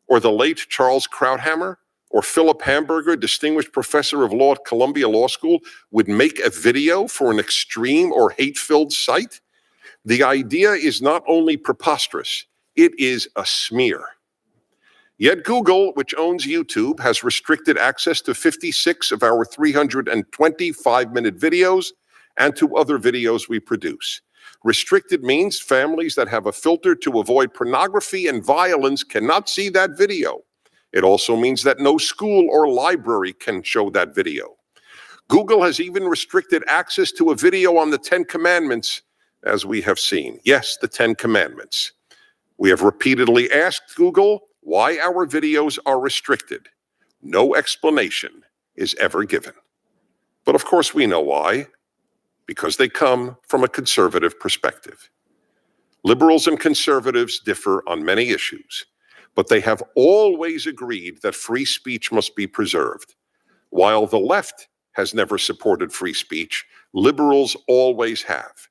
or the late Charles Krauthammer, or Philip Hamburger, distinguished professor of law at Columbia Law School, would make a video for an extreme or hate-filled site? The idea is not only preposterous, it is a smear. Yet Google, which owns YouTube, has restricted access to 56 of our 320 5-minute videos and to other videos we produce. Restricted means families that have a filter to avoid pornography and violence cannot see that video. It also means that no school or library can show that video. Google has even restricted access to a video on the 10 Commandments, as we have seen. Yes, the 10 Commandments. We have repeatedly asked Google why our videos are restricted. No explanation is ever given. But of course we know why. Because they come from a conservative perspective. Liberals and conservatives differ on many issues, but they have always agreed that free speech must be preserved. While the left has never supported free speech, liberals always have.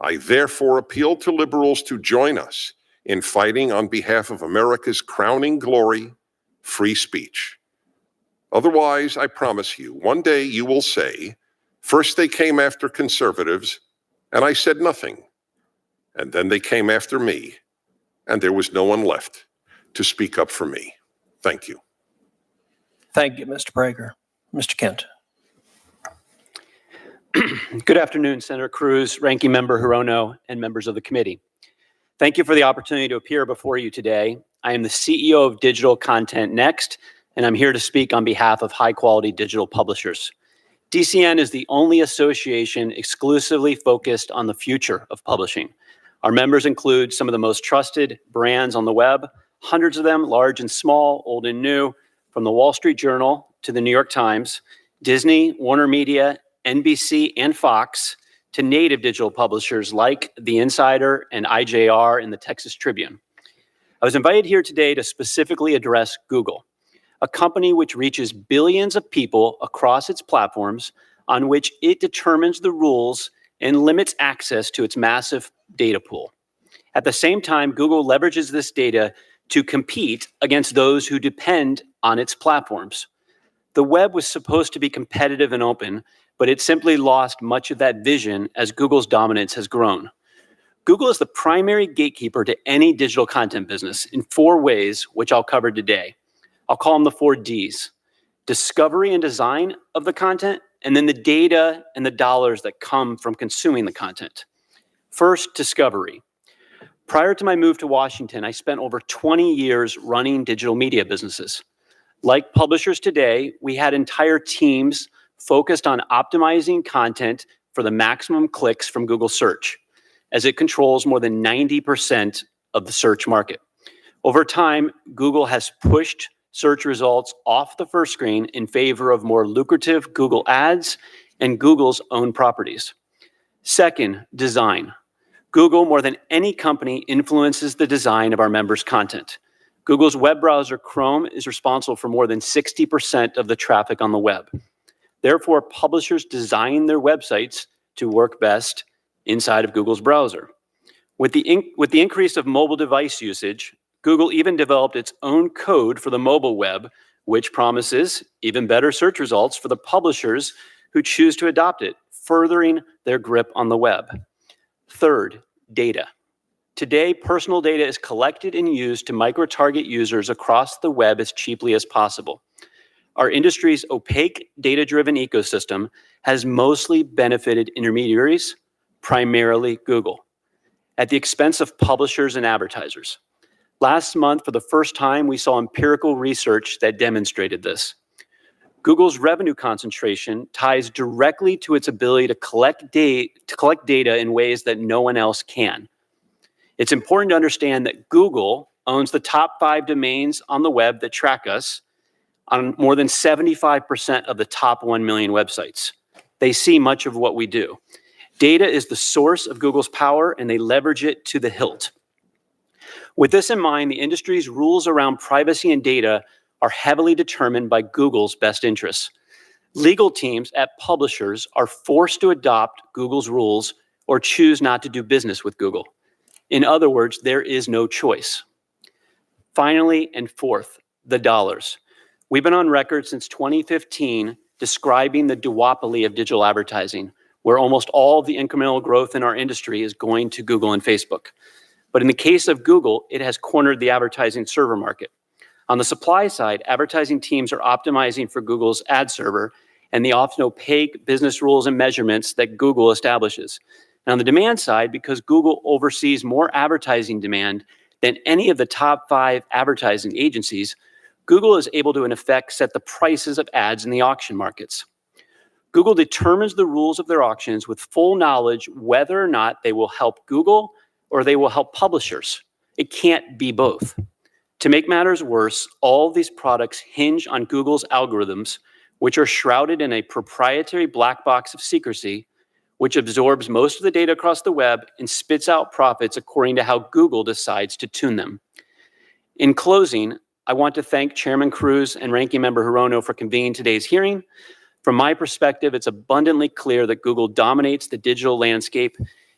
I therefore appeal to liberals to join us in fighting on behalf of America's crowning glory, free speech. Otherwise, I promise you, one day you will say, first they came after conservatives, and I said nothing. And then they came after me, and there was no one left to speak up for me. Thank you. Thank you, Mr. Prager. Mr. Kent. Good afternoon, Senator Cruz, Ranking Member Hirono, and members of the committee. Thank you for the opportunity to appear before you today. I am the CEO of Digital Content Next, and I'm here to speak on behalf of high-quality digital publishers. DCN is the only association exclusively focused on the future of publishing. Our members include some of the most trusted brands on the web, hundreds of them, large and small, old and new, from the Wall Street Journal to the New York Times, Disney, Warner Media, NBC, and Fox, to native digital publishers like The Insider and IJR and the Texas Tribune. I was invited here today to specifically address Google, a company which reaches billions of people across its platforms, on which it determines the rules and limits access to its massive data pool. At the same time, Google leverages this data to compete against those who depend on its platforms. The web was supposed to be competitive and open, but it simply lost much of that vision as Google's dominance has grown. Google is the primary gatekeeper to any digital content business in 4 ways, which I'll cover today. I'll call them the 4 Ds: discovery and design of the content, and then the data and the dollars that come from consuming the content. First, discovery. Prior to my move to Washington, I spent over 20 years running digital media businesses. Like publishers today, we had entire teams focused on optimizing content for the maximum clicks from Google search, as it controls more than 90% of the search market. Over time, Google has pushed search results off the first screen in favor of more lucrative Google ads and Google's own properties. Second, design. Google, more than any company, influences the design of our members' content. Google's web browser, Chrome, is responsible for more than 60% of the traffic on the web. Therefore, publishers design their websites to work best inside of Google's browser. With the increase of mobile device usage, Google even developed its own code for the mobile web, which promises even better search results for the publishers who choose to adopt it, furthering their grip on the web. Third, data. Today, personal data is collected and used to micro-target users across the web as cheaply as possible. Our industry's opaque, data-driven ecosystem has mostly benefited intermediaries, primarily Google, at the expense of publishers and advertisers. Last month, for the first time, we saw empirical research that demonstrated this. Google's revenue concentration ties directly to its ability to collect data in ways that no one else can. It's important to understand that Google owns the top 5 domains on the web that track us on more than 75% of the top 1 million websites. They see much of what we do. Data is the source of Google's power, and they leverage it to the hilt. With this in mind, the industry's rules around privacy and data are heavily determined by Google's best interests. Legal teams at publishers are forced to adopt Google's rules or choose not to do business with Google. In other words, there is no choice. Finally, and fourth, the dollars. We've been on record since 2015 describing the duopoly of digital advertising, where almost all the incremental growth in our industry is going to Google and Facebook. But in the case of Google, it has cornered the advertising server market. On the supply side, advertising teams are optimizing for Google's ad server and the often opaque business rules and measurements that Google establishes. And on the demand side, because Google oversees more advertising demand than any of the top 5 advertising agencies, Google is able to, in effect, set the prices of ads in the auction markets. Google determines the rules of their auctions with full knowledge whether or not they will help Google or they will help publishers. It can't be both. To make matters worse, all of these products hinge on Google's algorithms, which are shrouded in a proprietary black box of secrecy, which absorbs most of the data across the web and spits out profits according to how Google decides to tune them. In closing, I want to thank Chairman Cruz and Ranking Member Hirono for convening today's hearing. From my perspective, it's abundantly clear that Google dominates the digital landscape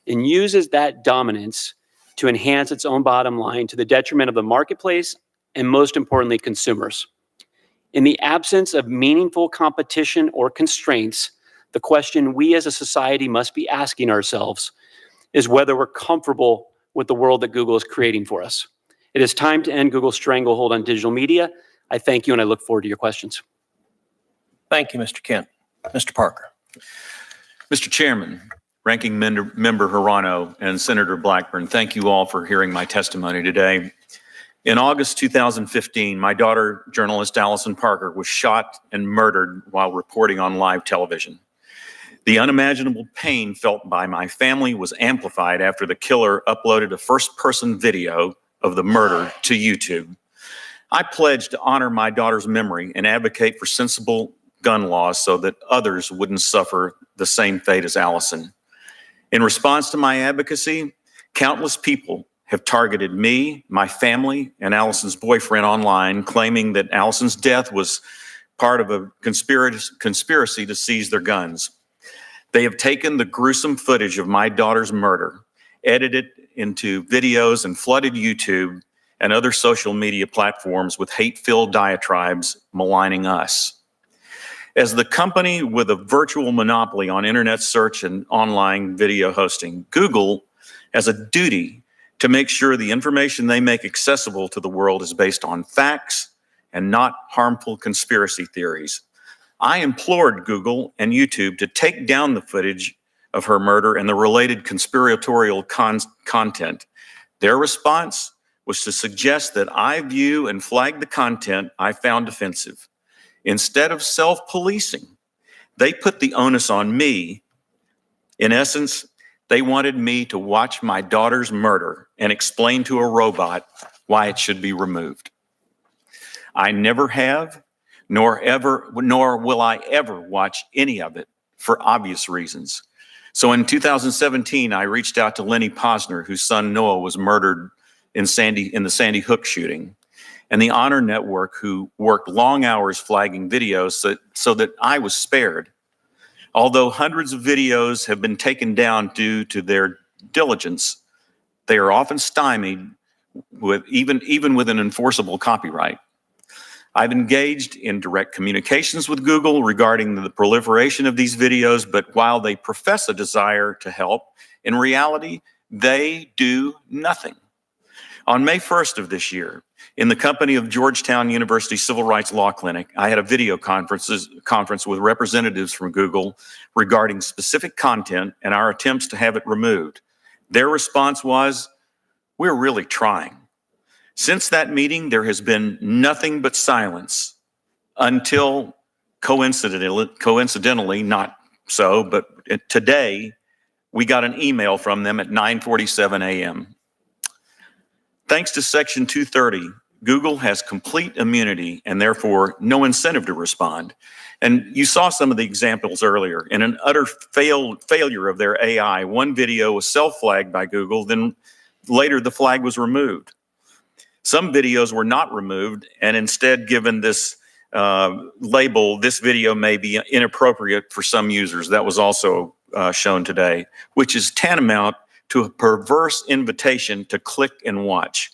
and uses that dominance to enhance its own bottom line to the detriment of the marketplace and, most importantly, consumers. In the absence of meaningful competition or constraints, the question we as a society must be asking ourselves is whether we're comfortable with the world that Google is creating for us. It is time to end Google's stranglehold on digital media. I thank you, and I look forward to your questions. Thank you, Mr. Kent. Mr. Parker. Mr. Chairman, Ranking Member Hirono and Senator Blackburn, thank you all for hearing my testimony today. In August 2015, my daughter, journalist Allison Parker, was shot and murdered while reporting on live television. The unimaginable pain felt by my family was amplified after the killer uploaded a first-person video of the murder to YouTube. I pledged to honor my daughter's memory and advocate for sensible gun laws so that others wouldn't suffer the same fate as Allison. In response to my advocacy, countless people have targeted me, my family, and Allison's boyfriend online, claiming that Allison's death was part of a conspiracy to seize their guns. They have taken the gruesome footage of my daughter's murder, edited it into videos, and flooded YouTube and other social media platforms with hate-filled diatribes maligning us. As the company with a virtual monopoly on internet search and online video hosting, Google has a duty to make sure the information they make accessible to the world is based on facts and not harmful conspiracy theories. I implored Google and YouTube to take down the footage of her murder and the related conspiratorial content. Their response was to suggest that I view and flag the content I found offensive. Instead of self-policing, they put the onus on me. In essence, they wanted me to watch my daughter's murder and explain to a robot why it should be removed. I never have, nor will I ever watch any of it for obvious reasons. So in 2017, I reached out to Lenny Posner, whose son Noah was murdered in the Sandy Hook shooting, and the Honor Network, who worked long hours flagging videos so that I was spared. Although hundreds of videos have been taken down due to their diligence, they are often stymied with even with an enforceable copyright. I've engaged in direct communications with Google regarding the proliferation of these videos, but while they profess a desire to help, in reality, they do nothing. On May 1st of this year, in the company of Georgetown University Civil Rights Law Clinic, I had a video conference with representatives from Google regarding specific content and our attempts to have it removed. Their response was, "We're really trying." Since that meeting, there has been nothing but silence until Coincidentally, not so, but today we got an email from them at 9:47 a.m. Thanks to Section 230, Google has complete immunity and therefore no incentive to respond. And you saw some of the examples earlier. In an utter failure of their AI, one video was self-flagged by Google, then later the flag was removed. Some videos were not removed and instead given this label, this video may be inappropriate for some users. That was also shown today, which is tantamount to a perverse invitation to click and watch.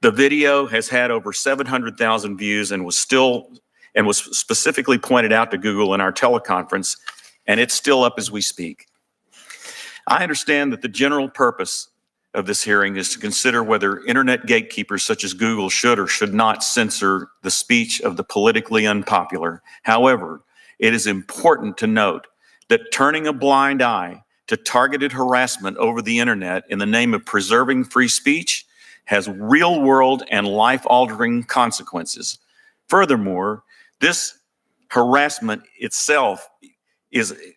The video has had over 700,000 views and was specifically pointed out to Google in our teleconference, and it's still up as we speak. I understand that the general purpose of this hearing is to consider whether internet gatekeepers such as Google should or should not censor the speech of the politically unpopular. However, it is important to note that turning a blind eye to targeted harassment over the internet in the name of preserving free speech has real-world and life-altering consequences. Furthermore, this harassment itself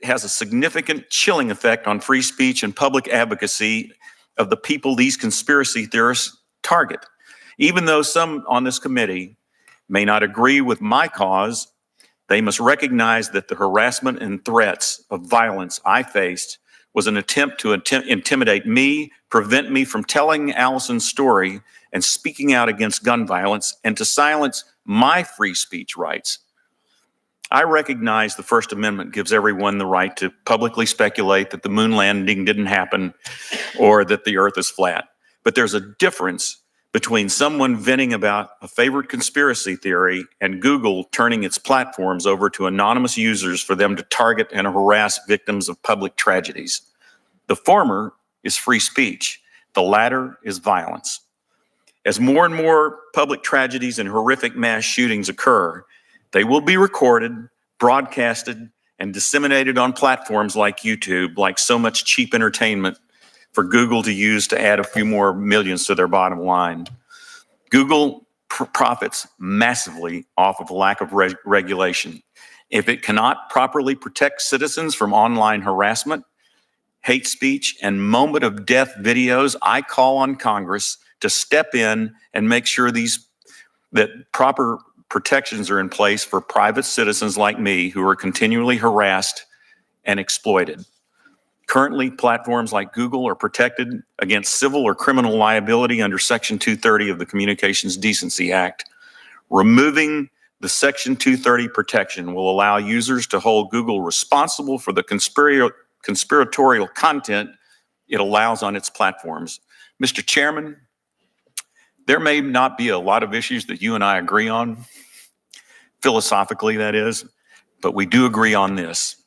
has a significant chilling effect on free speech and public advocacy of the people these conspiracy theorists target. Even though some on this committee may not agree with my cause, they must recognize that the harassment and threats of violence I faced was an attempt to intimidate me, prevent me from telling Allison's story and speaking out against gun violence, and to silence my free speech rights. I recognize the First Amendment gives everyone the right to publicly speculate that the moon landing didn't happen or that the earth is flat. But there's a difference between someone venting about a favorite conspiracy theory and Google turning its platforms over to anonymous users for them to target and harass victims of public tragedies. The former is free speech. The latter is violence. As more and more public tragedies and horrific mass shootings occur, they will be recorded, broadcasted, and disseminated on platforms like YouTube, like so much cheap entertainment for Google to use to add a few more millions to their bottom line. Google profits massively off of lack of regulation. If it cannot properly protect citizens from online harassment, hate speech, and moment of death videos, I call on Congress to step in and make sure that proper protections are in place for private citizens like me who are continually harassed and exploited. Currently, platforms like Google are protected against civil or criminal liability under Section 230 of the Communications Decency Act. Removing the Section 230 protection will allow users to hold Google responsible for the conspiratorial content it allows on its platforms. Mr. Chairman, there may not be a lot of issues that you and I agree on, philosophically that is, but we do agree on this.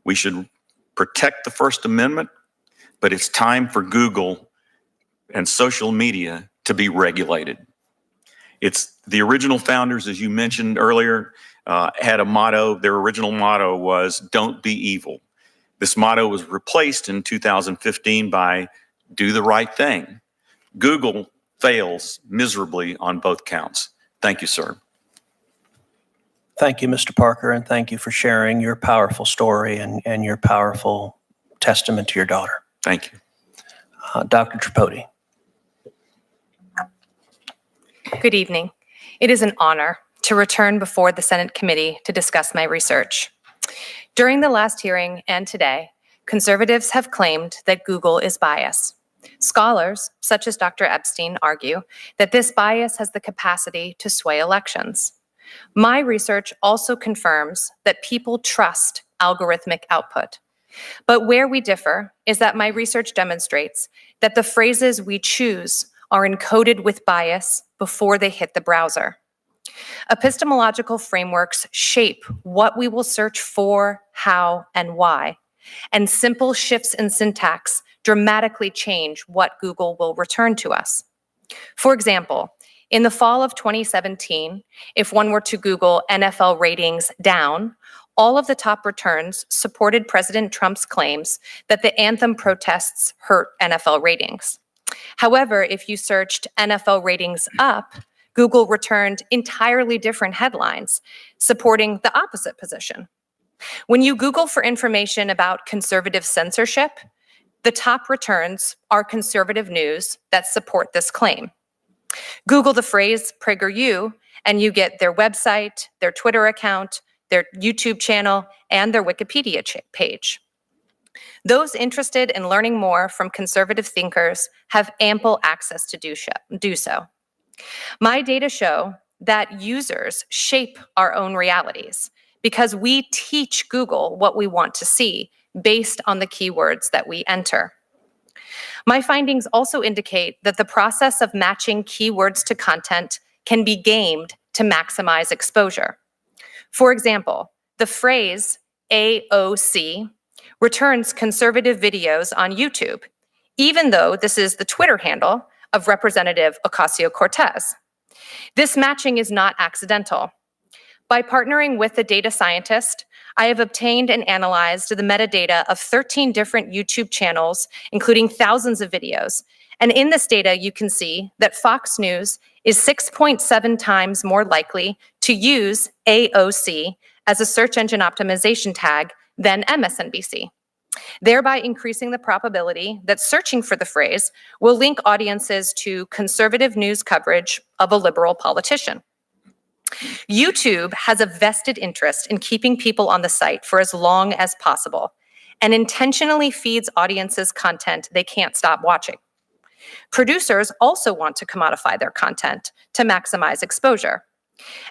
We should protect the First Amendment, but it's time for Google and social media to be regulated. It's the original founders, as you mentioned earlier, had a motto. Their original motto was, "Don't be evil." This motto was replaced in 2015 by "Do the right thing." Google fails miserably on both counts. Thank you, sir. Thank you, Mr. Parker, and thank you for sharing your powerful story and your powerful testament to your daughter. Thank you. Dr. Tripodi. Good evening. It is an honor to return before the Senate committee to discuss my research. During the last hearing and today, conservatives have claimed that Google is biased. Scholars, such as Dr. Epstein, argue that this bias has the capacity to sway elections. My research also confirms that people trust algorithmic output. But where we differ is that my research demonstrates that the phrases we choose are encoded with bias before they hit the browser. Epistemological frameworks shape what we will search for, how, and why. And simple shifts in syntax dramatically change what Google will return to us. For example, in the fall of 2017, if one were to Google NFL ratings down, all of the top returns supported President Trump's claims that the anthem protests hurt NFL ratings. However, if you searched NFL ratings up, Google returned entirely different headlines supporting the opposite position. When you Google for information about conservative censorship, the top returns are conservative news that support this claim. Google the phrase PragerU, and you get their website, their Twitter account, their YouTube channel, and their Wikipedia page. Those interested in learning more from conservative thinkers have ample access to do so. My data show that users shape our own realities because we teach Google what we want to see based on the keywords that we enter. My findings also indicate that the process of matching keywords to content can be gamed to maximize exposure. For example, the phrase AOC returns conservative videos on YouTube, even though this is the Twitter handle of Representative Ocasio-Cortez. This matching is not accidental. By partnering with a data scientist, I have obtained and analyzed the metadata of 13 different YouTube channels, including thousands of videos. And in this data, you can see that Fox News is 6.7 times more likely to use AOC as a search engine optimization tag than MSNBC, thereby increasing the probability that searching for the phrase will link audiences to conservative news coverage of a liberal politician. YouTube has a vested interest in keeping people on the site for as long as possible and intentionally feeds audiences content they can't stop watching. Producers also want to commodify their content to maximize exposure.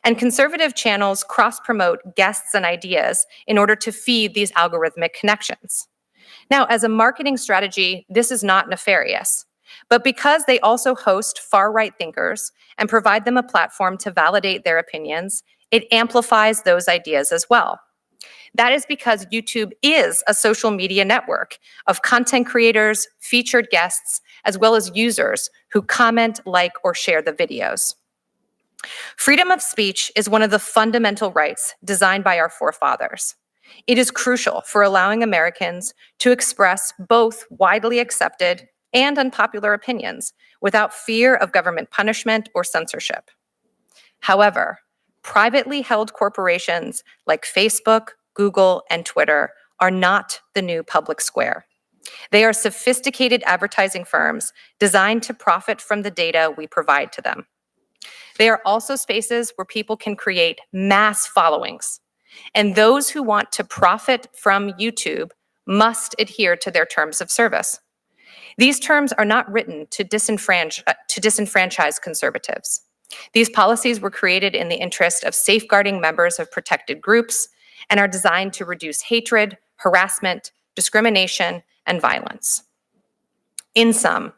And conservative channels cross-promote guests and ideas in order to feed these algorithmic connections. Now, as a marketing strategy, this is not nefarious. But because they also host far-right thinkers and provide them a platform to validate their opinions, it amplifies those ideas as well. That is because YouTube is a social media network of content creators, featured guests, as well as users who comment, like, or share the videos. Freedom of speech is one of the fundamental rights designed by our forefathers. It is crucial for allowing Americans to express both widely accepted and unpopular opinions without fear of government punishment or censorship. However, privately held corporations like Facebook, Google, and Twitter are not the new public square. They are sophisticated advertising firms designed to profit from the data we provide to them. They are also spaces where people can create mass followings, and those who want to profit from YouTube must adhere to their terms of service. These terms are not written to disenfranchise conservatives. These policies were created in the interest of safeguarding members of protected groups and are designed to reduce hatred, harassment, discrimination, and violence. In sum,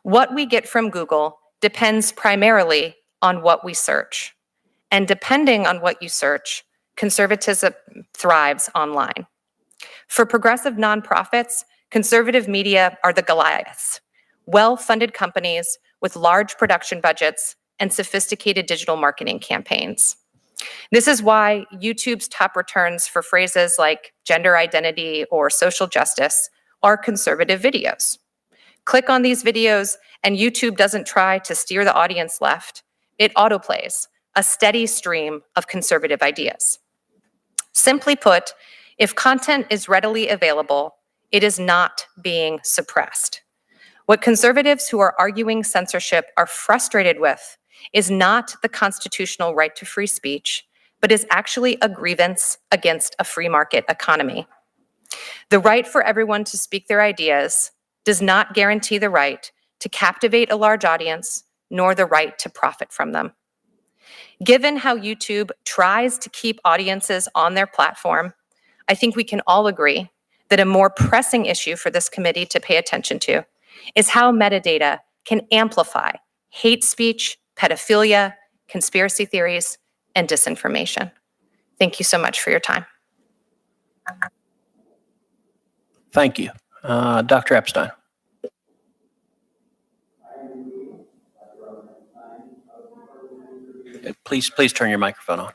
what we get from Google depends primarily on what we search. And depending on what you search, conservatism thrives online. For progressive nonprofits, conservative media are the Goliaths, well-funded companies with large production budgets and sophisticated digital marketing campaigns. This is why YouTube's top returns for phrases like gender identity or social justice are conservative videos. Click on these videos and YouTube doesn't try to steer the audience left. It autoplays a steady stream of conservative ideas. Simply put, if content is readily available, it is not being suppressed. What conservatives who are arguing censorship are frustrated with is not the constitutional right to free speech, but is actually a grievance against a free market economy. The right for everyone to speak their ideas does not guarantee the right to captivate a large audience, nor the right to profit from them. Given how YouTube tries to keep audiences on their platform, I think we can all agree that a more pressing issue for this committee to pay attention to is how metadata can amplify hate speech, pedophilia, conspiracy theories, and disinformation. Thank you so much for your time. Thank you. Dr. Epstein. Please turn your microphone on.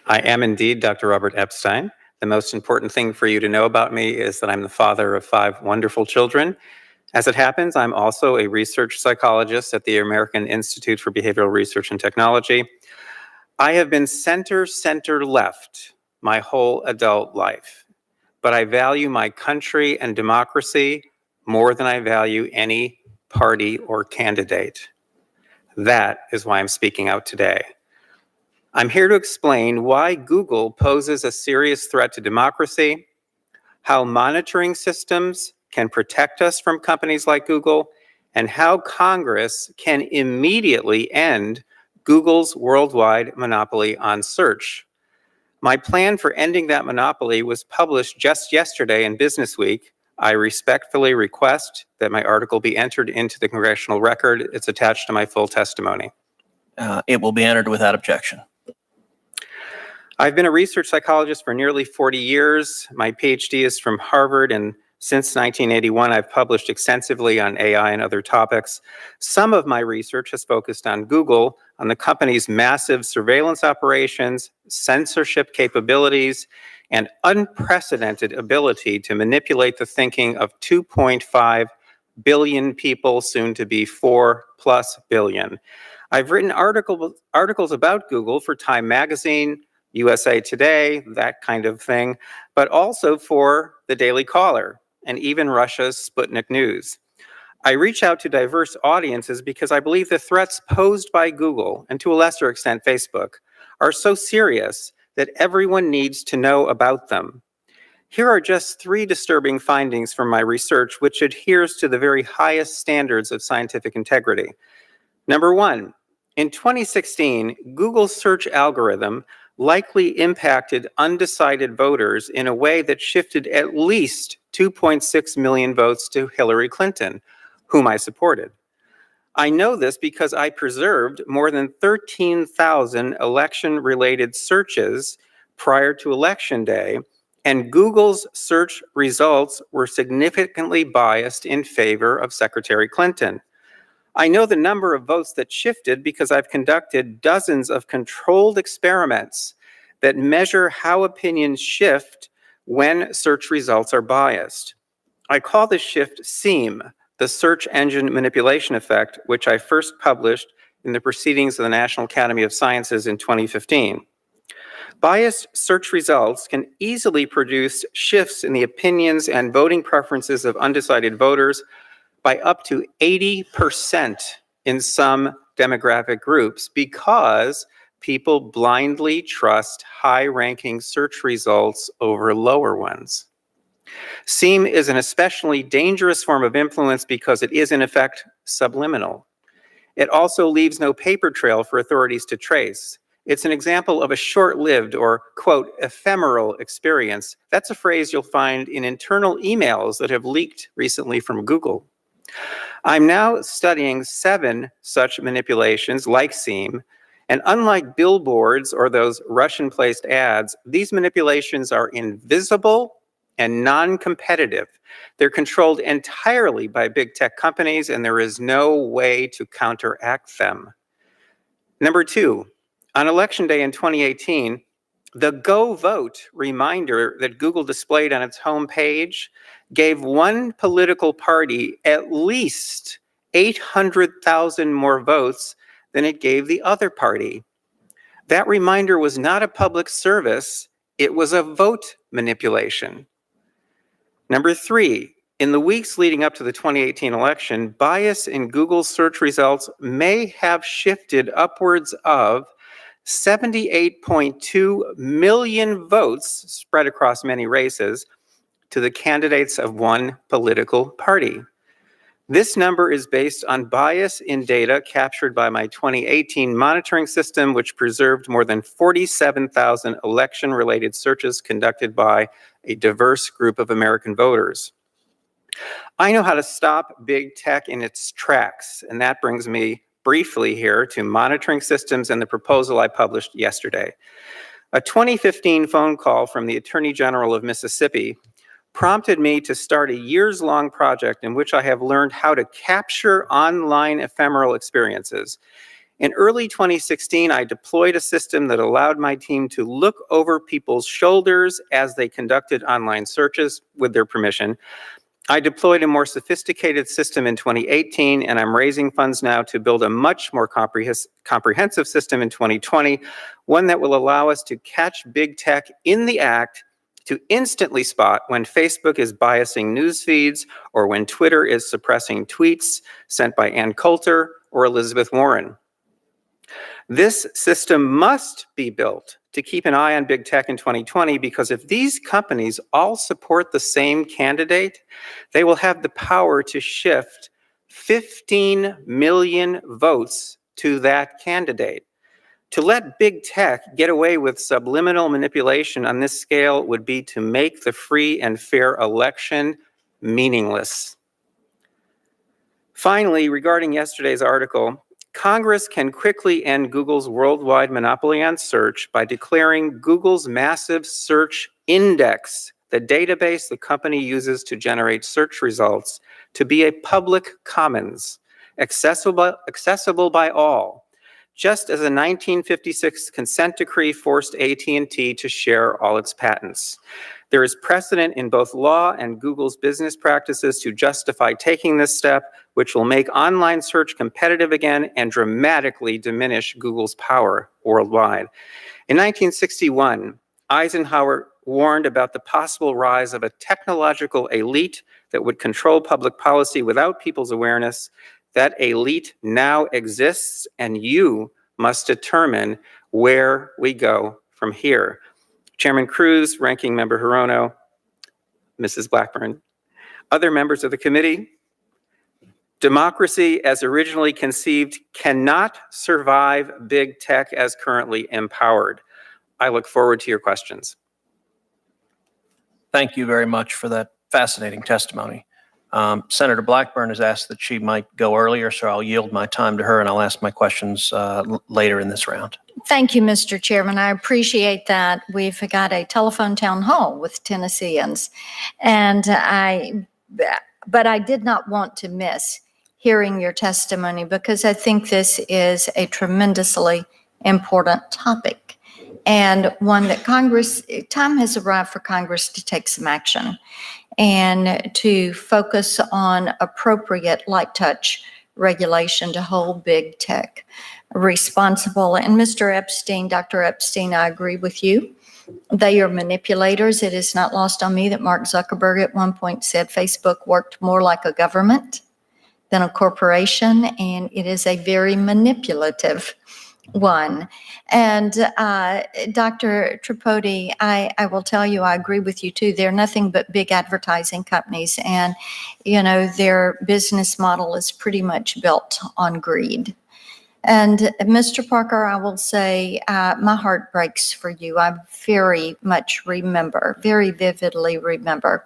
I am indeed Dr. Robert Epstein. The most important thing for you to know about me is that I'm the father of 5 wonderful children, As it happens, I'm also a research psychologist at the American Institute for Behavioral Research and Technology. I have been center left my whole adult life, but I value my country and democracy more than I value any party or candidate. That is why I'm speaking out today. I'm here to explain why Google poses a serious threat to democracy, how monitoring systems can protect us from companies like Google, and how Congress can immediately end Google's worldwide monopoly on search. My plan for ending that monopoly was published just yesterday in Business Week. I respectfully request that my article be entered into the Congressional record. It's attached to my full testimony. It will be entered without objection. I've been a research psychologist for nearly 40 years. My PhD is from Harvard, and since 1981, I've published extensively on AI and other topics. Some of my research has focused on Google, on the company's massive surveillance operations, censorship capabilities, and unprecedented ability to manipulate the thinking of 2.5 billion people, soon to be 4+ billion. I've written articles about Google for Time Magazine, USA Today, that kind of thing, but also for the Daily Caller and even Russia's Sputnik News. I reach out to diverse audiences because I believe the threats posed by Google, and to a lesser extent Facebook, are so serious that everyone needs to know about them. Here are just 3 disturbing findings from my research, which adheres to the very highest standards of scientific integrity. Number 1, in 2016, Google's search algorithm likely impacted undecided voters in a way that shifted at least 2.6 million votes to Hillary Clinton, whom I supported. I know this because I preserved more than 13,000 election-related searches prior to Election Day, and Google's search results were significantly biased in favor of Secretary Clinton. I know the number of votes that shifted because I've conducted dozens of controlled experiments that measure how opinions shift when search results are biased. I call this shift SEAM, the search engine manipulation effect, which I first published in the Proceedings of the National Academy of Sciences in 2015. Biased search results can easily produce shifts in the opinions and voting preferences of undecided voters by up to 80% in some demographic groups because people blindly trust high-ranking search results over lower ones. SEAM is an especially dangerous form of influence because it is, in effect, subliminal. It also leaves no paper trail for authorities to trace. It's an example of a short-lived or, quote, ephemeral experience. That's a phrase you'll find in internal emails that have leaked recently from Google. I'm now studying 7 such manipulations like SEAM, and unlike billboards or those Russian-placed ads, these manipulations are invisible and non-competitive. They're controlled entirely by big tech companies, and there is no way to counteract them. Number 2, on Election Day in 2018, the Go Vote reminder that Google displayed on its homepage gave one political party at least 800,000 more votes than it gave the other party. That reminder was not a public service, it was a vote manipulation. Number 3, in the weeks leading up to the 2018 election, bias in Google's search results may have shifted upwards of 78.2 million votes spread across many races to the candidates of one political party. This number is based on bias in data captured by my 2018 monitoring system, which preserved more than 47,000 election-related searches conducted by a diverse group of American voters. I know how to stop big tech in its tracks, and that brings me briefly here to monitoring systems and the proposal I published yesterday. A 2015 phone call from the Attorney General of Mississippi prompted me to start a years-long project in which I have learned how to capture online ephemeral experiences. In early 2016, I deployed a system that allowed my team to look over people's shoulders as they conducted online searches with their permission. I deployed a more sophisticated system in 2018, and I'm raising funds now to build a much more comprehensive system in 2020, one that will allow us to catch big tech in the act, to instantly spot when Facebook is biasing news feeds or when Twitter is suppressing tweets sent by Ann Coulter or Elizabeth Warren. This system must be built to keep an eye on big tech in 2020, because if these companies all support the same candidate, they will have the power to shift 15 million votes to that candidate. To let big tech get away with subliminal manipulation on this scale would be to make the free and fair election meaningless. Finally, regarding yesterday's article, Congress can quickly end Google's worldwide monopoly on search by declaring Google's massive search index, the database the company uses to generate search results, to be a public commons, accessible by all, just as a 1956 consent decree forced AT&T to share all its patents. There is precedent in both law and Google's business practices to justify taking this step, which will make online search competitive again and dramatically diminish Google's power worldwide. In 1961, Eisenhower warned about the possible rise of a technological elite that would control public policy without people's awareness. That elite now exists, and you must determine where we go from here. Chairman Cruz, Ranking Member Hirono, Mrs. Blackburn, other members of the committee, democracy as originally conceived cannot survive big tech as currently empowered. I look forward to your questions. Thank you very much for that fascinating testimony. Senator Blackburn has asked that she might go earlier, so I'll yield my time to her and I'll ask my questions later in this round. Thank you, Mr. Chairman. I appreciate that. We've got a telephone town hall with Tennesseans, but I did not want to miss hearing your testimony because I think this is a tremendously important topic and one that time has arrived for Congress to take some action and to focus on appropriate light touch regulation to hold big tech responsible. And Mr. Epstein, Dr. Epstein, I agree with you. They are manipulators. It is not lost on me that Mark Zuckerberg at one point said Facebook worked more like a government than a corporation, and it is a very manipulative one. And Dr. Tripodi, I will tell you, I agree with you too. They're nothing but big advertising companies, and their business model is pretty much built on greed. And Mr. Parker, I will say my heart breaks for you. I very much remember, very vividly remember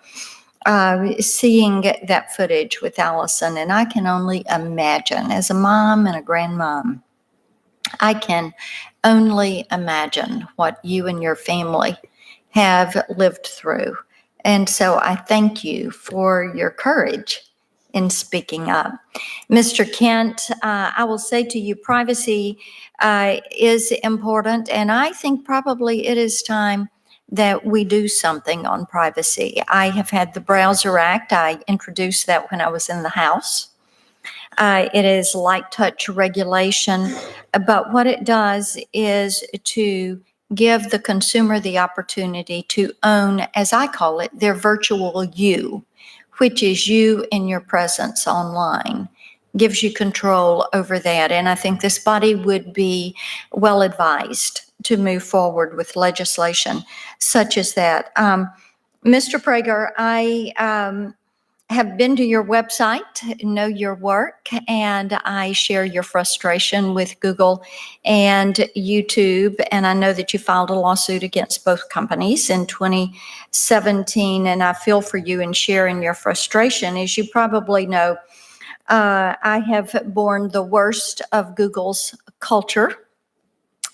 seeing that footage with Allison, and I can only imagine, as a mom and a grandmom, I can only imagine what you and your family have lived through. And so I thank you for your courage in speaking up. Mr. Kent, I will say to you, privacy is important, and I think probably it is time that we do something on privacy. I have had the Browser Act. I introduced that when I was in the House. It is light touch regulation, but what it does is to give the consumer the opportunity to own, as I call it, their virtual you, which is you in your presence online, gives you control over that. And I think this body would be well advised to move forward with legislation such as that. Mr. Prager, I have been to your website, know your work, and I share your frustration with Google and YouTube. And I know that you filed a lawsuit against both companies in 2017, and I feel for you in sharing your frustration. As you probably know, I have borne the worst of Google's culture,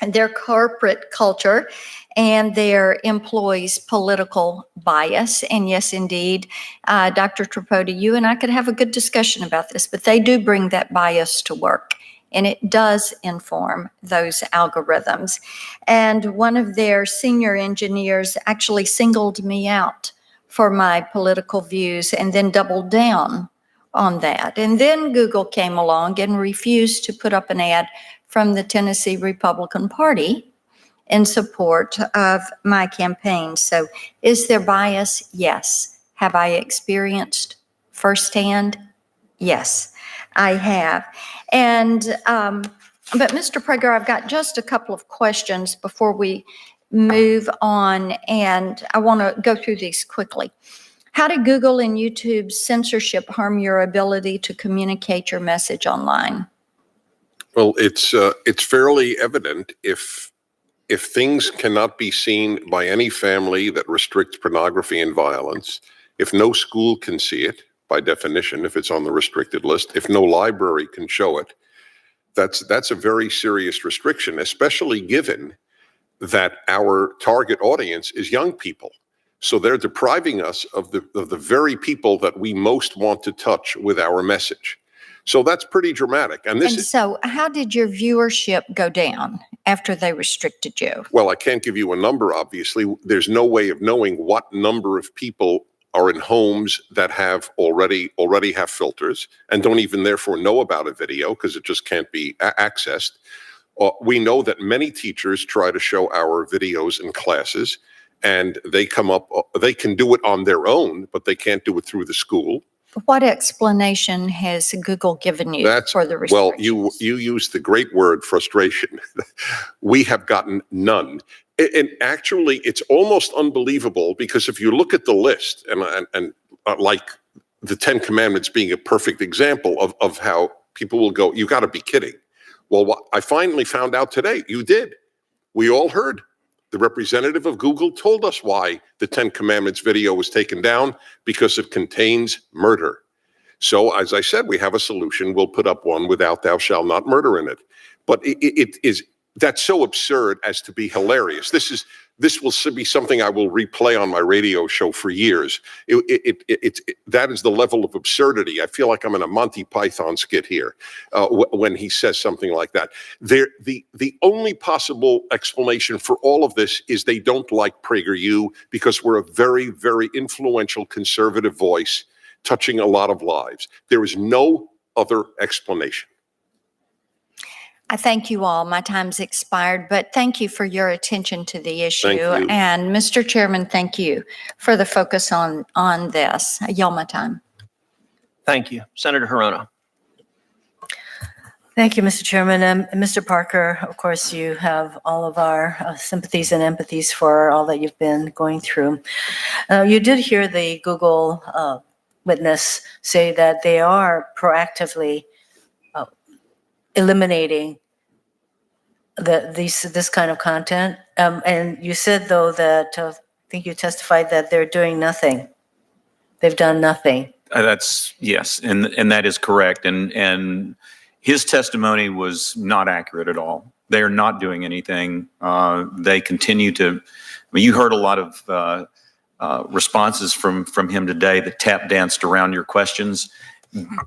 their corporate culture, and their employees' political bias. And yes, indeed, Dr. Tripodi, you and I could have a good discussion about this, but they do bring that bias to work, and it does inform those algorithms. And one of their senior engineers actually singled me out for my political views and then doubled down on that. And then Google came along and refused to put up an ad from the Tennessee Republican Party in support of my campaign. So is there bias? Yes. Have I experienced firsthand? Yes, I have. And, but Mr. Prager, I've got just a couple of questions before we move on, and I want to go through these quickly. How did Google and YouTube's censorship harm your ability to communicate your message online? Well, it's fairly evident if things cannot be seen by any family that restricts pornography and violence, if no school can see it, by definition, if it's on the restricted list, if no library can show it, that's a very serious restriction, especially given that our target audience is young people. So they're depriving us of the very people that we most want to touch with our message. So that's pretty dramatic. And so how did your viewership go down after they restricted you? Well, I can't give you a number, obviously. There's no way of knowing what number of people are in homes that have already have filters and don't even therefore know about a video because it just can't be accessed. We know that many teachers try to show our videos in classes, and they can do it on their own, but they can't do it through the school. What explanation has Google given you for the restrictions? Well, you used the great word frustration. We have gotten none. And actually, it's almost unbelievable because if you look at the list, and like the 10 Commandments being a perfect example of how people will go, you got to be kidding. Well, what I finally found out today, you did. We all heard. The representative of Google told us why the 10 Commandments video was taken down, because it contains murder. So as I said, we have a solution. We'll put up one without "thou shalt not murder" in it. But that's so absurd as to be hilarious. This will be something I will replay on my radio show for years. That is the level of absurdity. I feel like I'm in a Monty Python skit here when he says something like that. The only possible explanation for all of this is they don't like PragerU because we're a very, very influential conservative voice touching a lot of lives. There is no other explanation. I thank you all. My time's expired, but thank you for your attention to the issue. Thank you. And Mr. Chairman, thank you for the focus on this. I yield my time. Thank you. Senator Hirono. Thank you, Mr. Chairman. Mr. Parker, of course, you have all of our sympathies and empathies for all that you've been going through. You did hear the Google witness say that they are proactively eliminating this kind of content. And you said, though, that I think you testified that they're doing nothing. They've done nothing. Yes, and that is correct. And his testimony was not accurate at all. They are not doing anything. They continue to. You heard a lot of responses from him today that tap danced around your questions.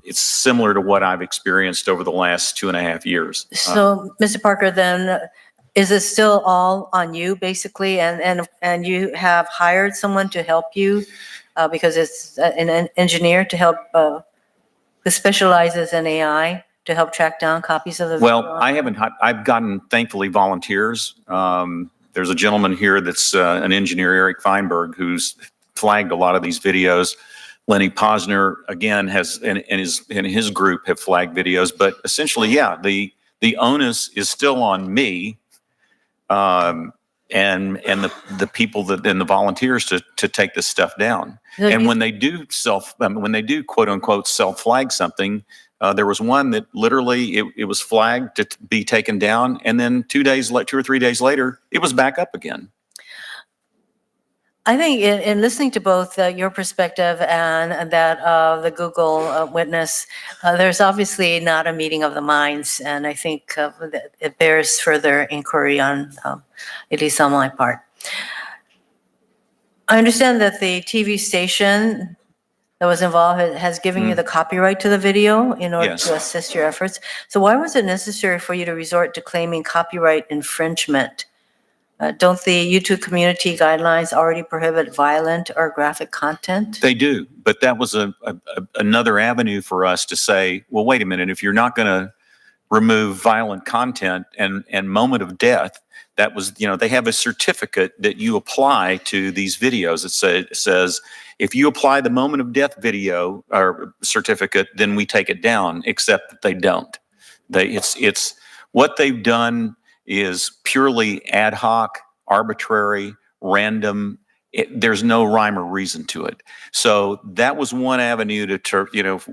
It's similar to what I've experienced over the last 2.5 years. So, Mr. Parker, then is it still all on you, basically, and you have hired someone to help you because it's an engineer to help who specializes in AI to help track down copies of the video? Well, I've gotten, thankfully, volunteers. There's a gentleman here that's an engineer, Eric Feinberg, who's flagged a lot of these videos. Lenny Posner, again, has and his group have flagged videos. But essentially, yeah, the onus is still on me and the people and the volunteers to take this stuff down. And when they do quote unquote self flag something, there was one that literally it was flagged to be taken down, and then 2 or 3 days later, it was back up again. I think in listening to both your perspective and that of the Google witness, there's obviously not a meeting of the minds, and I think it bears further inquiry on, at least on my part. I understand that the TV station that was involved has given you the copyright to the video in order to assist your efforts. So why was it necessary for you to resort to claiming copyright infringement Don't the YouTube community guidelines already prohibit violent or graphic content? They do, but that was another avenue for us to say, well, wait a minute, if you're not going to remove violent content and moment of death, that was, they have a certificate that you apply to these videos. It says, if you apply the moment of death video or certificate, then we take it down, except that they don't. It's what they've done is purely ad hoc, arbitrary, random. There's no rhyme or reason to it. So that was one avenue to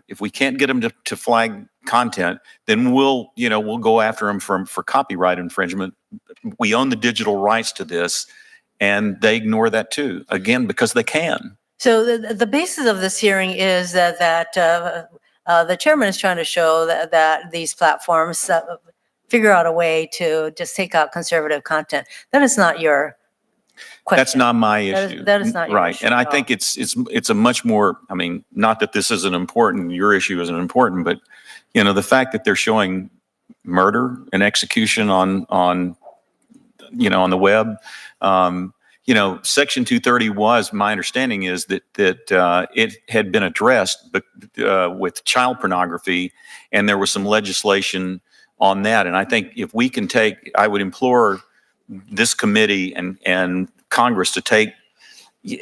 if we can't get them to flag content, then we'll go after them for copyright infringement. We own the digital rights to this, and they ignore that too, again, because they can. So the basis of this hearing is that the chairman is trying to show that these platforms figure out a way to just take out conservative content. That is not your question. That's not my issue. That is not your right. issue And I at all. think it's a much more, not that this isn't important, your issue isn't important, but the fact that they're showing murder and execution on the web. Section 230 was, my understanding is that it had been addressed with child pornography, and there was some legislation on that. And I think if we can I would implore this committee and Congress to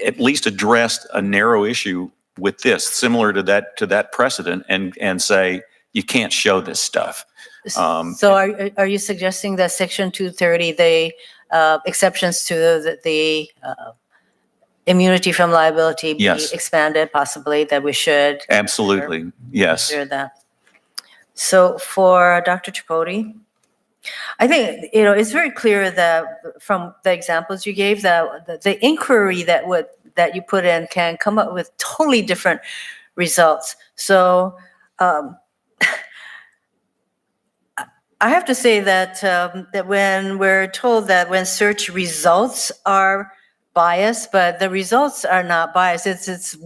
at least address a narrow issue with this, similar to that precedent, and say, you can't show this stuff. So are you suggesting that Section 230, the exceptions to the immunity from liability be Yes. expanded, possibly, that we should Absolutely, yes. consider that? So for Dr. Tripodi, I think, it's very clear that from the examples you gave, that the inquiry that you put in can come up with totally different results. So I have to say that that when we're told that when search results are biased, but the results are not biased, it's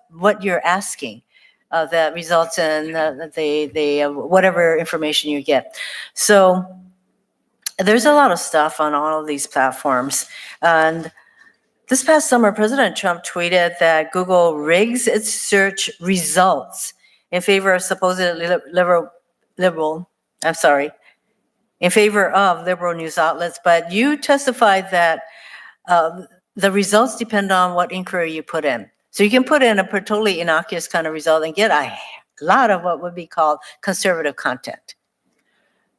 what you're asking that results in the whatever information you get. So there's a lot of stuff on all of these platforms, and this past summer, President Trump tweeted that Google rigs its search results in favor of supposedly in favor of liberal news outlets, but you testified that the results depend on what inquiry you put in. So you can put in a totally innocuous kind of result and get a lot of what would be called conservative content.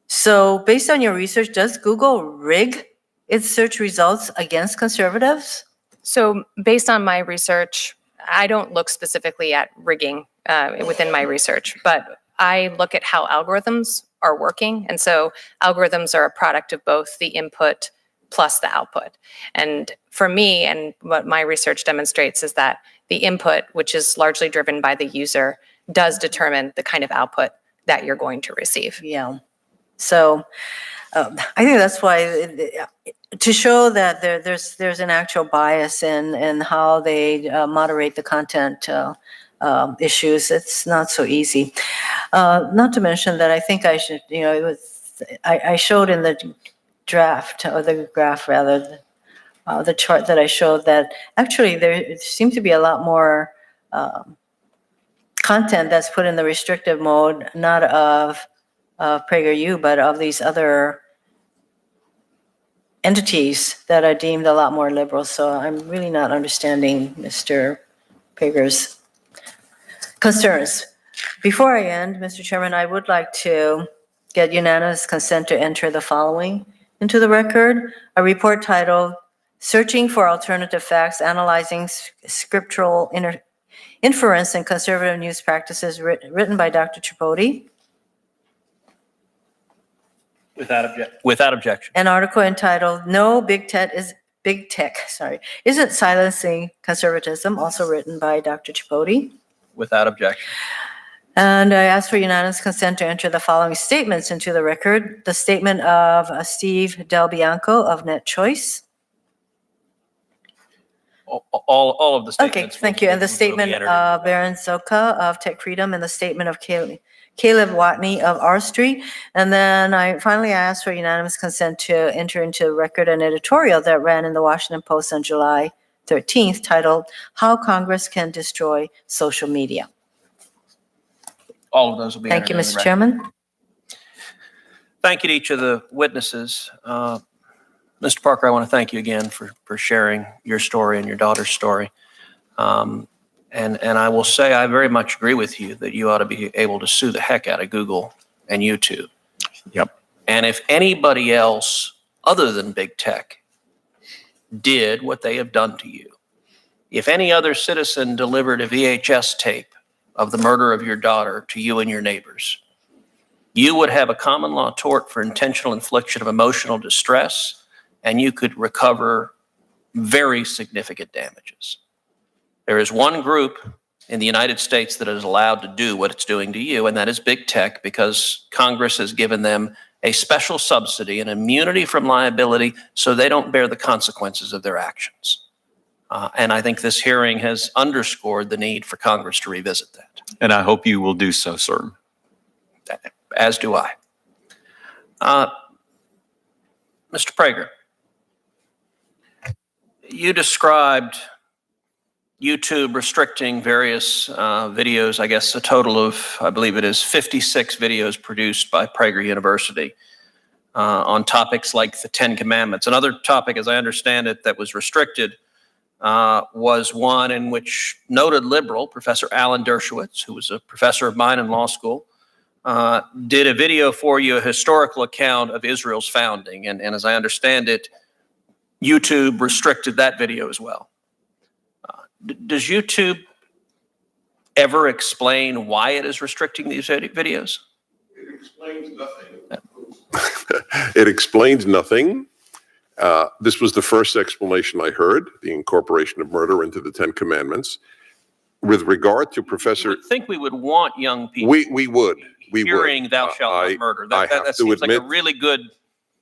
So based on your research, does Google rig its search results against conservatives? So based on my research, I don't look specifically at rigging within my research, but I look at how algorithms are working. And so algorithms are a product of both the input plus the output. And for me, and what my research demonstrates, is that the input, which is largely driven by the user, does determine the kind of output that you're going to receive. Yeah. So I think that's why, to show that there's an actual bias in how they moderate the content issues, it's not so easy. Not to mention that I think I should, I showed in the draft, or the graph rather, the chart that I showed, that actually there seems to be a lot more content that's put in the restrictive mode, not of PragerU, but of these other entities that are deemed a lot more liberal. So I'm really not understanding Mr. Prager's concerns. Before I end, Mr. Chairman, I would like to get unanimous consent to enter the following into the record: a report titled "Searching for Alternative Facts, Analyzing Scriptural Inference and Conservative News Practices," written by Dr. Tripodi. Without objection. An article entitled "No, Big Tech isn't silencing conservatism," also written by Dr. Tripodi. Without objection. And I ask for unanimous consent to enter the following statements into the record: the statement of Steve Del Bianco of NetChoice, all of the Okay, statements. thank you. And the will be statement entered of into the Baron Zoka of Tech Freedom and the statement of Caleb Watney of R Street. And then I finally asked for unanimous consent to enter into the record an editorial that ran in the Washington Post on July 13th titled, How Congress Can Destroy Social Media. all of those will be Thank entered you, into the Mr. record. Chairman. Thank you to each of the witnesses. Mr. Parker, I want to thank you again for sharing your story and your daughter's story. And I will say I very much agree with you that you ought to be able to sue the heck out of Google and YouTube. Yep. And if anybody else other than big tech did what they have done to you, if any other citizen delivered a VHS tape of the murder of your daughter to you and your neighbors, you would have a common law tort for intentional infliction of emotional distress, and you could recover very significant damages. There is one group in the United States that is allowed to do what it's doing to you, and that is big tech, because Congress has given them a special subsidy and immunity from liability so they don't bear the consequences of their actions. And I think this hearing has underscored the need for Congress to revisit that. And I hope you will do so, sir. As do I. Mr. Prager, you described YouTube restricting various videos, I guess a total of, I believe it is 56 videos produced by Prager University on topics like the 10 Commandments. Another topic, as I understand it, that was restricted was one in which noted liberal, Professor Alan Dershowitz, who was a professor of mine in law school, did a video for you, a historical account of Israel's founding. And as I understand it, YouTube restricted that video as well. Does YouTube ever explain why it is restricting these videos? It explains nothing. It explains nothing. This was the first explanation I heard, the incorporation of murder into the 10 Commandments. With regard to Professor... I think we would want young people we would. hearing thou shalt not murder. That seems like a really good...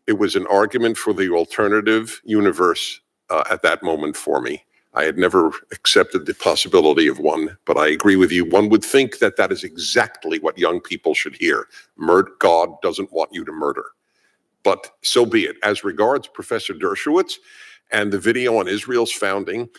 It was an argument for the alternative universe at that moment for me. I had never accepted the possibility of one, but I agree with you. One would think that that is exactly what young people should hear. God doesn't want you to murder. But so be it. As regards Professor Dershowitz and the video on Israel's founding,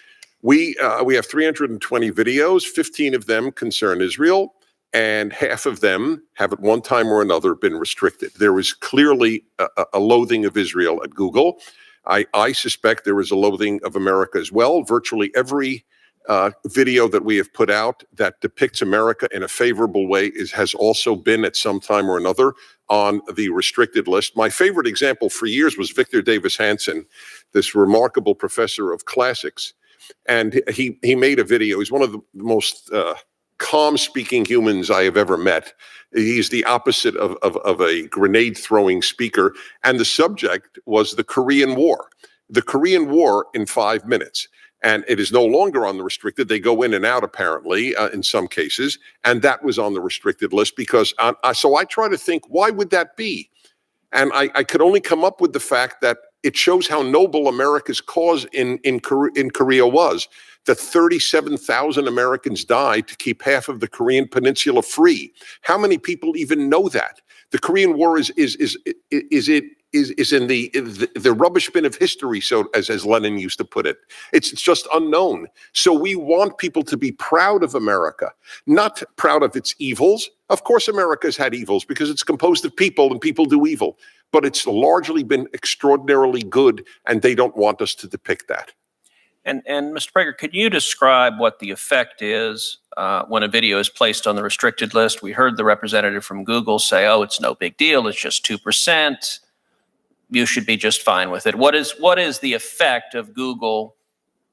we have 320 videos. 15 of them concern Israel, and half of them have at one time or another been restricted. There was clearly a loathing of Israel at Google. I suspect there is a loathing of America as well. Virtually every video that we have put out that depicts America in a favorable way has also been at some time or another on the restricted list. My favorite example for years was Victor Davis Hanson, this remarkable professor of classics. And he made a video. He's one of the most calm-speaking humans I have ever met. He's the opposite of a grenade-throwing speaker. And the subject was the Korean War. The Korean War in 5 minutes. And it is no longer on the restricted. They go in and out, apparently, in some cases. And that was on the restricted list because, so I try to think, why would that be? And I could only come up with the fact that it shows how noble America's cause in Korea was, that 37,000 Americans died to keep half of the Korean peninsula free. How many people even know that? The Korean War is in the rubbish bin of history, so as Lenin used to put it. It's just unknown. So we want people to be proud of America, not proud of its evils. Of course, America's had evils because it's composed of people and people do evil, but it's largely been extraordinarily good, and they don't want us to depict that. And Mr. Prager, could you describe what the effect is when a video is placed on the restricted list? We heard the representative from Google say, oh, it's no big deal. It's just 2%. You should be just fine with it. What is the effect of Google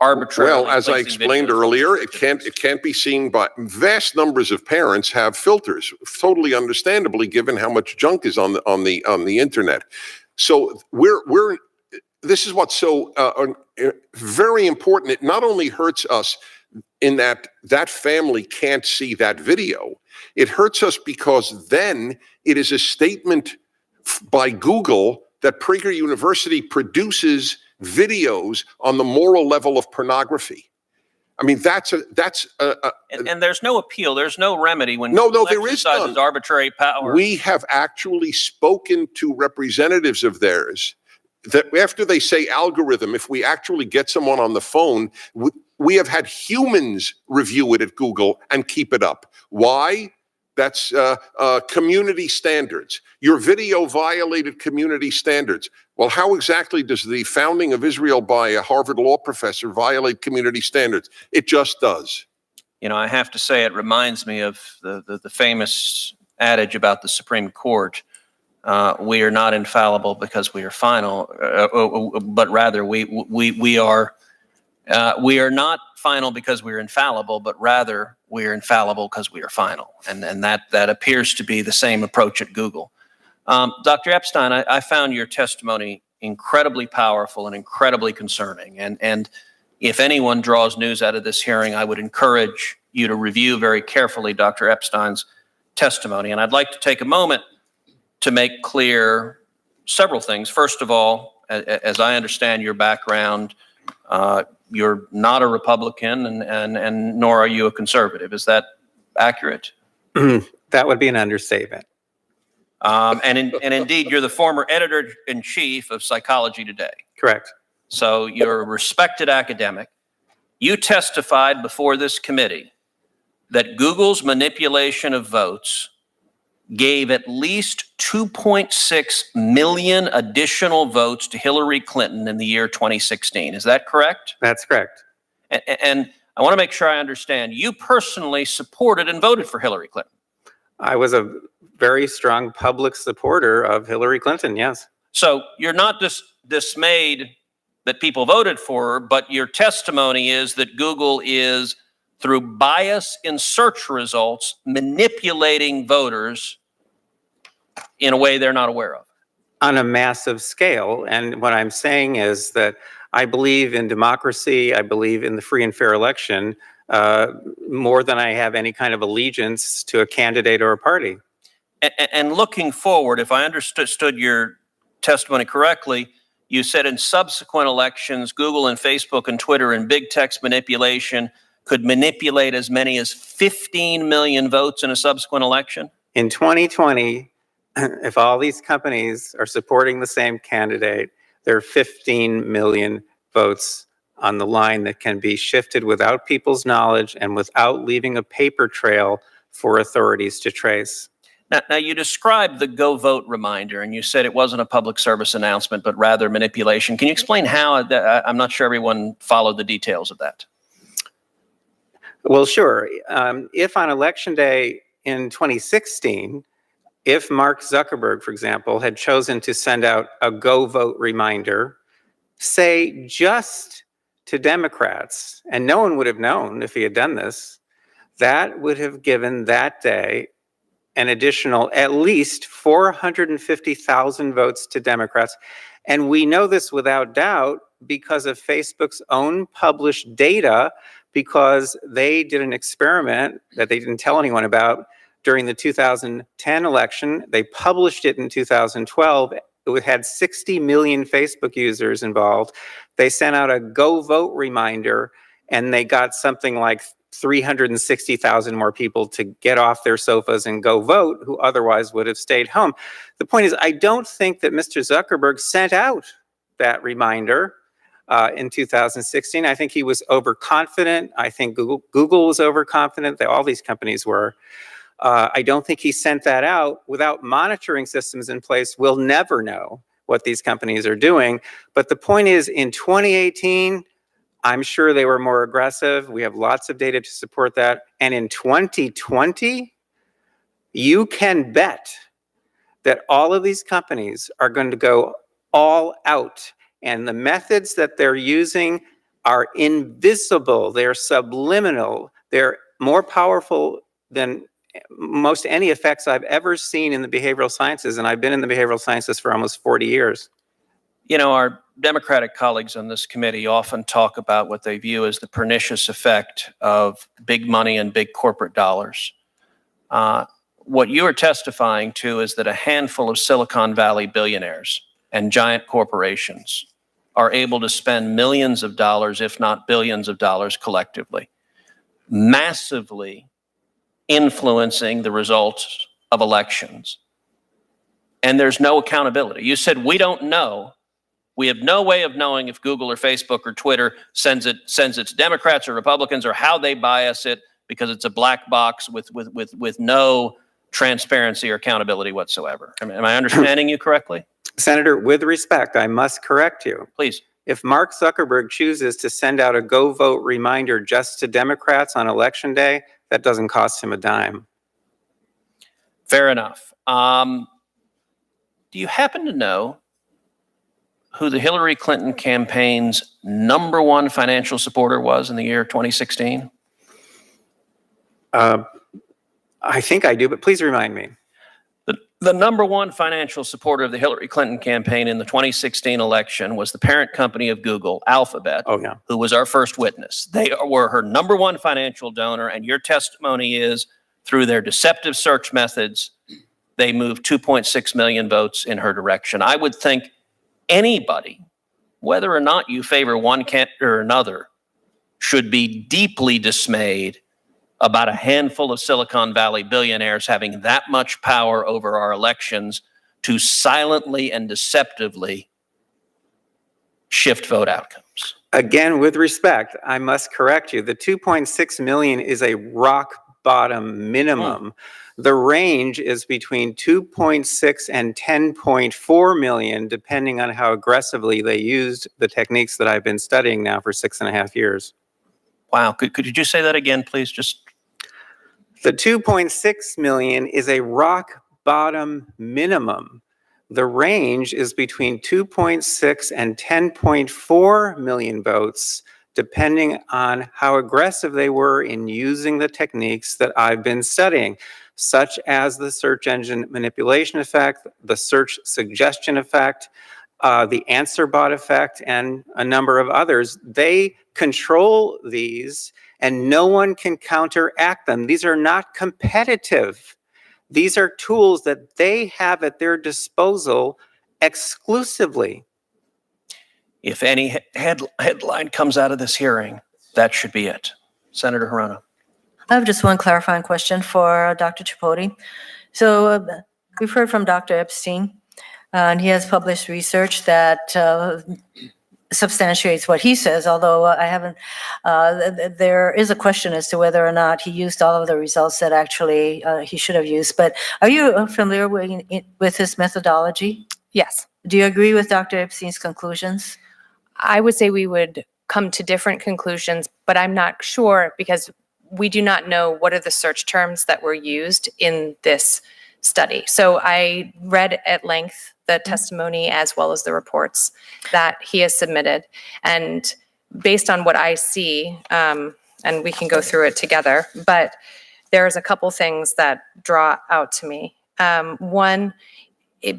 arbitrarily? Well, as I explained earlier, it can't be seen by vast numbers of parents have filters, totally understandably, given how much junk is on the internet. So this is what's so very important. It not only hurts us in that family can't see that video. It hurts us because then it is a statement by Google that Prager University produces videos on the moral level of pornography. I mean, and there's no appeal. There's no remedy when No, Google there is exercises none. arbitrary power. We have actually spoken to representatives of theirs that after they say algorithm, if we actually get someone on the phone, we have had humans review it at Google and keep it up. Why? That's community standards. Your video violated community standards. Well, how exactly does the founding of Israel by a Harvard law professor violate community standards? It just does. You know, I have to say, it reminds me of the famous adage about the Supreme Court. We are not infallible because we are final, but rather we are not final because we are infallible, but rather we are infallible because we are final. And that appears to be the same approach at Google. Dr. Epstein, I found your testimony incredibly powerful and incredibly concerning. And if anyone draws news out of this hearing, I would encourage you to review very carefully Dr. Epstein's testimony. And I'd like to take a moment to make clear several things. First of all, as I understand your background, you're not a Republican and nor are you a conservative. Is that accurate? That would be an understatement. And indeed, you're the former editor-in-chief of Psychology Today. Correct. So you're a respected academic. You testified before this committee that Google's manipulation of votes gave at least 2.6 million additional votes to Hillary Clinton in the year 2016. Is that correct? That's correct. And I want to make sure I understand. You personally supported and voted for Hillary Clinton. I was a very strong public supporter of Hillary Clinton, yes. So you're not dismayed that people voted for her, but your testimony is that Google is, through bias in search results, manipulating voters in a way they're not aware of. On a massive scale. And what I'm saying is that I believe in democracy. I believe in the free and fair election more than I have any kind of allegiance to a candidate or a party. And looking forward, if I understood your testimony correctly, you said in subsequent elections, Google and Facebook and Twitter and big text manipulation could manipulate as many as 15 million votes in a subsequent election? In 2020, if all these companies are supporting the same candidate, there are 15 million votes on the line that can be shifted without people's knowledge and without leaving a paper trail for authorities to trace. Now, you described the Go Vote reminder, and you said it wasn't a public service announcement, but rather manipulation. Can you explain how? I'm not sure everyone followed the details of that. Well, sure. If on Election Day in 2016, if Mark Zuckerberg, for example, had chosen to send out a Go Vote reminder, say just to Democrats, and no one would have known if he had done this, that would have given that day an additional at least 450,000 votes to Democrats. And we know this without doubt because of Facebook's own published data, because they did an experiment that they didn't tell anyone about during the 2010 election. They published it in 2012. It had 60 million Facebook users involved. They sent out a Go Vote reminder, and they got something like 360,000 more people to get off their sofas and go vote who otherwise would have stayed home. The point is, I don't think that Mr. Zuckerberg sent out that reminder in 2016. I think he was overconfident. I think Google was overconfident. All these companies were. I don't think he sent that out. Without monitoring systems in place, we'll never know what these companies are doing. But the point is, in 2018, I'm sure they were more aggressive. We have lots of data to support that. And in 2020, you can bet that all of these companies are going to go all out. And the methods that they're using are invisible. They're subliminal. They're more powerful than most any effects I've ever seen in the behavioral sciences. And I've been in the behavioral sciences for almost 40 years. You know, our Democratic colleagues on this committee often talk about what they view as the pernicious effect of big money and big corporate dollars. What you are testifying to is that a handful of Silicon Valley billionaires and giant corporations are able to spend millions of dollars, if not billions of dollars collectively, massively influencing the results of elections. And there's no accountability. You said we don't know. We have no way of knowing if Google or Facebook or Twitter sends it to Democrats or Republicans, or how they bias it, because it's a black box with no transparency or accountability whatsoever. Am I understanding you correctly? Senator, with respect, I must correct you. Please. If Mark Zuckerberg chooses to send out a go vote reminder just to Democrats on election day, that doesn't cost him a dime. Fair enough. Do you happen to know who the Hillary Clinton campaign's #1 financial supporter was in the year 2016? I think I do, but please remind me. The #1 financial supporter of the Hillary Clinton campaign in the 2016 election was the parent company of Google, Alphabet, who was our first witness. They were her #1 financial donor, and your testimony is, through their deceptive search methods, they moved 2.6 million votes in her direction. I would think anybody, whether or not you favor one candidate or another, should be deeply dismayed about a handful of Silicon Valley billionaires having that much power over our elections to silently and deceptively shift vote outcomes. Again, with respect, I must correct you. The 2.6 million is a rock bottom minimum. The range is between 2.6 and 10.4 million, depending on how aggressively they used the techniques that I've been studying now for 6.5 years. Wow. Could you say that again, please? The 2.6 million is a rock bottom minimum. The range is between 2.6 and 10.4 million votes, depending on how aggressive they were in using the techniques that I've been studying, such as the search engine manipulation effect, the search suggestion effect, the answer bot effect, and a number of others. They control these, and no one can counteract them. These are not competitive. These are tools that they have at their disposal exclusively. If any headline comes out of this hearing, that should be it. Senator Hirono. I have just one clarifying question for Dr. Tripodi. So we've heard from Dr. Epstein, and he has published research that substantiates what he says, although I haven't, there is a question as to whether or not he used all of the results that actually he should have used. But are you familiar with his methodology? Yes. Do you agree with Dr. Epstein's conclusions? I would say we would come to different conclusions, but I'm not sure because we do not know what are the search terms that were used in this study. So I read at length the testimony as well as the reports that he has submitted. And based on what I see, and we can go through it together, but there's a couple things that draw out to me. One,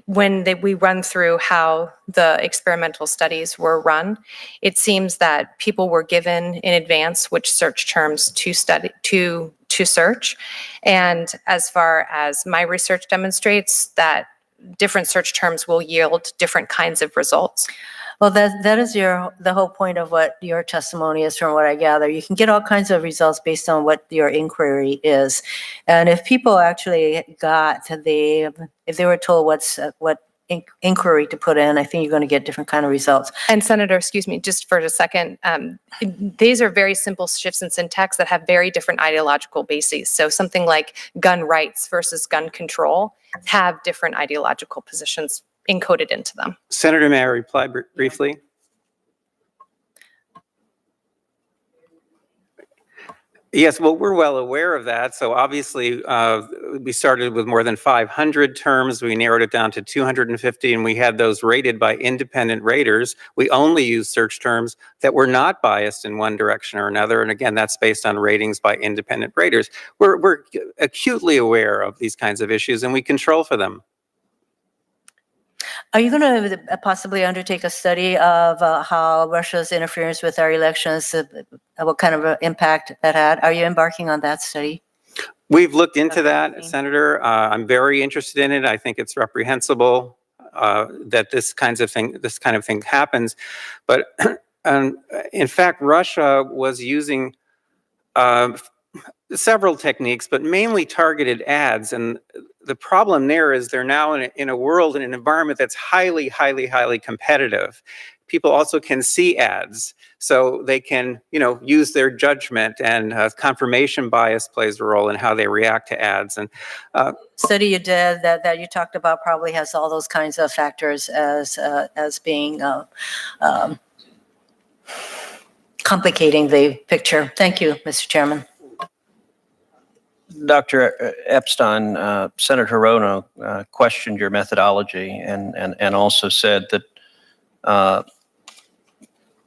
when we run through how the experimental studies were run, it seems that people were given in advance which search terms to study, to search. And as far as my research demonstrates, that different search terms will yield different kinds of results. Well, that is the whole point of what your testimony is, from what I gather. You can get all kinds of results based on what your inquiry is. And if people actually if they were told what inquiry to put in, I think you're going to get different kind of results. And Senator, excuse me, just for a second, these are very simple shifts in syntax that have very different ideological bases. So something like gun rights versus gun control have different ideological positions encoded into them. Senator, may I reply briefly? Yes, well, we're well aware of that. So obviously, we started with more than 500 terms. We narrowed it down to 250, and we had those rated by independent raters. We only used search terms that were not biased in one direction or another. And again, that's based on ratings by independent raters. We're acutely aware of these kinds of issues, and we control for them. Are you going to possibly undertake a study of how Russia's interference with our elections, what kind of impact that had? Are you embarking on that study? We've looked into that, Senator. I'm very interested in it. I think it's reprehensible. that this kind of thing happens. But in fact, Russia was using several techniques, but mainly targeted ads. And the problem there is they're now in a world, in an environment that's highly, highly, highly competitive. People also can see ads, so they can, use their judgment, and confirmation bias plays a role in how they react to ads. And study you did that you talked about probably has all those kinds of factors as being complicating the picture. Thank you, Mr. Chairman. Dr. Epstein, Senator Hirono questioned your methodology and also said that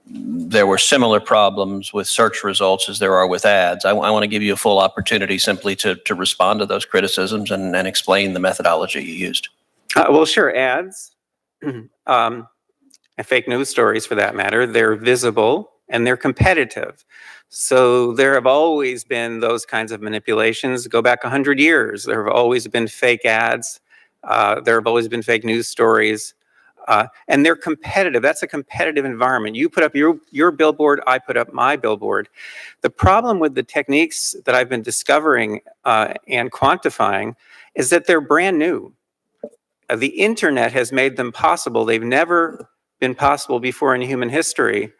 there were similar problems with search results as there are with ads. I want to give you a full opportunity simply to respond to those criticisms and explain the methodology you used. Well, sure, ads, and fake news stories for that matter, they're visible and they're competitive. So there have always been those kinds of manipulations. Go back 100 years, there have always been fake ads. There have always been fake news stories. And they're competitive. That's a competitive environment. You put up your billboard, I put up my billboard. The problem with the techniques that I've been discovering and quantifying is that they're brand new. The internet has made them possible. They've never been possible before in human history.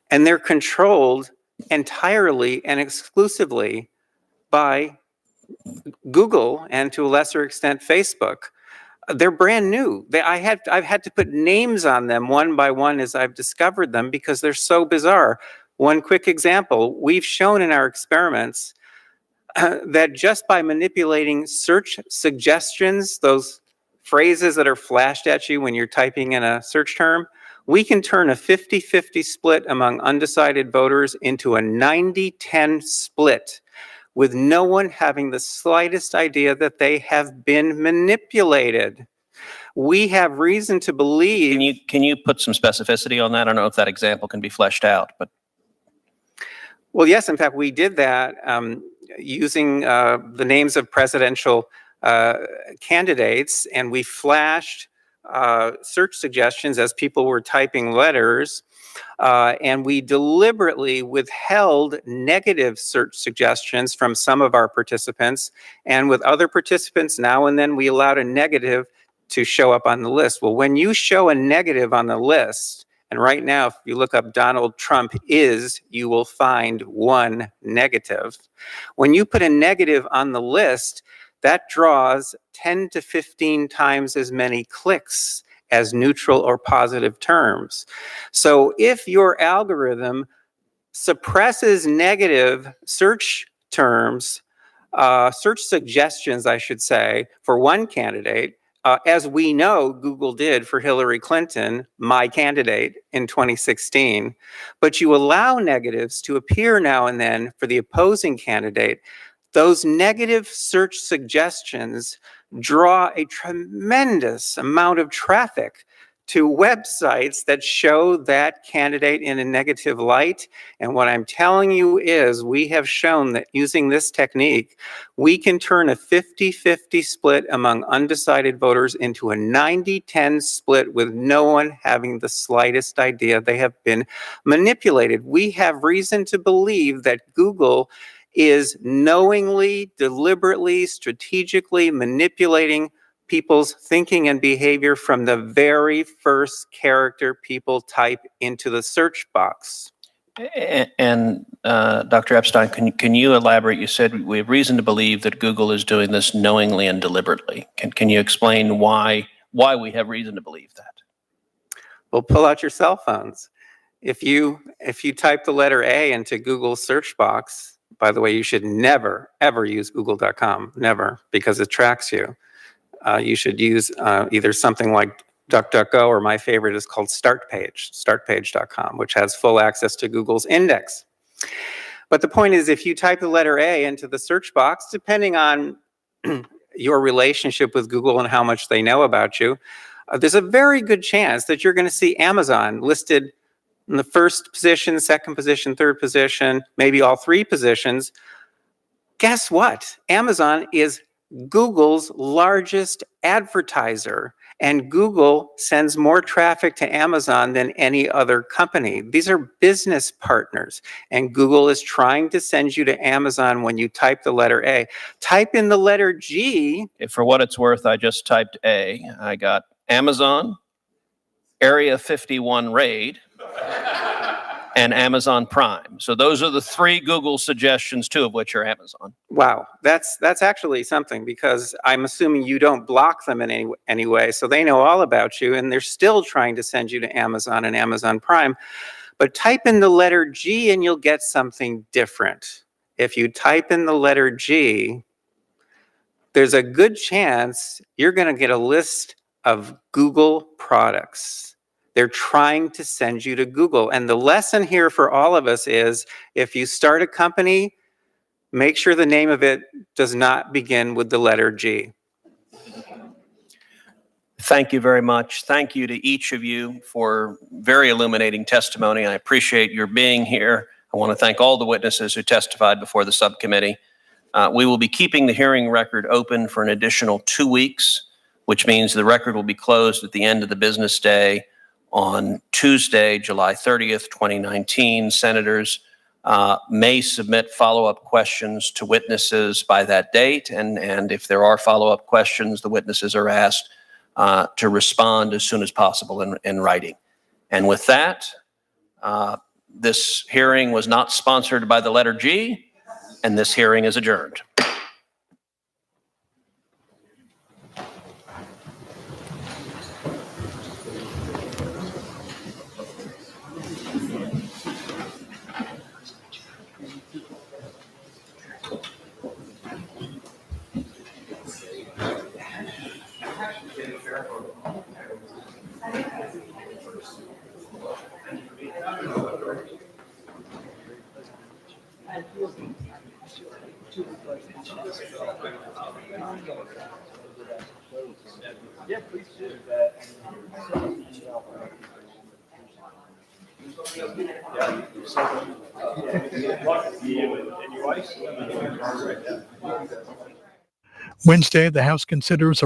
And they're controlled entirely and exclusively by Google and, to a lesser extent, Facebook. They're brand new. I've had to put names on them one by one as I've discovered them because they're so bizarre. One quick example, we've shown in our experiments that just by manipulating search suggestions, those phrases that are flashed at you when you're typing in a search term, we can turn a 50-50 split among undecided voters into a 90-10 split, with no one having the slightest idea that they have been manipulated. We have reason to believe... Can you put some specificity on that? I don't know if that example can be fleshed out, but... Well, yes, in fact, we did that using the names of presidential candidates, and we flashed search suggestions as people were typing letters. And we deliberately withheld negative search suggestions from some of our participants. And with other participants, now and then we allowed a negative to show up on the list. Well, when you show a negative on the list, and right now, if you look up Donald Trump you will find one negative. When you put a negative on the list, that draws 10 to 15 times as many clicks as neutral or positive terms. So if your algorithm suppresses negative search terms, search suggestions, I should say, for one candidate, as we know Google did for Hillary Clinton, my candidate, in 2016, but you allow negatives to appear now and then for the opposing candidate, those negative search suggestions draw a tremendous amount of traffic to websites that show that candidate in a negative light. And what I'm telling you is we have shown that using this technique, we can turn a 50-50 split among undecided voters into a 90-10 split with no one having the slightest idea they have been manipulated. We have reason to believe that Google is knowingly, deliberately, strategically manipulating people's thinking and behavior from the very first character people type into the search box. And Dr. Epstein, can you elaborate? You said we have reason to believe that Google is doing this knowingly and deliberately. Can you explain why we have reason to believe that? Well, pull out your cell phones. If you type the letter A into Google's search box, by the way, you should never, ever use google.com, never, because it tracks you. You should use either something like DuckDuckGo, or my favorite is called StartPage, startpage.com, which has full access to Google's index. But the point is, if you type the letter A into the search box, depending on your relationship with Google and how much they know about you, there's a very good chance that you're going to see Amazon listed in the first position, second position, third position, maybe all three positions. Guess what? Amazon is Google's largest advertiser, And Google sends more traffic to Amazon than any other company. These are business partners. And Google is trying to send you to Amazon when you type the letter A. Type in the letter G. For what it's worth, I just typed A. I got Amazon, Area 51 raid, and Amazon Prime. So those are the three Google suggestions, two of which are Amazon. Wow, that's actually something, because I'm assuming you don't block them in any way, so they know all about you, and they're still trying to send you to Amazon and Amazon Prime. But type in the letter G and you'll get something different. If you type in the letter G, there's a good chance you're going to get a list of Google products. They're trying to send you to Google. And the lesson here for all of us is, if you start a company, make sure the name of it does not begin with the letter G. Thank you very much. Thank you to each of you for very illuminating testimony. I appreciate your being here. I want to thank all the witnesses who testified before the subcommittee. We will be keeping the hearing record open for an additional 2 weeks, which means the record will be closed at the end of the business day on Tuesday, July 30th, 2019. Senators may submit follow-up questions to witnesses by that date. And if there are follow-up questions, the witnesses are asked to respond as soon as possible in writing. And with that, this hearing was not sponsored by the letter G, and this hearing is adjourned. Wednesday, the House considers